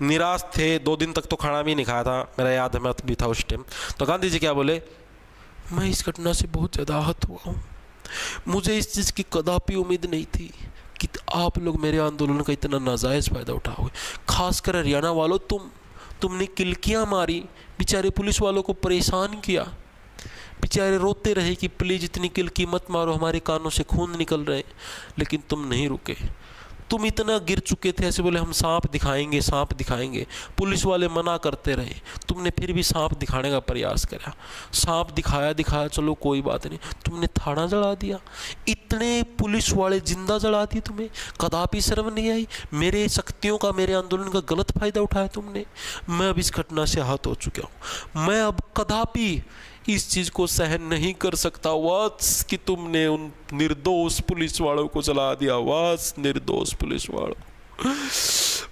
निराश थे, 2 दिन तक तो खाना भी नहीं खाया था, मेरा याद है, मैं भी था उस टाइम। तो गांधी जी क्या बोले, मैं इस घटना से बहुत ज्यादा आहत हुआ हूँ, मुझे इस चीज की कदापि उम्मीद नहीं थी कि आप लोग मेरे आंदोलन का इतना नाजायज़ फ़ायदा उठाओगे। खासकर हरियाणा वालों, तुमने किल्कियाँ मारी, बेचारे पुलिस वालों को परेशान किया, बेचारे रोते रहे कि प्लीज़ इतनी किल्की मत मारो, हमारे कानों से खून निकल रहे, लेकिन तुम नहीं रुके। तुम इतना गिर चुके थे, ऐसे बोले हम सांप दिखाएंगे, सांप दिखाएंगे, पुलिस वाले मना करते रहे, तुमने फिर भी सांप दिखाने का प्रयास करा, सांप दिखाया, चलो कोई बात नहीं, तुमने थाना जला दिया, इतने पुलिस वाले जिंदा जला दिए, तुम्हें कदापि शर्म नहीं आई? मेरे शक्तियों का, मेरे आंदोलन का गलत फायदा उठाया तुमने। मैं अब इस घटना से आहत हो चुका हूँ, मैं अब कदापि इस चीज़ को सहन नहीं कर सकता वास कि तुमने उन निर्दोष पुलिस वालों को जला दिया। वास निर्दोष पुलिस वालों,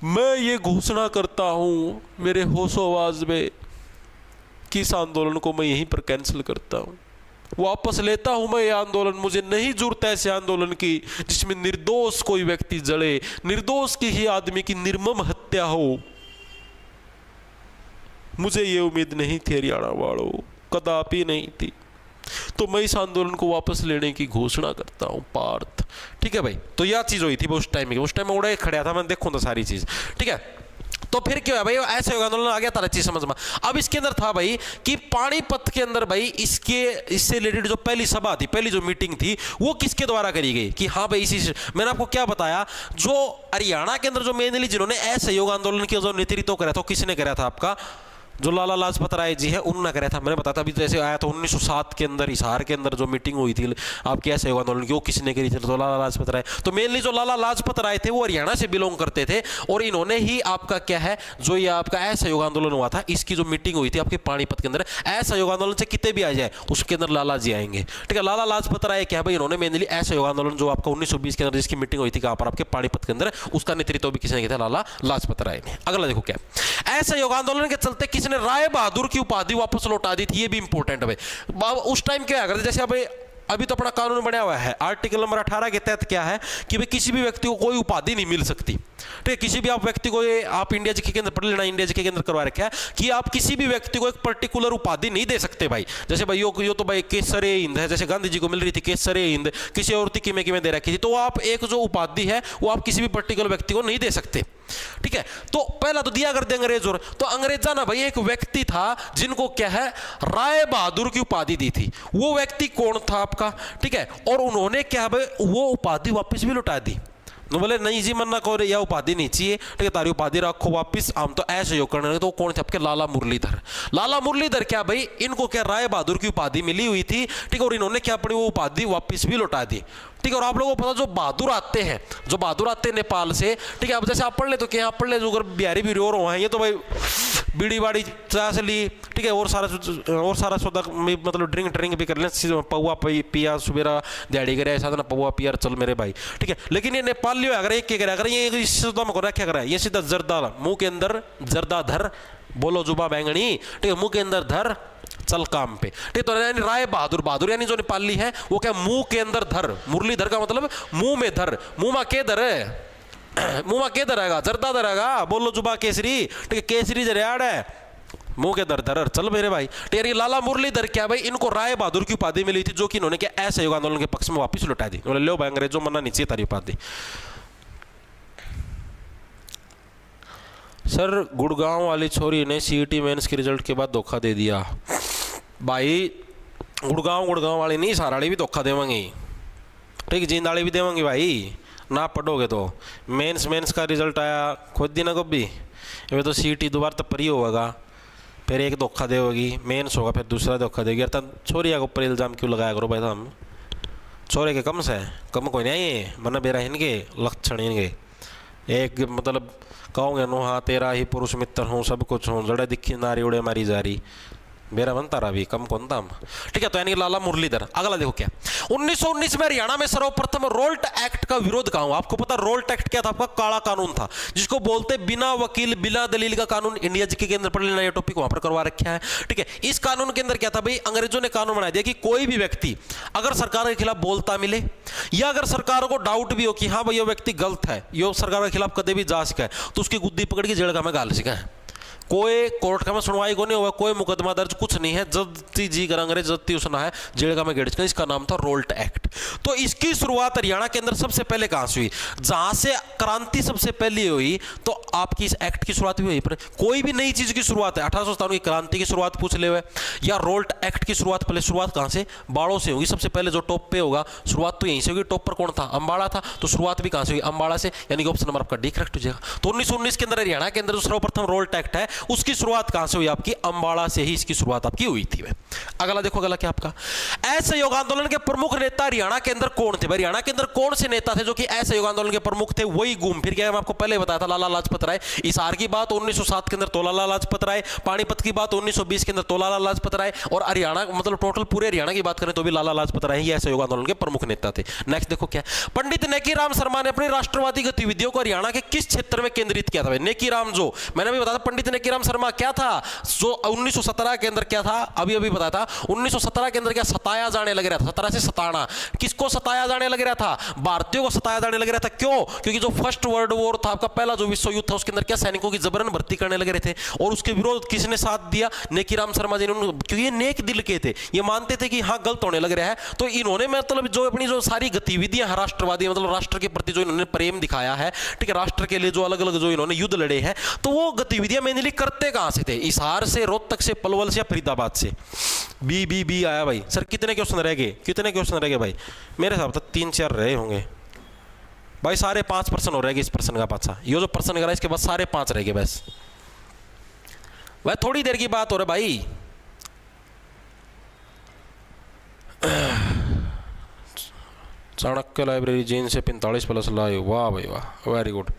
मैं ये घोषणा करता हूँ मेरे होशो आवाज में कि इस आंदोलन को मैं यहीं पर कैंसिल करता हूँ, वापस लेता हूँ मैं ये आंदोलन। मुझे नहीं जरूरत है ऐसे आंदोलन की जिसमें निर्दोष कोई व्यक्ति जले, निर्दोष की ही आदमी की निर्मम हत्या हो। मुझे ये उम्मीद नहीं थी हरियाणा वालों, कदापि नहीं थी। तो मैं इस आंदोलन को वापस लेने की घोषणा करता हूँ पार्थ। ठीक है भाई, तो यह चीज़ हुई थी उस टाइम में उड़ा खड़ा था, मैं देखूँ तो सारी चीज़। ठीक है, तो फिर क्या है भाई, ऐसे आंदोलन आ गया था, चीज समझ में। अब इसके अंदर था भाई कि पानीपत के अंदर भाई इससे रिलेटेड जो पहली सभा थी, पहली जो मीटिंग थी, वो किसके द्वारा करी गई? कि हाँ भाई मैंने आपको क्या बताया, जो हरियाणा के अंदर जो मेनली जिन्होंने असहयोग आंदोलन की जो नेतृत्व करा था, किसने करा था? आपका जो लाला लाजपत राय जी है, उन्होंने कराया था। मैंने बताया था अभी तो ऐसे आया था 1907 के अंदर हिसार के अंदर जो मीटिंग हुई थी आपके असहयोग आंदोलन की, वो किसने करी थी? तो लाला लाजपत राय। तो मेनली जो लाला लाजपत राय थे वो हरियाणा से बिलोंग करते थे, और इन्होंने ही आपका क्या है, जो ये आपका असहयोग आंदोलन हुआ था, इसकी जो मीटिंग हुई थी आपके पानीपत के अंदर, असहयोग आंदोलन से कितने भी आ जाए उसके अंदर लाला जी आएंगे। ठीक है, लाला लाजपत राय क्या है भाई, इन्होंने मेनली असहयोग आंदोलन जो आपका 1920 के अंदर जिसकी मीटिंग हुई थी कहाँ पर? आपके पानीपत के अंदर, उसका नेतृत्व भी किसने किया था? लाला लाजपत राय ने। अगला देखो क्या, असहयोग आंदोलन के चलते किसने राय बहादुर की उपाधि वापस लौटा दी थी? ये भी इंपॉर्टेंट है भाई। उस टाइम क्या है, जैसे अभी तो अपना कानून बना हुआ है, आर्टिकल नंबर 18 के तहत क्या है कि भाई किसी भी व्यक्ति को कोई उपाधि नहीं मिल सकती। ठीक है, किसी भी आप व्यक्ति को, आप इंडिया जी के अंदर पढ़ लेना, इंडिया जी के अंदर करवा रखा है कि आप किसी भी व्यक्ति को एक पर्टिकुलर उपाधि नहीं दे सकते भाई। जैसे भाई यो तो भाई केसरे हिंद है, जैसे गांधी जी को मिल रही थी केसरे हिंद, किसी और की दे रखी थी, तो आप एक जो उपाधि है वो आप किसी भी पर्टिकुलर व्यक्ति को नहीं दे सकते। ठीक है, तो पहला तो दिया करते अंग्रेज, और तो अंग्रेजा ना भाई एक व्यक्ति था जिनको क्या है, राय बहादुर की उपाधि दी थी। वो व्यक्ति कौन था आपका? ठीक है, और उन्होंने क्या भाई वो उपाधि वापस भी लौटा दी। तो बोले नहीं जी मन्ना को यह उपाधि नहीं चाहिए, ठीक है, तारी उपाधि रखो वापिस, हम तो ऐसे योग करने। तो कौन थे आपके? लाला मुरलीधर। लाला मुरलीधर क्या भाई, इनको क्या राय बहादुर की उपाधि मिली हुई थी। ठीक है, और इन्होंने क्या अपनी वो उपाधि वापिस भी लौटा दी। ठीक है, और आप लोगों को पता जो बहादुर आते हैं नेपाल से, ठीक है, अब जैसे आप पढ़ ले तो क्या आप पढ़ ले, जो अगर बिहारी भी रो रहे हैं, ये तो भाई बीड़ी बाड़ी चाह से ली, ठीक है, और सारा सौदा मतलब ड्रिंक भी कर लें, पौवा पिया सुबेरा दिहाड़ी करे, ऐसा ना पौवा पिया चल मेरे भाई। ठीक है, लेकिन ये नेपाली अगर एक क्या अगर ये सौदा में रखा करा, ये सीधा जर्दा मुंह के अंदर जर्दा धर, बोलो जुबा बैंगनी, ठीक है, मुंह के अंदर धर चल काम पे। ठीक, तो यानी राय बहादुर यानी जो नेपाली है वो क्या मुंह के अंदर धर, मुरलीधर का मतलब मुंह में धर, मुंह में के धर है, मुंह में के धरेगा, जर्दा धरेगा, बोलो जुबा केसरी, ठीक है, केसरी जरियाड़ है, मुंह के दर चल मेरे भाई। ठीक है, लाला मुरलीधर क्या भाई, इनको राय बहादुर की उपाधि मिली थी, जो कि इन्होंने क्या असहयोग आंदोलन के पक्ष में वापस लौटा दी। बोले लो भाई अंग्रेजों मना नीचे तारी उपाधि। सर गुड़गांव वाली छोरी ने सीईटी मेंस के रिजल्ट के बाद धोखा दे दिया। भाई गुड़गांव वाली नहीं, सारा वाली भी धोखा देवांगी, ठीक, जींद वाली भी देवांगी भाई, ना पढ़ोगे तो। मेंस का रिजल्ट आया खुद दिन कभी, ये तो सीईटी दोबारा तो परी होगा, फिर एक धोखा देगी, मेंस होगा, फिर दूसरा धोखा देगी। यार छोरिया के ऊपर इल्ज़ाम क्यों लगाया करो भाई? हम छोरे के कम से कम कोई नहीं है, मना बेरा इनके लक्षण इनके एक मतलब कहोगे नो हाँ तेरा ही पुरुष मित्र हूँ, सब कुछ हूँ, जड़े दिखी नारी उड़े मारी जा रही, मेरा बनता रहा भी कम कौन था हम। ठीक है, तो यानी लाला मुरलीधर। अगला देखो क्या, 1919 में हरियाणा में सर्वप्रथम रोल्ट एक्ट का विरोध कहा हुआ। आपको पता रोल्ट एक्ट क्या था? आपका काला कानून था, जिसको बोलते बिना वकील बिना दलील का कानून। इंडिया जी के अंदर पढ़ लेना, ये टॉपिक वहां पर करवा रखा है। ठीक है, इस कानून के अंदर क्या था भाई, अंग्रेजों ने कानून बना दिया कि कोई भी व्यक्ति अगर सरकार के खिलाफ बोलता मिले, या अगर सरकार को डाउट भी हो कि हाँ भाई ये व्यक्ति गलत है, ये सरकार के खिलाफ कदे भी जा सका है, तो उसकी गुद्दी पकड़ के जेल का में गाल सका है। कोई कोर्ट का में सुनवाई को नहीं हुआ, कोई मुकदमा दर्ज कुछ नहीं है, जब्ती जी करेंगे जब्ती उसना है जेल का में गेड़ का। इसका नाम था रोल्ट एक्ट। तो इसकी शुरुआत हरियाणा के अंदर सबसे पहले कहां से हुई? जहां से क्रांति सबसे पहले हुई तो आपकी इस एक्ट की शुरुआत भी हुई। पर कोई भी नई चीज की शुरुआत है, 1857 की क्रांति की शुरुआत पूछ ले हुए या रोल्ट एक्ट की शुरुआत, पहले शुरुआत कहां से? बाड़ों से होगी। सबसे पहले जो टॉप पे होगा शुरुआत तो यहीं से होगी। टॉप पर कौन था? अंबाड़ा था। तो शुरुआत भी कहां से हुई? अंबाड़ा से, यानी कि ऑप्शन नंबर आपका डी करेक्ट हो जाएगा। तो 1919 के अंदर हरियाणा के अंदर जो सर्वप्रथम रोल्ट एक्ट है उसकी शुरुआत कहां से हुई? आपकी अंबाड़ा से ही इसकी शुरुआत आपकी हुई थी। अगला देखो, अगला क्या आपका? असहयोग आंदोलन के प्रमुख नेता हरियाणा के अंदर कौन थे? हरियाणा के अंदर कौन से नेता थे जो कि असहयोग आंदोलन के प्रमुख थे? वही घूम फिर गया, मैं आपको पहले बताया था, लाला लाजपत राय। हिसार की बात 1907 के अंदर तो लाला लाजपत राय, पानीपत की बात 1920 के अंदर तो लाला लाजपत राय, और हरियाणा मतलब टोटल पूरे हरियाणा की बात करें तो भी लाला लाजपत राय ही असहयोग आंदोलन के प्रमुख नेता थे। नेक्स्ट देखो क्या? पंडित नेकीराम शर्मा ने अपनी राष्ट्रवादी गतिविधियों को हरियाणा के किस क्षेत्र में केंद्रित किया था? नेकीराम, जो मैंने भी बताया था, पंडित नेकीराम शर्मा क्या था जो 1917 के अंदर क्या था, अभी अभी बताया था, 1917 के अंदर क्या सताया जाने लग रहा था। 17 से सताना, किसको सताया जाने लग रहा था? भारतीयों को सताया जाने लग रहा था। क्यों? क्योंकि जो फर्स्ट वर्ल्ड वॉर था आपका, पहला जो विश्व युद्ध था, उसके अंदर क्या सैनिकों की जबरन भर्ती करने लग रहे थे, और उसके विरोध किसने साथ दिया? नेकीराम शर्मा जी ने। क्योंकि ये नेक दिल के थे, ये मानते थे कि हाँ गलत होने लग रहा है, तो इन्होंने मतलब जो अपनी जो सारी गतिविधियां हैं राष्ट्रवादी, मतलब राष्ट्र के प्रति जो इन्होंने प्रेम दिखाया है, ठीक है, राष्ट्र के लिए जो अलग अलग जो इन्होंने युद्ध लड़े हैं, तो वो गतिविधियां मेनली करते कहां से थे? हिसार से, रोहतक से, पलवल से या फरीदाबाद से? बी आया भाई। सर कितने क्वेश्चन रह गए? कितने क्वेश्चन रह गए भाई? मेरे हिसाब से 3-4 रहे होंगे भाई। सारे 5% हो रहेगी इस प्रश्न का पाछा। ये जो प्रश्न करा इसके बाद सारे 5 रह गए बस भाई। थोड़ी देर की बात हो रही भाई। चाणक्य लाइब्रेरी जीन से 45+ लाइव, वाह भाई वाह, वेरी गुड।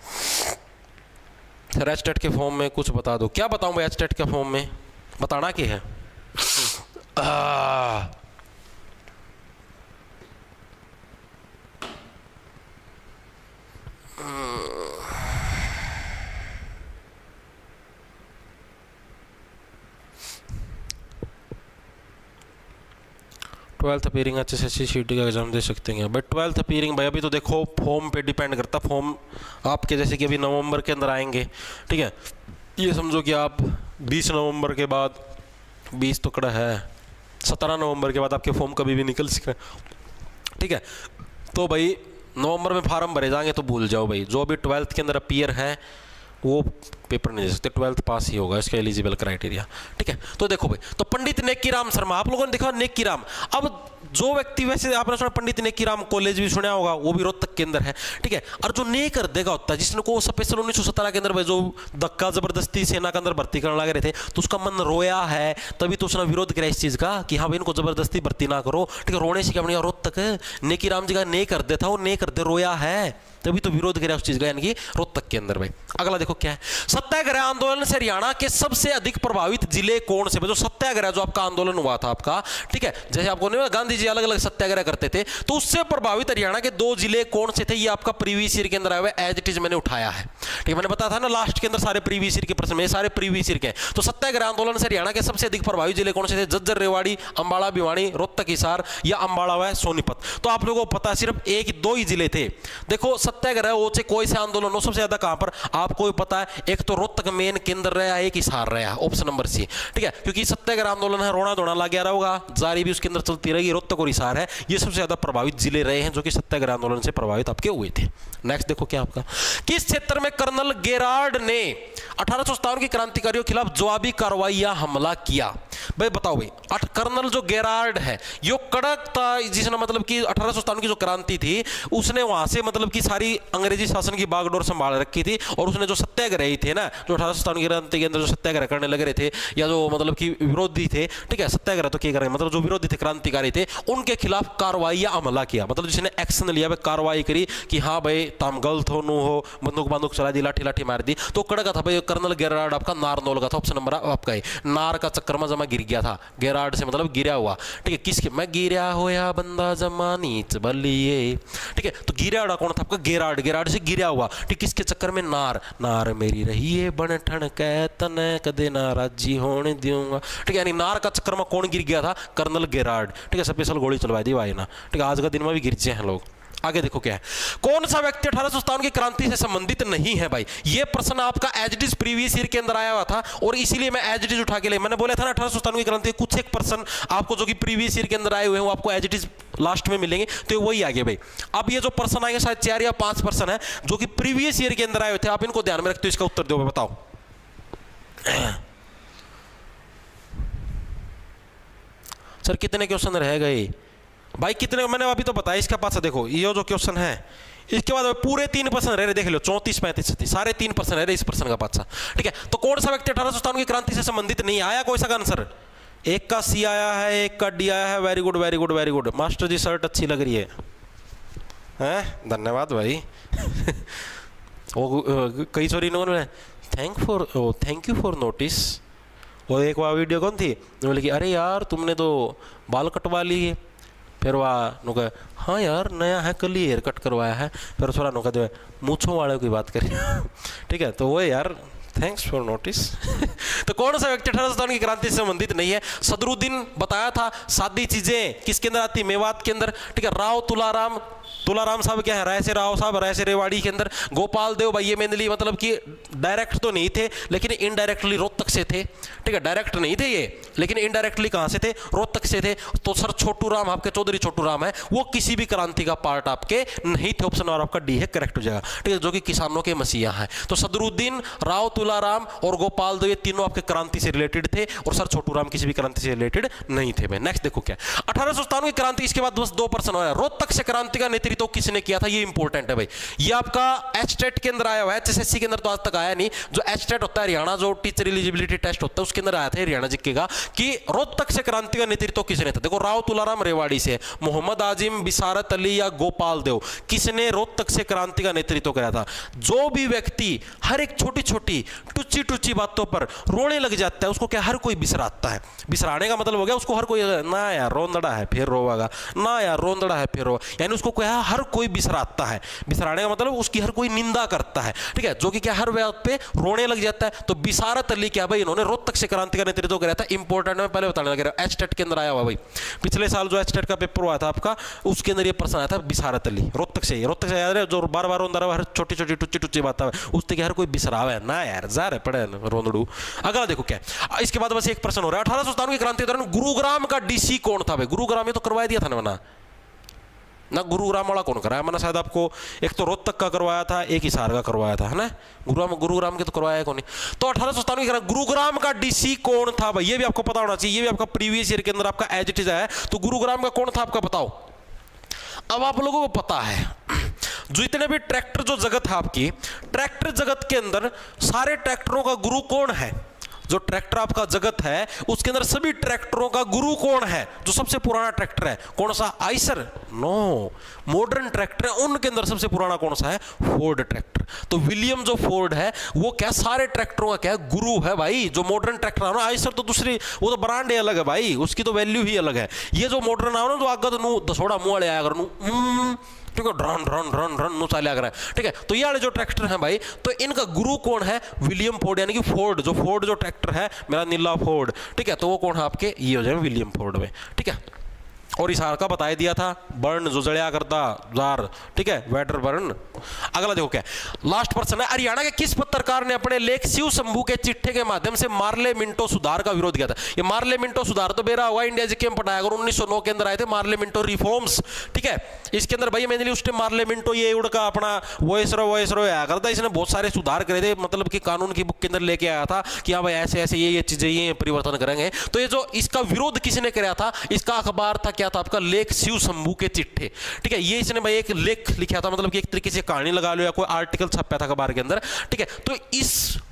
सर एचटेट के फॉर्म में कुछ बता दो। क्या बताऊं भाई? एचटेट के फॉर्म में बताना क्या है? ट्वेल्थ अपीयरिंग HSSC CT का एग्जाम दे सकते हैं भाई। 12th अपीयरिंग भाई अभी तो देखो फॉर्म पे डिपेंड करता। फॉर्म आपके जैसे कि अभी नवंबर के अंदर आएंगे, ठीक है। ये समझो कि आप 20 नवंबर के बाद, 20 तो कड़ा है, 17 नवंबर के बाद आपके फॉर्म कभी भी निकल सकते हैं, ठीक है। तो भाई नवंबर में फार्म भरे जाएंगे तो भूल जाओ भाई। जो अभी 12th के अंदर अपीयर है वो पेपर नहीं दे सकते, 12th पास ही होगा इसका एलिजिबल क्राइटेरिया, ठीक है। तो देखो भाई, तो पंडित नेकीराम शर्मा, आप लोगों ने देखा नेकीराम। अब जो व्यक्ति, वैसे आपने सुना पंडित नेकीराम कॉलेज भी सुना होगा, वो भी रोहतक के अंदर है, ठीक है। और जो ने कर देगा होता है, जिसने को स्पेशल 1917 के अंदर जो धक्का जबरदस्ती सेना के अंदर भर्ती करने लगे थे, तो उसका मन रोया है, तभी तो उसने विरोध किया इस चीज का कि हाँ भाई इनको जबरदस्ती भर्ती ना करो, ठीक है। रोने से क्या बनेगा? रोहतक नेकीराम जी का ने कर दे था, वो ने कर दे रोया है, तभी तो विरोध किया उस चीज का, यानी कि रोहतक के अंदर भाई। अगला देखो क्या है? सत्याग्रह आंदोलन से हरियाणा के सबसे अधिक प्रभावित जिले कौन से? जो सत्याग्रह जो आपका आंदोलन हुआ था आपका, ठीक है, जैसे आपको नहीं, गांधी जी अलग अलग सत्याग्रह करते थे, तो उससे प्रभावित हरियाणा के 2 जिले कौन से थे? ये आपका प्रीवियस ईयर के अंदर आया हुआ एज इट इज मैंने उठाया है, ठीक है। मैंने बताया था ना लास्ट के अंदर सारे प्रीवियस ईयर के प्रश्न में, सारे प्रीवियस ईयर के। तो सत्याग्रह आंदोलन से हरियाणा के सबसे अधिक प्रभावित जिले कौन से थे? झज्जर, रेवाड़ी, अंबाला, भिवानी, रोहतक, हिसार या अंबाला व सोनीपत। तो आप लोगों को पता सिर्फ 1-2 ही जिले थे। देखो सत्याग्रह हो चाहे कोई से आंदोलन हो, सबसे ज्यादा कहां पर आपको पता है? एक तो रोहतक मेन केंद्र रहा, एक हिसार रहा, ऑप्शन नंबर सी, ठीक है। क्योंकि सत्याग्रह आंदोलन है, रोना धोना लग गया होगा, जारी भी उसके अंदर चलती रहेगी। रोहतक और हिसार है, ये सबसे ज्यादा प्रभावित जिले रहे हैं जो कि सत्याग्रह आंदोलन से प्रभावित आपके हुए थे। नेक्स्ट देखो क्या आपका? किस क्षेत्र में कर्नल गेरार्ड ने 1857 की क्रांतिकारियों के खिलाफ जवाबी कार्रवाई या हमला किया? भाई बताओ भाई, कर्नल जो गेरार्ड है यो कड़क था, जिसने मतलब कि 1857 की जो क्रांति थी उसने वहां से मतलब कि सारी अंग्रेजी शासन की बागडोर संभाल रखी थी, और उसने जो सत्याग्रही थे ना, जो 1857 की क्रांति के अंदर जो सत्याग्रह करने लग रहे थे, या जो मतलब कि विरोधी थे, ठीक है, सत्याग्रह तो क्या करेंगे, मतलब जो विरोधी थे, क्रांतिकारी थे, उनके खिलाफ कार्रवाई या हमला किया, मतलब जिसने एक्शन लिया, कार्रवाई करी कि हाँ भाई ताम गलत हो, नो हो, बंदूक चला दी, लाठी लाठी मार दी, तो कड़का था भाई कर्नल गेरार्ड आपका नारनौल का था। ऑप्शन नंबर आपका है, नार का चक्कर में जमा गिर गया था, गेरार्ड से मतलब गिरा हुआ, ठीक है। किसके? मैं गिरा होया बंदा जमा नीच बलिए, ठीक है। तो गिरा कौन था आपका? गेरार्ड, गेरार्ड से गिरा हुआ, ठीक। किसके चक्कर में? नार, नार मेरी रही है बन ठन कै तने कदे नाराजी होने दूंगा, ठीक है। यानी नार का चक्कर में कौन गिर गया था? कर्नल गेरार्ड, ठीक है। स्पेशल गोली चलवा दी भाई ना, ठीक है। आज का दिन में भी गिरचे हैं लोग। आगे देखो क्या है, कौन सा व्यक्ति 1857 की क्रांति से संबंधित नहीं है भाई। ये प्रश्न आपका as it is previous year के अंदर आया हुआ था और इसीलिए मैं एज इट इज उठा के ले, मैंने बोला था ना 1857 की क्रांति कुछ एक प्रश्न आपको जो कि प्रीवियस ईयर के अंदर आए हुए हैं वो आपको एज इट इज लास्ट में मिलेंगे, तो वही आगे भाई। अब ये जो प्रश्न आएंगे शायद 4 या 5 प्रश्न है जो कि प्रीवियस ईयर के अंदर आए हुए थे, आप इनको ध्यान में रखते हो, इसका उत्तर दो, बताओ। सर कितने क्वेश्चन रह गए भाई, कितने, मैंने अभी तो बताया इसका पास देखो, ये जो क्वेश्चन है इसके बाद पूरे 3 प्रश्न रह रहे, देख लो 34, 35, 37 सारे 3 प्रश्न रह रहे इस प्रश्न का पासा। ठीक है, तो कौन सा व्यक्ति 1857 की क्रांति से संबंधित नहीं आया, कोई सा आंसर, एक का सी आया है, एक का डी आया है, very good very good very good, master ji shirt अच्छी लग रही है, हैं धन्यवाद भाई। वो कई सॉरी इन्होंने थैंक यू फॉर नोटिस। और एक वह वीडियो कौन थी, बोले कि अरे यार तुमने तो बाल कटवा लिए, फिर वह नुका हाँ यार नया है, कल ही हेयर कट करवाया है, फिर थोड़ा नुका जो है मूछों वाले की बात करिए। ठीक है, तो वो यार थैंक्स फॉर नोटिस। तो कौन सा व्यक्ति 1857 की क्रांति से संबंधित नहीं है, सदरुद्दीन बताया था, सादी चीजें किसके अंदर आती, मेवात के अंदर। ठीक है, राव तुलाराम साहब क्या है, राय से राव साहब, राय से रेवाड़ी के अंदर। गोपाल देव भैया मेंदली मतलब कि डायरेक्ट तो नहीं थे लेकिन इनडायरेक्टली रोहतक से थे। ठीक है, डायरेक्ट नहीं थे ये लेकिन इनडायरेक्टली कहां से थे, रोहतक से थे। तो सर छोटू राम आपके चौधरी छोटू राम है, वो किसी भी क्रांति का पार्ट आपके नहीं थे, ऑप्शन और आपका डी है करेक्ट हो जाएगा। ठीक है, जो कि किसानों के मसीहा है। तो सदरुद्दीन, राव तुलाराम और गोपाल देव ये तीनों आपके क्रांति से रिलेटेड थे और सर छोटू राम किसी भी क्रांति से रिलेटेड नहीं थे। नेक्स्ट देखो क्या 1857 की क्रांति, इसके बाद बस 2 प्रश्न हो रहा है। रोहतक से क्रांति का नेतृत्व तो किसने किया था, ये इंपॉर्टेंट है भाई। ये आपका एचटेट के अंदर आया हुआ है, एचएसएससी के अंदर तो आज तक आया नहीं। जो एचटेट होता है हरियाणा, जो टीचर एलिजिबिलिटी टेस्ट होता है उसके अंदर आया था हरियाणा जीके का कि रोहतक से क्रांति का नेतृत्व किसने था। देखो राव तुलाराम रेवाड़ी से, मोहम्मद आजिम, बिसारत अली या गोपाल देव, किसने रोहतक से क्रांति का नेतृत्व कराया था। जो भी व्यक्ति हर एक छोटी छोटी टुच्ची टुच्ची बातों पर रोने लग जाता है उसको क्या हर कोई बिसराता है। बिसराने का मतलब हो गया उसको हर कोई ना यार रोंदड़ा है फिर रोवागा, ना यार रोंदड़ा है फिर रोवा, यानी उसको क्या हर कोई बिसराता है। बिसराने का मतलब उसकी हर कोई निंदा करता है। ठीक है, जो कि क्या हर बात पे रोने लग जाता है। तो बिसारत अली क्या भाई, इन्होंने रोहतक से क्रांति का नेतृत्व कराया था। इंपॉर्टेंट मैं पहले बताने लग रहा हूं, एचटेट के अंदर आया हुआ भाई, पिछले साल जो एचटेट का पेपर हुआ था आपका उसके अंदर ये प्रश्न आया था, बिसारत अली रोहतक से याद है, जो बार बार रोंदा हर छोटी छोटी टुच्ची टुच्ची बात है उससे क्या हर कोई बिसरावा है ना यार, जा रहे पड़े रोंदड़ू। अगला देखो क्या, इसके बाद बस एक प्रश्न हो रहा है, 1857 की क्रांति के दौरान गुरुग्राम का डीसी कौन था भाई। गुरुग्राम ये तो करवा दिया था ना गुरुग्राम वाला कौन कराया मैंने, शायद आपको एक तो रोहतक का करवाया था, एक हिसार का करवाया था, है ना। गुरुग्राम के तो करवाया कौन नहीं। तो 1857 की गुरुग्राम का डीसी कौन था भाई, ये भी आपको पता होना चाहिए, ये भी आपका प्रीवियस ईयर के अंदर आपका एज इट इज है। तो गुरुग्राम का कौन था आपका बताओ। अब आप लोगों को पता है जो इतने भी ट्रैक्टर जो जगत है आपकी, ट्रैक्टर जगत के अंदर सारे ट्रैक्टरों का गुरु कौन है। जो ट्रैक्टर आपका जगत है उसके अंदर सभी ट्रैक्टरों का गुरु कौन है। जो सबसे पुराना ट्रैक्टर है कौन सा, आइसर नो, मॉडर्न ट्रैक्टर है उनके अंदर सबसे पुराना कौन सा है, फोर्ड ट्रैक्टर। तो विलियम जो फोर्ड है वो क्या सारे ट्रैक्टरों का क्या है, गुरु है भाई। जो मॉडर्न ट्रैक्टर है ना, आइसर तो दूसरी वो तो ब्रांड ही अलग है भाई, उसकी तो वैल्यू ही अलग है। ये जो मॉडर्न है ना जो आगे तो दसोड़ा मुंह वाले आया कर ठीक है, रन रन रन रन नु चाले आकर। ठीक है, तो ये वाले जो ट्रैक्टर हैं भाई, तो इनका गुरु कौन है, विलियम फोर्ड, यानी कि फोर्ड जो ट्रैक्टर है मेरा नीला फोर्ड। ठीक है, तो वो कौन है आपके, ये हो जाए विलियम फोर्ड में। ठीक है, और इसार का बता दिया था, बर्न जो जड़िया करता जार। ठीक है, वेटर बर्न। अगला देखो क्या लास्ट प्रश्न है, हरियाणा के किस पत्रकार ने अपने लेख शिव शंभू के चिट्ठे के माध्यम से मार्ले मिंटो सुधार का विरोध किया था। ये मार्ले मिंटो सुधार तो बेरा हुआ इंडिया जीके में पढ़ाया अगर 1909 के अंदर आए थे मार्ले मिंटो रिफॉर्म्स। ठीक है, इसके अंदर भाई मैंने उस टाइम मार्ले मिंटो ये उड़का अपना वॉइस रो आया करता, इसने बहुत सारे सुधार करे थे, मतलब कि कानून की बुक के अंदर लेके आया था कि हाँ भाई ऐसे ऐसे ये चीजें ये परिवर्तन करेंगे। तो ये जो इसका विरोध किसने कराया था, इसका अखबार था क्या था आपका, लेख शिव शंभू के चिट्ठे। ठीक है, ये इसने भाई एक लेख लिखा था, मतलब कि एक तरीके से कहानी लगा लो या कोई आर्टिकल छपा था अखबार के अंदर। ठीक है, तो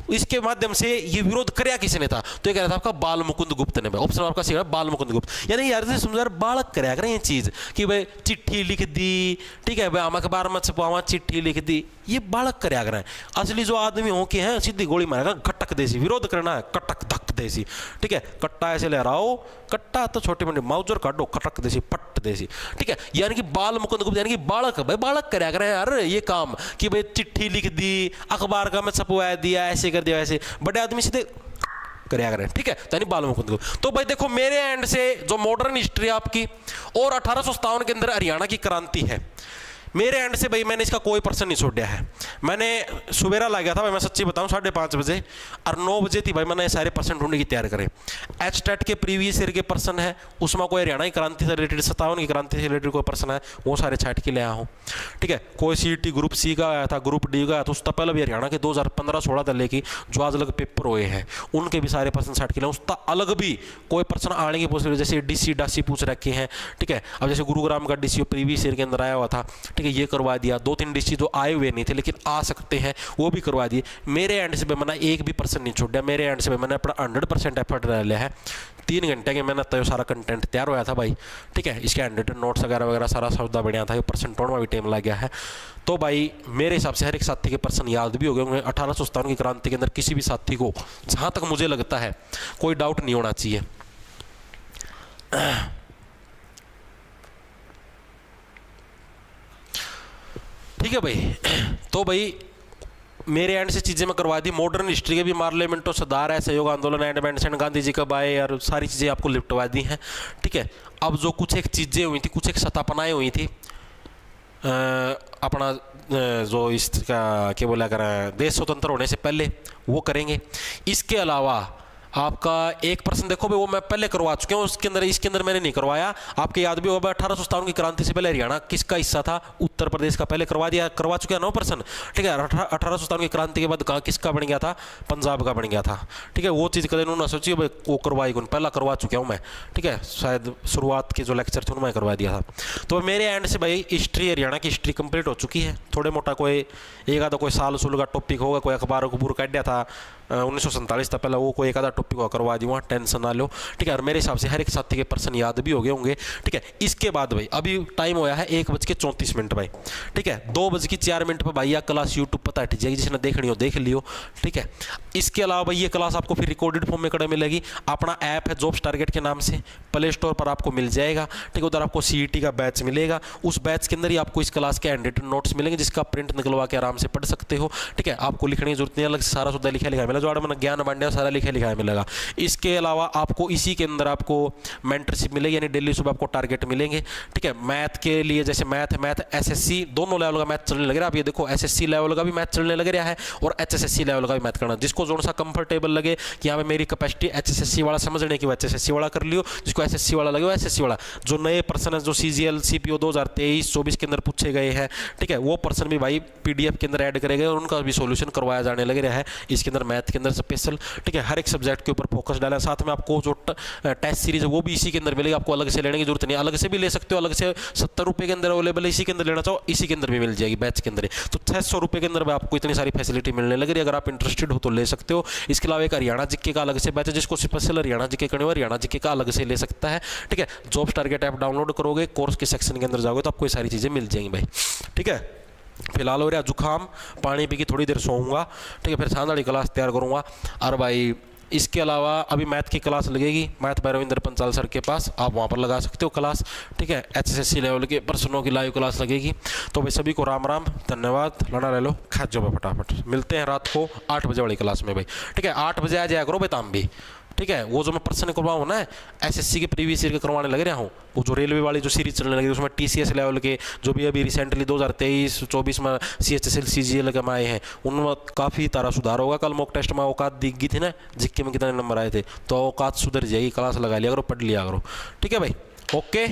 इसके माध्यम से ये विरोध कराया किसने था, तो ये कह रहा था आपका बाल मुकुंद गुप्त ने। ऑप्शन आपका सही है बाल मुकुंद गुप्त। यानी यार से समझो यार बालक कराया करें ये चीज कि भाई चिट्ठी लिख दी। ठीक है, भाई हम अखबार में छपवा चिट्ठी लिख दी, ये बालक कराया करें। असली जो आदमी हो के हैं सीधी गोली मारेगा, घटक देसी विरोध करना है, कटक धक देसी। ठीक है, कट्टा ऐसे ले रहा हो, कट्टा तो छोटे मोटे माउजर काटो, कटक देसी पट देसी। ठीक है, यानी कि बाल मुकुंद गुप्त यानी कि बालक, भाई बालक कराया करें यार ये काम कि भाई चिट्ठी लिख दी, अखबार का में छपवा दिया, ऐसे कर दिया, ऐसे बड़े आदमी सीधे कराया करें। ठीक है, यानी बाल मुकुंद गुप्त। तो भाई देखो मेरे एंड से जो मॉडर्न हिस्ट्री आपकी और 1857 के अंदर हरियाणा की क्रांति है, मेरे एंड से भाई मैंने इसका कोई प्रश्न नहीं छोड़ा है। मैंने सुबेरा ला गया था भाई, मैं सच्ची बताऊं 5:30 बजे, और 9 बजे थी भाई मैंने सारे प्रश्न ढूंढने की तैयार करे। एच टेट के प्रीवियस ईयर के प्रश्न है, उसमें कोई हरियाणा की क्रांति से रिलेटेड 57 की क्रांति से रिलेटेड कोई प्रश्न है, वो सारे छाट के ले आया हूँ। ठीक है, कोई CET ग्रुप सी का आया था, ग्रुप डी का आया था, उसका पहले भी हरियाणा के 2015-16 तक लेके जो आज अलग पेपर हुए हैं उनके भी सारे प्रश्न छाट के लिए, उसका अलग भी कोई प्रश्न आने की पॉसिबिलिटी, जैसे DC डासी पूछ रखे हैं। ठीक है, अब जैसे गुरुग्राम का DC प्रीवियस ईयर के अंदर आया हुआ था, ठीक है, ये करवा दिया। 2-3 DC जो आए हुए नहीं थे लेकिन आ सकते हैं वो भी करवा दिए। मेरे एंड से मैंने एक भी पर्सन नहीं छोड़ा, मेरे एंड से मैंने अपना 100% एफर्ट लिया है। 3 घंटे के मेहनत तो सारा कंटेंट तैयार हुआ था भाई। ठीक है, इसके हैंड नोट्स वगैरह सारा सौदा बढ़िया था, ये पर्सन टोन में भी टाइम लग गया है। तो भाई मेरे हिसाब से हर एक साथी के पर्सन याद भी हो गए होंगे। 1857 की क्रांति के अंदर किसी भी साथी को जहाँ तक मुझे लगता है कोई डाउट नहीं होना चाहिए। ठीक है भाई, तो भाई मेरे एंड से चीज़ें मैं करवा दी। मॉडर्न हिस्ट्री के भी पार्लियामेंटो सुधार है, सहयोग आंदोलन, एंड गांधी जी कब आए, और सारी चीज़ें आपको लिपटवा दी हैं। ठीक है, अब जो कुछ एक चीज़ें हुई थी, कुछ एक स्थापनाएँ हुई थी अपना जो इसका क्या बोला करें देश स्वतंत्र होने से पहले, वो करेंगे। इसके अलावा आपका एक प्रश्न देखो भाई, वो मैं पहले करवा चुके हूँ, उसके अंदर इसके अंदर मैंने नहीं करवाया। आपके याद भी होगा 1857 की क्रांति से पहले हरियाणा किसका हिस्सा था? उत्तर प्रदेश का। पहले करवा चुके हैं 9 प्रश्न। ठीक है, 1857 की क्रांति के बाद कहाँ किसका बन गया था? पंजाब का बन गया था। ठीक है, वो चीज़ कदम उन्होंने सोची भाई वो करवाई कौन, पहला करवा चुका हूँ मैं। ठीक है, शायद शुरुआत के जो लेक्चर थे उनमें करवा दिया था। तो मेरे एंड से भाई हिस्ट्री, हरियाणा की हिस्ट्री कंप्लीट हो चुकी है। थोड़े मोटा कोई एक आधा कोई साल सुल का टॉपिक होगा, कोई अखबार को काट दिया था 1947 तक, पहले वो कोई एक आधा टॉपिक करवा दी, वहाँ टेंशन ना लो। ठीक है, और मेरे हिसाब से हर एक साथी के पर्सन याद भी हो गए होंगे। ठीक है, इसके बाद भाई अभी टाइम होया है 1:34 भाई। ठीक है, 2:04 पर भाई यह क्लास यूट्यूब पर हट जाएगी, जिसने देखनी हो देख लियो। ठीक है, इसके अलावा भाई ये क्लास आपको फिर रिकॉर्डेड फॉर्म में कड़े मिलेगी। अपना ऐप है जॉब्स टारगेट के नाम से, प्ले स्टोर पर आपको मिल जाएगा। ठीक है, उधर आपको CET का बैच मिलेगा, उस बैच के अंदर ही आपको इस क्लास के हैंडरिटन नोट्स मिलेंगे, जिसका प्रिंट निकलवा के आराम से पढ़ सकते हो। ठीक है, आपको लिखने की जरूरत नहीं, अलग से सारा सुधा लिखा मिलेगा, जो मैंने ज्ञान बांटा सारा लिखा मिलेगा। इसके अलावा आपको इसी के अंदर आपको मेंटरशिप मिलेगी, यानी डेली सुबह आपको टारगेट मिलेंगे। ठीक है, मैथ के लिए जैसे मैथ SSC दोनों लेवल का मैथ चलने लग रहा है। आप ये देखो SSC लेवल का भी मैथ चलने लग रहा है और HSSC लेवल का भी मैथ करना, जिसको जो सा कंफर्टेबल लगे कि यहाँ पे मेरी कैपेसिटी HSSC वाला समझने की वो HSSC वाला कर लियो, जिसको SSC वाला लगे वो SSC वाला। जो नए पर्सन है जो CGL CPO 2023-24 के अंदर पूछे गए हैं, ठीक है, वो पर्सन भी भाई PDF के अंदर ऐड करेंगे और उनका भी सोल्यूशन करवाया जाने लग रहा है इसके अंदर मैथ के अंदर स्पेशल। ठीक है, हर एक सब्जेक्ट के ऊपर फोकस डाला। साथ में आपको जो टेस्ट सीरीज है वो भी इसी के अंदर मिलेगी, आपको अलग से लेने की जरूरत नहीं, अलग से भी ले सकते हो, अलग से 70 रुपये के अंदर अवेलेबल है, इसी के अंदर लेना चाहो इसी के अंदर भी मिल जाएगी बैच के अंदर। तो 600 रुपये के अंदर भी आपको इतनी सारी फैसिलिटी मिलने लग रही है। अगर आप इंटरेस्टेड हो तो ले सकते हो। इसके अलावा एक हरियाणा जीके का अलग से बैच है, जिसको स्पेशल हरियाणा जीके करने हुआ हरियाणा जीके का अलग से ले सकता है। ठीक है, जॉब्स टारगेट ऐप डाउनलोड करोगे, कोर्स के सेक्शन के अंदर जाओगे तो आपको ये सारी चीज़ें मिल जाएंगी भाई। ठीक है, फिलहाल हो रहा जुकाम, पानी पी के थोड़ी देर सोऊंगा। ठीक है, फिर सांझ वाली क्लास तैयार करूँगा। और भाई इसके अलावा अभी मैथ की क्लास लगेगी math by Ravindra Panchal sir के पास, आप वहाँ पर लगा सकते हो क्लास। ठीक है, HSSC लेवल के पर्सनों की लाइव क्लास लगेगी। तो भाई सभी को राम राम, धन्यवाद। लड़ा ले लो, खा जाओ फटाफट। मिलते हैं रात को 8 बजे वाली क्लास में भाई। ठीक है, 8 बजे आ जाया करो भाई ताम भी। ठीक है, वो जो मैं पर्सन करवाऊँ ना SSC के प्रीवियस ईयर के करवाने लग रहा हूँ, वो जो रेलवे वाली जो सीरीज चलने लगी उसमें TCS लेवल के जो भी अभी रिसेंटली 2023-24 में CHSL CGL के आए हैं उनमें काफ़ी तारा सुधार होगा। कल मॉक टेस्ट में औकात दिख गई थी ना, जिक्के में कितने नंबर आए थे, तो औकात सुधर जाएगी। क्लास लगा लिया करो, पढ़ लिया करो। ठीक है भाई, ओके।